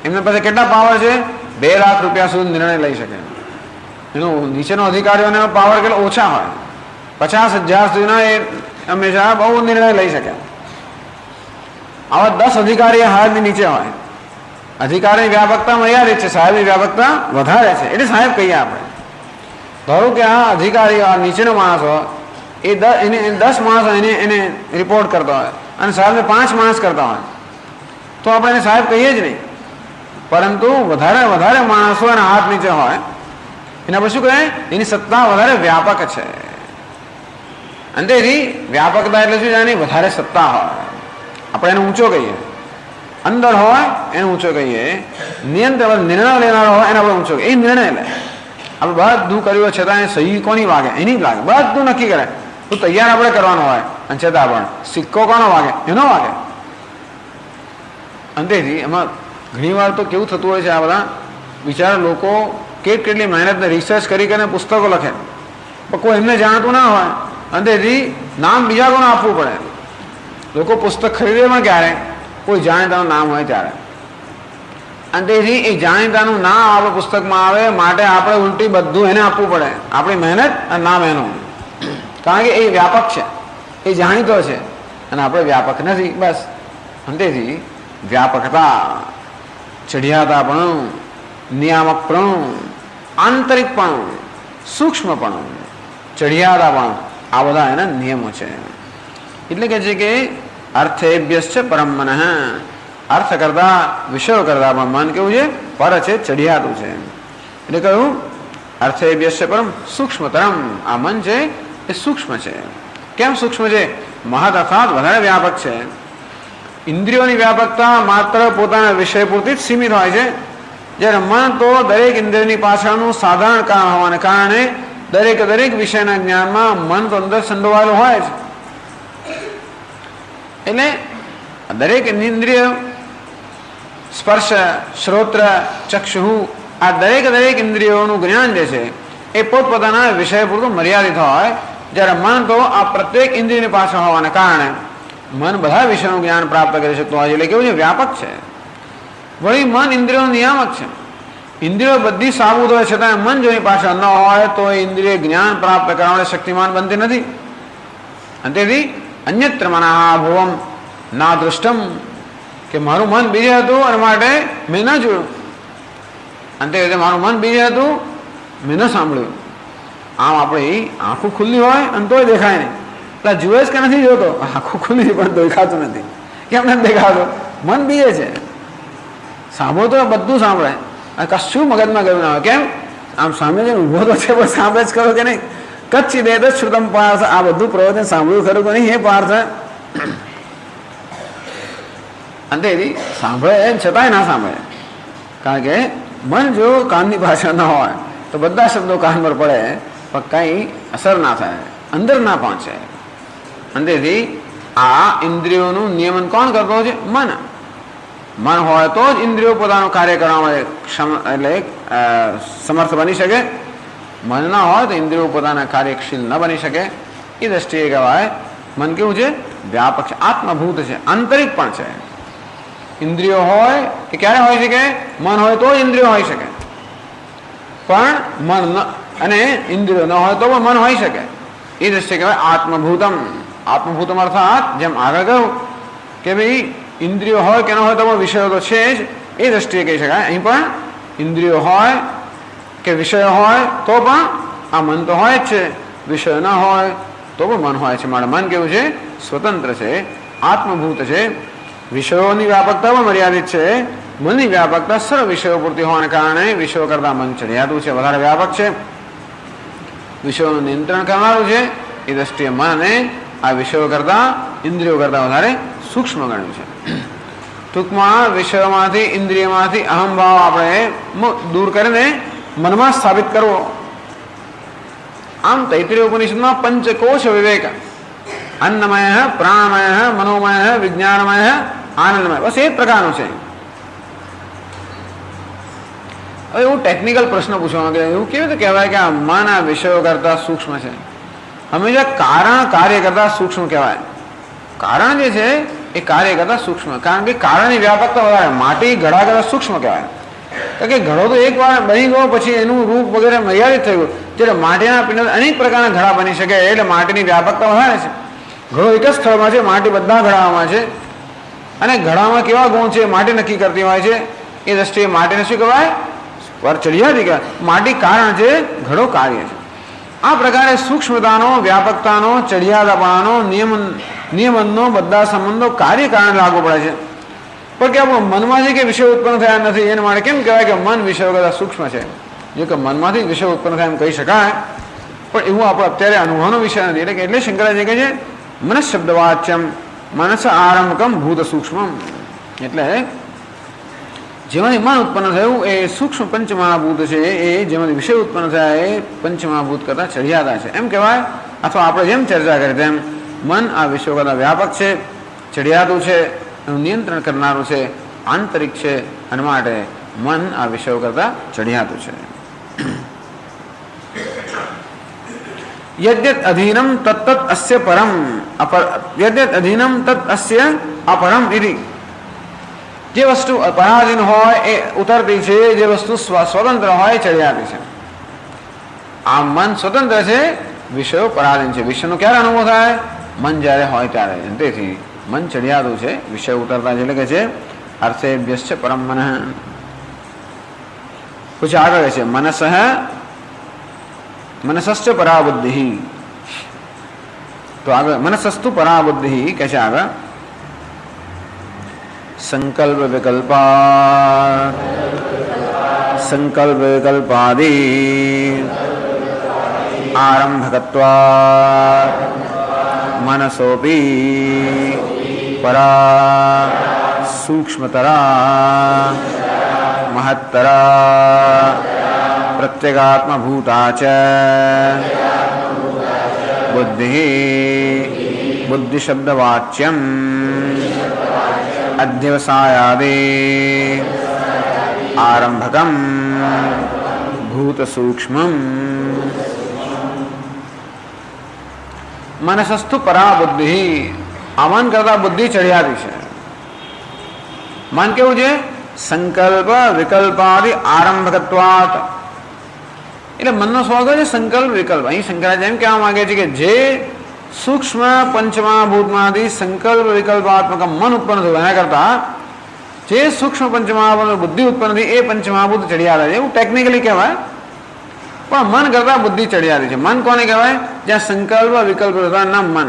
એમના પાસે કેટલા પાવર છે? 2 લાખ રૂપિયા સુધી નિર્ણય લઈ શકે. એનો નીચેનો અધિકારીઓને પાવર કેટલો ઓછા હોય, 50,000 સુધીના એ હંમેશા બહુ નિર્ણય લઈ શકે. આવા 10 અધિકારી હાથની નીચે હોય. અધિકારીની વ્યાપકતા મર્યાદિત છે, સાહેબની વ્યાપકતા વધારે છે. એટલે સાહેબ કહીએ આપણે. ધારો કે આ અધિકારી, આ નીચેનો માણસ હોય, એ 10 માણસ એને રિપોર્ટ કરતા હોય અને સાહેબને 5 માણસ કરતા હોય, તો આપણે એને સાહેબ કહીએ જ નહીં. પરંતુ વધારે વધારે માણસો એના હાથ નીચે હોય એના પર શું કહે? એની સત્તા વધારે વ્યાપક છે. અને તેથી વ્યાપકતા એટલે શું? જાણે વધારે સત્તા હોય, આપણે એને ઊંચો કહીએ. અંદર હોય એને ઊંચો કહીએ. નિયંત્રણ નિર્ણય લેનારો હોય એના પર ઊંચો કહીએ. એ નિર્ણય લે. આપણે બધું કર્યું છતાં એ સહી કોની વાગે? એની જ લાગે. બધું નક્કી કરે તો તૈયાર આપણે કરવાનું હોય અને છતાં પણ સિક્કો કોનો વાગે? એનો વાગે. અંતેથી એમાં ઘણી વાર તો કેવું થતું હોય છે, આ બધા બિચારા લોકો કેટલી મહેનત રિસર્ચ કરીને પુસ્તકો લખે પણ કોઈ એમને જાણતું ના હોય. અંતેથી નામ બીજા કોને આપવું પડે? લોકો પુસ્તક ખરીદે પણ ક્યારે? કોઈ જાણીતાનું નામ હોય ત્યારે. અંતેથી એ જાણીતાનું નામ આપણે પુસ્તકમાં આવે માટે આપણે ઉલટી બધું એને આપવું પડે. આપણી મહેનત અને નામ એનું, કારણ કે એ વ્યાપક છે, એ જાણીતો છે અને આપણે વ્યાપક નથી. બસ. અંતેથી વ્યાપકતા, ચઢિયાતાપણું, નિયામકપણું, આંતરિકપણું, સૂક્ષ્મપણું, ચઢિયાતાપણું, આ બધા એના નિયમો છે. એટલે કે છે કે અર્થેભ્યશ્ચ પરમ મન, અર્થ કરતા વિષયો કરતા પણ મન કેવું છે? પર છે, ચઢિયાતું છે. એટલે કહ્યું અર્થેભ્યશ્ચ પરમ સૂક્ષ્મતરમ. આ મન છે એ સૂક્ષ્મ છે. કેમ સૂક્ષ્મ છે? મહદ અર્થાત વધારે વ્યાપક છે. ઇન્દ્રિયોની વ્યાપકતા માત્ર પોતાના વિષય પૂરતી જ સીમિત હોય છે, જ્યારે મન તો દરેક ઇન્દ્રિયની પાછળનું સાધારણ કારણ હોવાને કારણે દરેક વિષયના જ્ઞાનમાં મન તો અંદર સંડોવાયેલું હોય છે. એટલે દરેક ઇન્દ્રિય, સ્પર્શ, શ્રોત્ર, ચક્ષુ, આ દરેક ઇન્દ્રિયોનું જ્ઞાન જે છે એ પોતપોતાના વિષય પૂરતું મર્યાદિત હોય, જ્યારે મન તો આ પ્રત્યેક ઇન્દ્રિયની પાછળ હોવાને કારણે મન બધા વિષયનું જ્ઞાન પ્રાપ્ત કરી શકતું હોય. એટલે કેવું છે? વ્યાપક છે. વળી મન ઇન્દ્રિયોનું નિયામક છે. ઇન્દ્રિયો બધી સાબુત હોય છતાં મન જો એની પાછળ ન હોય તો એ ઇન્દ્રિય જ્ઞાન પ્રાપ્ત કરવા માટે શક્તિમાન બનતી નથી. અને તેથી અન્યત્ર મનઃ ભુવમ ના દૃષ્ટમ, કે મારું મન બીજે હતું અને માટે મેં ન જોયું. અંતે મારું મન બીજે હતું, મેં ન સાંભળ્યું. આમ આપણી આંખો ખુલ્લી હોય અને તોય દેખાય નહીં. એટલે જુએ જ કે નથી જોતો? આંખો ખુલ્લી પણ દેખાતું નથી. કેમ નથી દેખાતું? મન બીજે છે. સાંભળો તો બધું સાંભળે, કશું મગજમાં ગયું ના હોય. કેમ? આમ સામે જઈને ઊભો તો છે પણ સાંભળે જ કરો કે નહીં? કચ્છી દે તો શ્રુતમ પાર્થ. આ બધું પ્રવચન સાંભળ્યું ખરું કે નહીં? એ પાર્થ. અંતેથી સાંભળે છતાંય ના સાંભળે, કારણ કે મન જો કાનની પાછળ ન હોય તો બધા શબ્દો કાન પર પડે પણ કંઈ અસર ના થાય, અંદર ના પહોંચે. અંતેથી આ ઇન્દ્રિયોનું નિયમન કોણ કરતો છે? મન. મન હોય તો જ ઇન્દ્રિયો પોતાનું કાર્ય કરવા માટે એટલે સમર્થ બની શકે. મન ના હોય તો ઇન્દ્રિયો પોતાના કાર્યશીલ ન બની શકે. એ દ્રષ્ટિએ કહેવાય મન કેવું છે? વ્યાપક છે, આત્મભૂત છે, આંતરિક પણ છે. ઇન્દ્રિયો હોય એ ક્યારે હોય શકે? મન હોય તો ઇન્દ્રિયો હોઈ શકે, પણ મન અને ઇન્દ્રિયો ન હોય તો પણ મન હોઈ શકે. એ દ્રષ્ટિએ કહેવાય આત્મભૂતમ. આત્મભૂતમ અર્થાત જેમ આગળ કહ્યું કે ભાઈ ઇન્દ્રિયો હોય કે ન હોય તો પણ વિષયો તો છે જ, એ દ્રષ્ટિએ કહી શકાય. અહીં પણ ઇન્દ્રિયો હોય કે વિષયો હોય તો પણ આ મન તો હોય જ છે. વિષયો ન હોય તો પણ મન હોય છે. મારે મન કેવું છે? સ્વતંત્ર છે, આત્મભૂત છે. વિષયોની વ્યાપકતા પણ મર્યાદિત છે. મનની વ્યાપકતા સર્વ વિષયો પૂરતી હોવાને કારણે વિષયો કરતા મન ચઢિયાતું છે, વધારે વ્યાપક છે. વિષયોનું નિયંત્રણ કરનારું છે. એ દ્રષ્ટિએ મનને આ વિષયો કરતા, ઇન્દ્રિયો કરતા વધારે સૂક્ષ્મ ગણ્યું છે. ટૂંકમાં વિષયોમાંથી, ઇન્દ્રિયમાંથી અહમભાવ આપણે દૂર કરીને મનમાં સ્થાપિત કરવો. આમ તૈત્રીય ઉપનિષદમાં પંચકોશ વિવેક, અન્નમય, પ્રાણમય, મનોમય, વિજ્ઞાનમય, આનંદમય, બસ એ જ પ્રકારનું છે. હવે એવું ટેકનિકલ પ્રશ્ન પૂછવામાં કે એવું કેવી રીતે કહેવાય કે આ મન આ વિષયો કરતા સૂક્ષ્મ છે? હંમેશા કારણ કાર્ય કરતા સૂક્ષ્મ કહેવાય. કારણ જે છે એ કાર્ય કરતા સૂક્ષ્મ, કારણ કે કારણની વ્યાપકતા વધારે. માટી ઘડા કરતા સૂક્ષ્મ કહેવાય, કારણ કે ઘડો તો એક વાર બની ગયો પછી એનું રૂપ વગેરે મર્યાદિત થયું. જ્યારે માટીના પિંડ અનેક પ્રકારના ઘડા બની શકે એટલે માટીની વ્યાપકતા વધારે છે. ઘડો એક જ સ્થળમાં છે, માટી બધા ઘડામાં છે, અને ઘડામાં કેવા ગુણ છે માટી નક્કી કરતી હોય છે. એ દ્રષ્ટિએ માટીને શું કહેવાય? પર ચઢિયાતી કહેવાય. માટી કારણ છે, ઘડો કાર્ય છે. આ પ્રકારે સૂક્ષ્મતાનો, વ્યાપકતાનો, ચઢિયાતાપણાનો, નિયમનનો બધા સંબંધો કાર્ય કારણે લાગુ પડે છે. પણ કે આપણો મનમાંથી કે વિષય ઉત્પન્ન થયા નથી એના માટે કેમ કહેવાય કે મન વિષયો કરતા સૂક્ષ્મ છે? જો કે મનમાંથી વિષય ઉત્પન્ન થાય એમ કહી શકાય, પણ એવું આપણો અત્યારે અનુભવનો વિષય નથી. એટલે શંકરાચાર્ય કહે છે મનસ શબ્દ વાચ્યમ મનસ આરંભકમ ભૂત સૂક્ષ્મ. એટલે જેમાંથી મન ઉત્પન્ન થયું એ સૂક્ષ્મ પંચમહાભૂત છે, એ જેમાંથી વિષય ઉત્પન્ન થયા એ પંચમહાભૂત કરતા ચડિયાતા છે એમ કહેવાય. અથવા આપણે જેમ ચર્ચા કરી તેમ મન આ વિષયો કરતા વ્યાપક છે, ચડિયાતું છે, એનું નિયંત્રણ કરનારું છે, આંતરિક છે, અને માટે મન આ વિષયો કરતા ચડિયાતું છે. યદ્યત અધીનમ તત્તત અસ્ય પરમ યદ્યત અધીનમ તત અસ્ય અપરમ ઇતિ. જે વસ્તુ પરાધીન હોય એ ઉતરતી છે, જે વસ્તુ સ્વતંત્ર હોય એ ચડિયાતી છે. આ મન સ્વતંત્ર છે, વિષયો પરાધીન છે. વિષયનો ક્યારે અનુભવ થાય? મન જ્યારે હોય ત્યારે. તેથી મન ચડિયાતું છે, વિષય ઉતરતા છે. એટલે કે છે અર્થેભ્યશ્ચ પરમ મન. પછી આગળ છે મનસશ્ચ પરાબુદ્ધિ. તો આગળ મનસસ્તુ પરાબુદ્ધિ કે છે આગળ સંકલ્પ વિકલ્પાદિ આરંભકત્વાत् મનસોપી પરા સૂક્ષ્મતરા મહત્તરા પ્રત્યેગાત્મભૂતા ચ બુદ્ધિશબ્દવાચ્યમ અધ્યવસાયાદે આરંભકમ ભૂત સૂક્ષ્મમ. મનસસ્તુ પરા બુદ્ધિ. આ મન કરતા બુદ્ધિ ચડિયાતી છે. મન કેવું છે? સંકલ્પ વિકલ્પાદિ આરંભકત્વાત. એટલે મનનો સ્વભાવ છે સંકલ્પ વિકલ્પ. અહીં શંકરાચાર્ય એમ કહેવા માંગે છે કે જે સૂક્ષ્મ પંચમહાભૂતમાંથી સંકલ્પ વિકલ્પાત્મક મન ઉત્પન્ન થયું એના કરતા જે સૂક્ષ્મ પંચમહાભૂત બુદ્ધિ ઉત્પન્ન થઈ એ પંચમહાભૂત ચડિયાતા છે. એવું ટેકનિકલી કહેવાય, પણ મન કરતા બુદ્ધિ ચડિયાતી છે. મન કોને કહેવાય? જ્યાં સંકલ્પ વિકલ્પ નામ મન,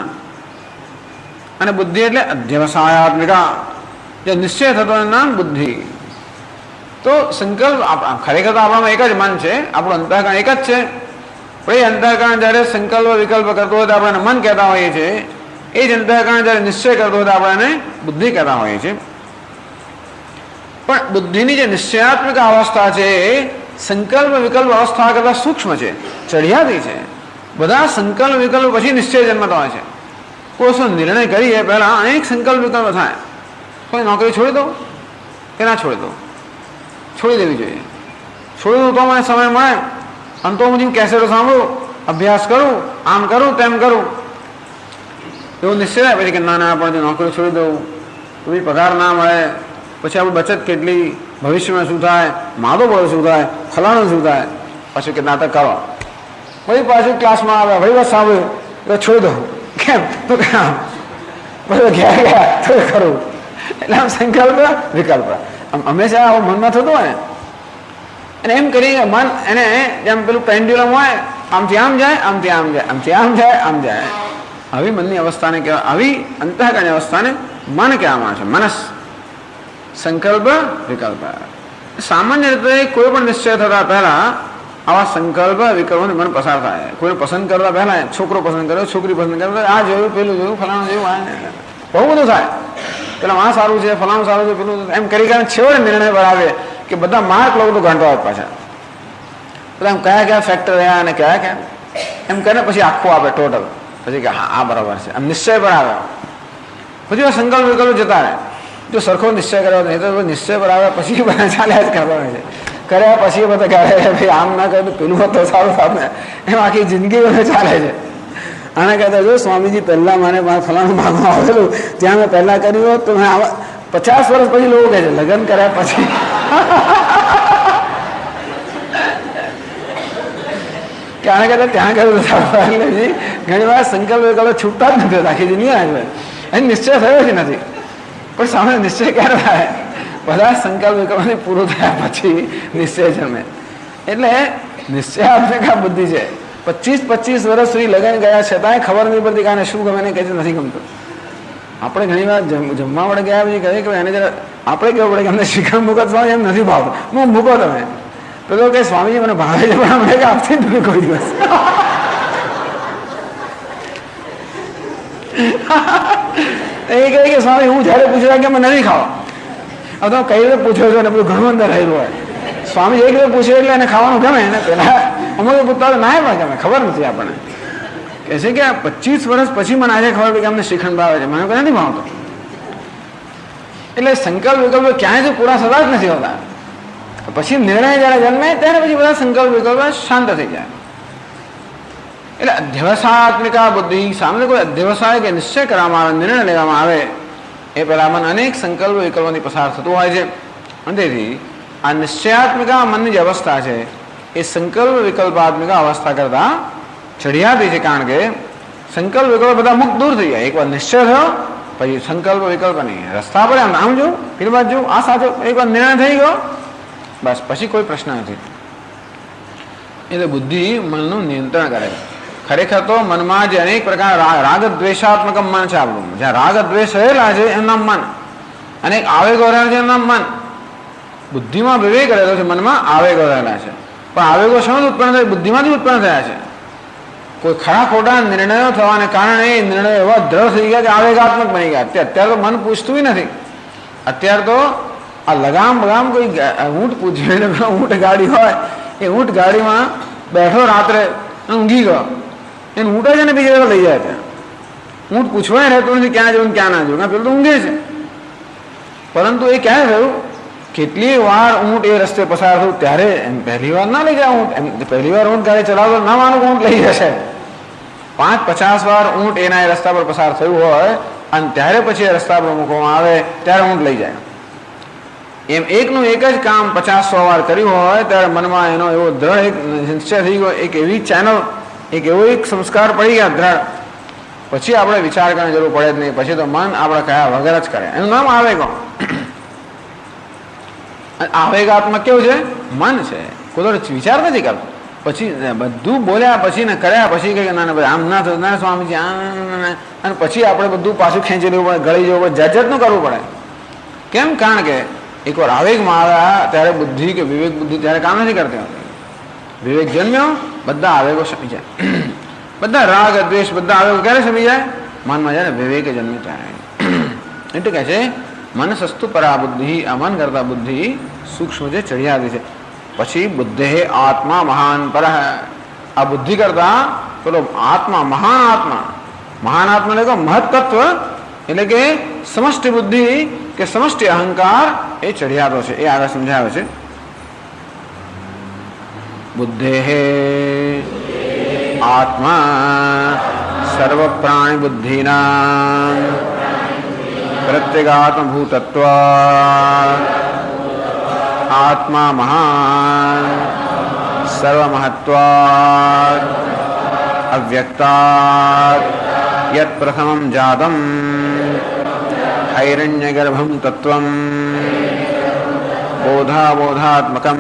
અને બુદ્ધિ એટલે અધ્યવસાયાત્મિકા, જે નિશ્ચય થતો નામ બુદ્ધિ. તો સંકલ્પ ખરેખર તો આપણામાં એક જ મન છે, આપણું અંતઃકરણ એક જ છે. પણ એ અંતઃકરણ જ્યારે સંકલ્પ વિકલ્પ કરતો હોય તો આપણે મન કહેતા હોઈએ છીએ. એ જ અંતઃકરણ જ્યારે નિશ્ચય કરતો હોય તો આપણે બુદ્ધિ કહેતા હોઈએ છીએ. પણ બુદ્ધિની જે નિશ્ચયાત્મક અવસ્થા છે એ સંકલ્પ વિકલ્પ અવસ્થા કરતા સૂક્ષ્મ છે, ચડિયાતી છે. બધા સંકલ્પ વિકલ્પ પછી નિશ્ચય જન્મતા હોય છે. કોઈ શું નિર્ણય કરીએ પહેલા અનેક સંકલ્પ વિકલ્પ થાય. કોઈ નોકરી છોડી દો કે ના છોડી દો? છોડી દેવી જોઈએ. છોડી દઉં તો મને સમય મળે, અને તો હું કેસેટો સાંભળું, અભ્યાસ કરું, આમ કરું તેમ કરું. એવું નિશ્ચય થાય પછી કે ના ના પણ નોકરી છોડી દઉં તો બી પગાર ના મળે, પછી આપણી બચત કેટલી, ભવિષ્યમાં શું થાય, માદો પડો શું થાય, ફલાણું શું થાય. પછી કે નાટક કરો, પછી પાછું ક્લાસમાં આવે, ભાઈ બસ સાંભળ્યું તો છોડી દઉં. કેમ? તો કામ બધું ઘેર ગયા તો ખરું. એટલે આમ સંકલ્પ વિકલ્પ આમ હંમેશા આવું મનમાં થતું હોય ને. અને એમ કરી મન એને જેમ પેલું પેન્ડ્યુલમ હોય, આમથી આમ જાય, આમથી આમ જાય, આમથી આમ જાય, આમ જાય. આવી મનની અવસ્થાને કહેવાય, આવી અંતઃકરણની અવસ્થાને મન કહેવામાં આવે છે. મનસ સંકલ્પ વિકલ્પ. સામાન્ય રીતે કોઈ પણ નિશ્ચય થતા પહેલા આવા સંકલ્પ વિકલ્પોને મન પસાર થાય. કોઈને પસંદ કરતા પહેલા છોકરો પસંદ કર્યો, છોકરી પસંદ કર્યો, આ જોયું, પેલું જોયું, ફલાણું જોયું, બહુ બધું થાય. પેલા આ સારું છે, ફલાણું સારું છે, પેલું એમ કરી છેવટે નિર્ણય પર આવે કે બધા માર્ક લોકો તો ઘંટો આવે પાછા. બધા એમ કયા કયા ફેક્ટર રહ્યા અને કયા કયા એમ કરીને પછી આખું આપે ટોટલ. પછી કે હા આ બરાબર છે, આમ નિશ્ચય પર આવે. પછી સંકલ્પ વિકલ્પ જતા રહે. જો સરખો નિશ્ચય કર્યો નહીં તો નિશ્ચય પર આવે પછી બધા ચાલ્યા જ કરતા હોય છે. કર્યા પછી બધા કહે ભાઈ આમ ના કરે તો પેલું તો સારું સારું, એમ આખી જિંદગી બધે ચાલે છે. આને કહેતા જો સ્વામીજી પહેલા મને ફલાણું માગવા આવેલું, ત્યાં મેં પહેલા કર્યું હોત તો મેં 50 વર્ષ પછી લોકો કહે છે લગ્ન કર્યા પછી કે આને કહેતા ત્યાં કર્યું એટલે ઘણી વાર સંકલ્પ વિકલ્પ છૂટતા જ નથી, આખી જિંદગી આવે એની નિશ્ચય થયો જ નથી. પણ સામે નિશ્ચય ક્યારે થાય? બધા સંકલ્પ વિકલ્પથી પૂરું થયા પછી નિશ્ચય જન્મે. એટલે નિશ્ચયાત્મક બુદ્ધિ છે. 25 વર્ષ સુધી લગ્ન ગયા છતાંય ખબર નહીં પડતી કે આને શું ગમે ને કહે છે નથી ગમતું. આપણે ઘણી વાર જમવા વડે ગયા પછી કહે કે એને જરા આપણે કેવું પડે કે અમને શ્રીખંડ મૂકો સ્વામી, એમ નથી ભાવતો, હું મૂકો તમે. પેલો કે સ્વામીજી મને ભાવે છે પણ અમને આપશે તમે કોઈ દિવસ. એ કહે કે સ્વામી હું જયારે પૂછ્યું કે અમે નથી ખાવા. હવે તમે કઈ રીતે પૂછ્યો છો ને બધું ઘણું અંદર રહેલું હોય. સ્વામી એક રીતે પૂછ્યું એટલે એને ખાવાનું ગમે ને. પેલા અમુક પૂછતા ના પણ ગમે, ખબર નથી આપણને. કહે છે કે 25 વર્ષ પછી મને આજે ખબર પડી કે અમને શ્રીખંડ ભાવે છે, મને કોઈ નથી ભાવતો. એટલે સંકલ્પ વિકલ્પ ક્યાંય પૂરા થતા જ નથી હોતા. પછી નિર્ણય જયારે જન્મે ત્યારે પછી બધા સંકલ્પ વિકલ્પ શાંત થઈ જાય. એટલે અધ્યવસાયાત્મિકા બુદ્ધિ સામે કોઈ અધ્યવસાય કે નિશ્ચય કરવામાં આવે, નિર્ણય લેવામાં આવે એ પહેલા મન અનેક સંકલ્પ વિકલ્પોથી પસાર થતું હોય છે. અને તેથી આ નિશ્ચયાત્મિકા મનની જે અવસ્થા છે એ સંકલ્પ વિકલ્પાત્મિકા અવસ્થા કરતા ચઢિયાતી છે. કારણ કે સંકલ્પ વિકલ્પ બધા મુક્ત દૂર થઈ જાય. એકવાર નિશ્ચય થયો પછી સંકલ્પ વિકલ્પ નહીં, રસ્તા પર આમ જો પેલી બાજુ આ સાચો, એકવાર નિર્ણય થઈ ગયો બસ પછી કોઈ પ્રશ્ન નથી. એટલે બુદ્ધિ મનનું નિયંત્રણ કરે. ખરેખર તો મનમાં જે અનેક પ્રકાર રાગ દ્વેષાત્મક મન છે આપણું, જ્યાં રાગ દ્વેષ રહેલા છે એનું નામ મન, અનેક આવેગો રહેલા છે એનું નામ મન. બુદ્ધિમાં વિવેક રહેલો છે, મનમાં આવેગો રહેલા છે. પણ આવેગો શેમાંથી ઉત્પન્ન થાય? બુદ્ધિમાંથી ઉત્પન્ન થયા છે. કોઈ ખરા ખોટા નિર્ણયો થવાને કારણે એ નિર્ણયો એવા દ્રઢ થઈ ગયા કે આવેગાત્મક બની ગયા. અત્યારે તો મન પૂછતું નથી. અત્યારે તો આ લગામ બગામ કોઈ ઊંટ પૂછ્યું, ઊંટ ગાડી હોય એ ઊંટ ગાડીમાં બેઠો રાત્રે ઊંઘી ગયો, એને ઊંટ જ ને બીજી જગ્યા લઈ જાય. ત્યાં ઊંટ પૂછવાય રહેતું નથી ક્યાં જવું ક્યાં ના જવું, પેલું તો ઊંઘે છે. પરંતુ એ ક્યારે થયું? કેટલી વાર ઊંટ એ રસ્તે પસાર થયું ત્યારે એમ પહેલી વાર ના લઈ જાય ઊંટ. એમ પહેલી વાર ઊંટ ગાડી ચલાવતો ના માનું ઊંટ લઈ જશે. 5-50 વાર ઊંટ એના એ રસ્તા પર પસાર થયું હોય અને ત્યારે પછી એ રસ્તા પર મૂકવામાં આવે ત્યારે ઊંટ લઈ જાય. એમ એકનું એક જ કામ 50-100 વાર કર્યું હોય ત્યારે મનમાં એનો એવો દ્રઢ એક નિશ્ચય થઈ ગયો, એક એવી ચેનલ, એક એવો એક સંસ્કાર પડી ગયા દ્રઢ. પછી આપણે વિચાર કરવાની જરૂર પડે જ નહીં. પછી તો મન આપણે કયા વગર જ કરે. એનું નામ આવેગો. આવેગાત્મક કેવું છે? મન છે. કોઈ વિચાર નથી કરતો. પછી બધું બોલ્યા પછી ને કર્યા પછી કે ના ભાઈ આમ ના થયું, ના સ્વામીજી અને પછી આપણે બધું પાછું ખેંચી લેવું પડે, ગળી જવું પડે, જાતનું કરવું પડે. કેમ? કારણ કે એકવાર આવેગમાં આવ્યા ત્યારે બુદ્ધિ કે વિવેક બુદ્ધિ ત્યારે કામ નથી કરતી હોતી. વિવેક જન્મ્યો બધા આવેગો સમી જાય. બધા રાગ દ્વેષ બધા આવેગો ક્યારે સમી જાય? મનમાં જાય ને વિવેકે જન્મે ત્યારે. એટલે કહે છે મનસસ્તુ પરા બુદ્ધિ, આ મન કરતા બુદ્ધિ સૂક્ષ્મ છે, ચઢિયાતી છે. પછી બુદ્ધે આત્મા મહાન પર, આ બુદ્ધિ કરતા પેલો આત્મા મહાન આત્મા, મહાન આત્મા એટલે મહત્તત્વ એટલે કે સમષ્ટિ બુદ્ધિ કે સમષ્ટિ અહંકાર એ ચઢિયાતો છે. એ આગળ સમજાવે છે. બુદ્ધે આત્મા સર્વ પ્રાણી બુદ્ધિના પ્રત્યેગાત્મભૂતત્વ આત્મા મહાન સર્વમહત્વાદ અવ્યક્તાદ યત પ્રથમં જાતમ હૈરણ્યગર્ભમ તત્વમ બોધાબોધાત્મકમ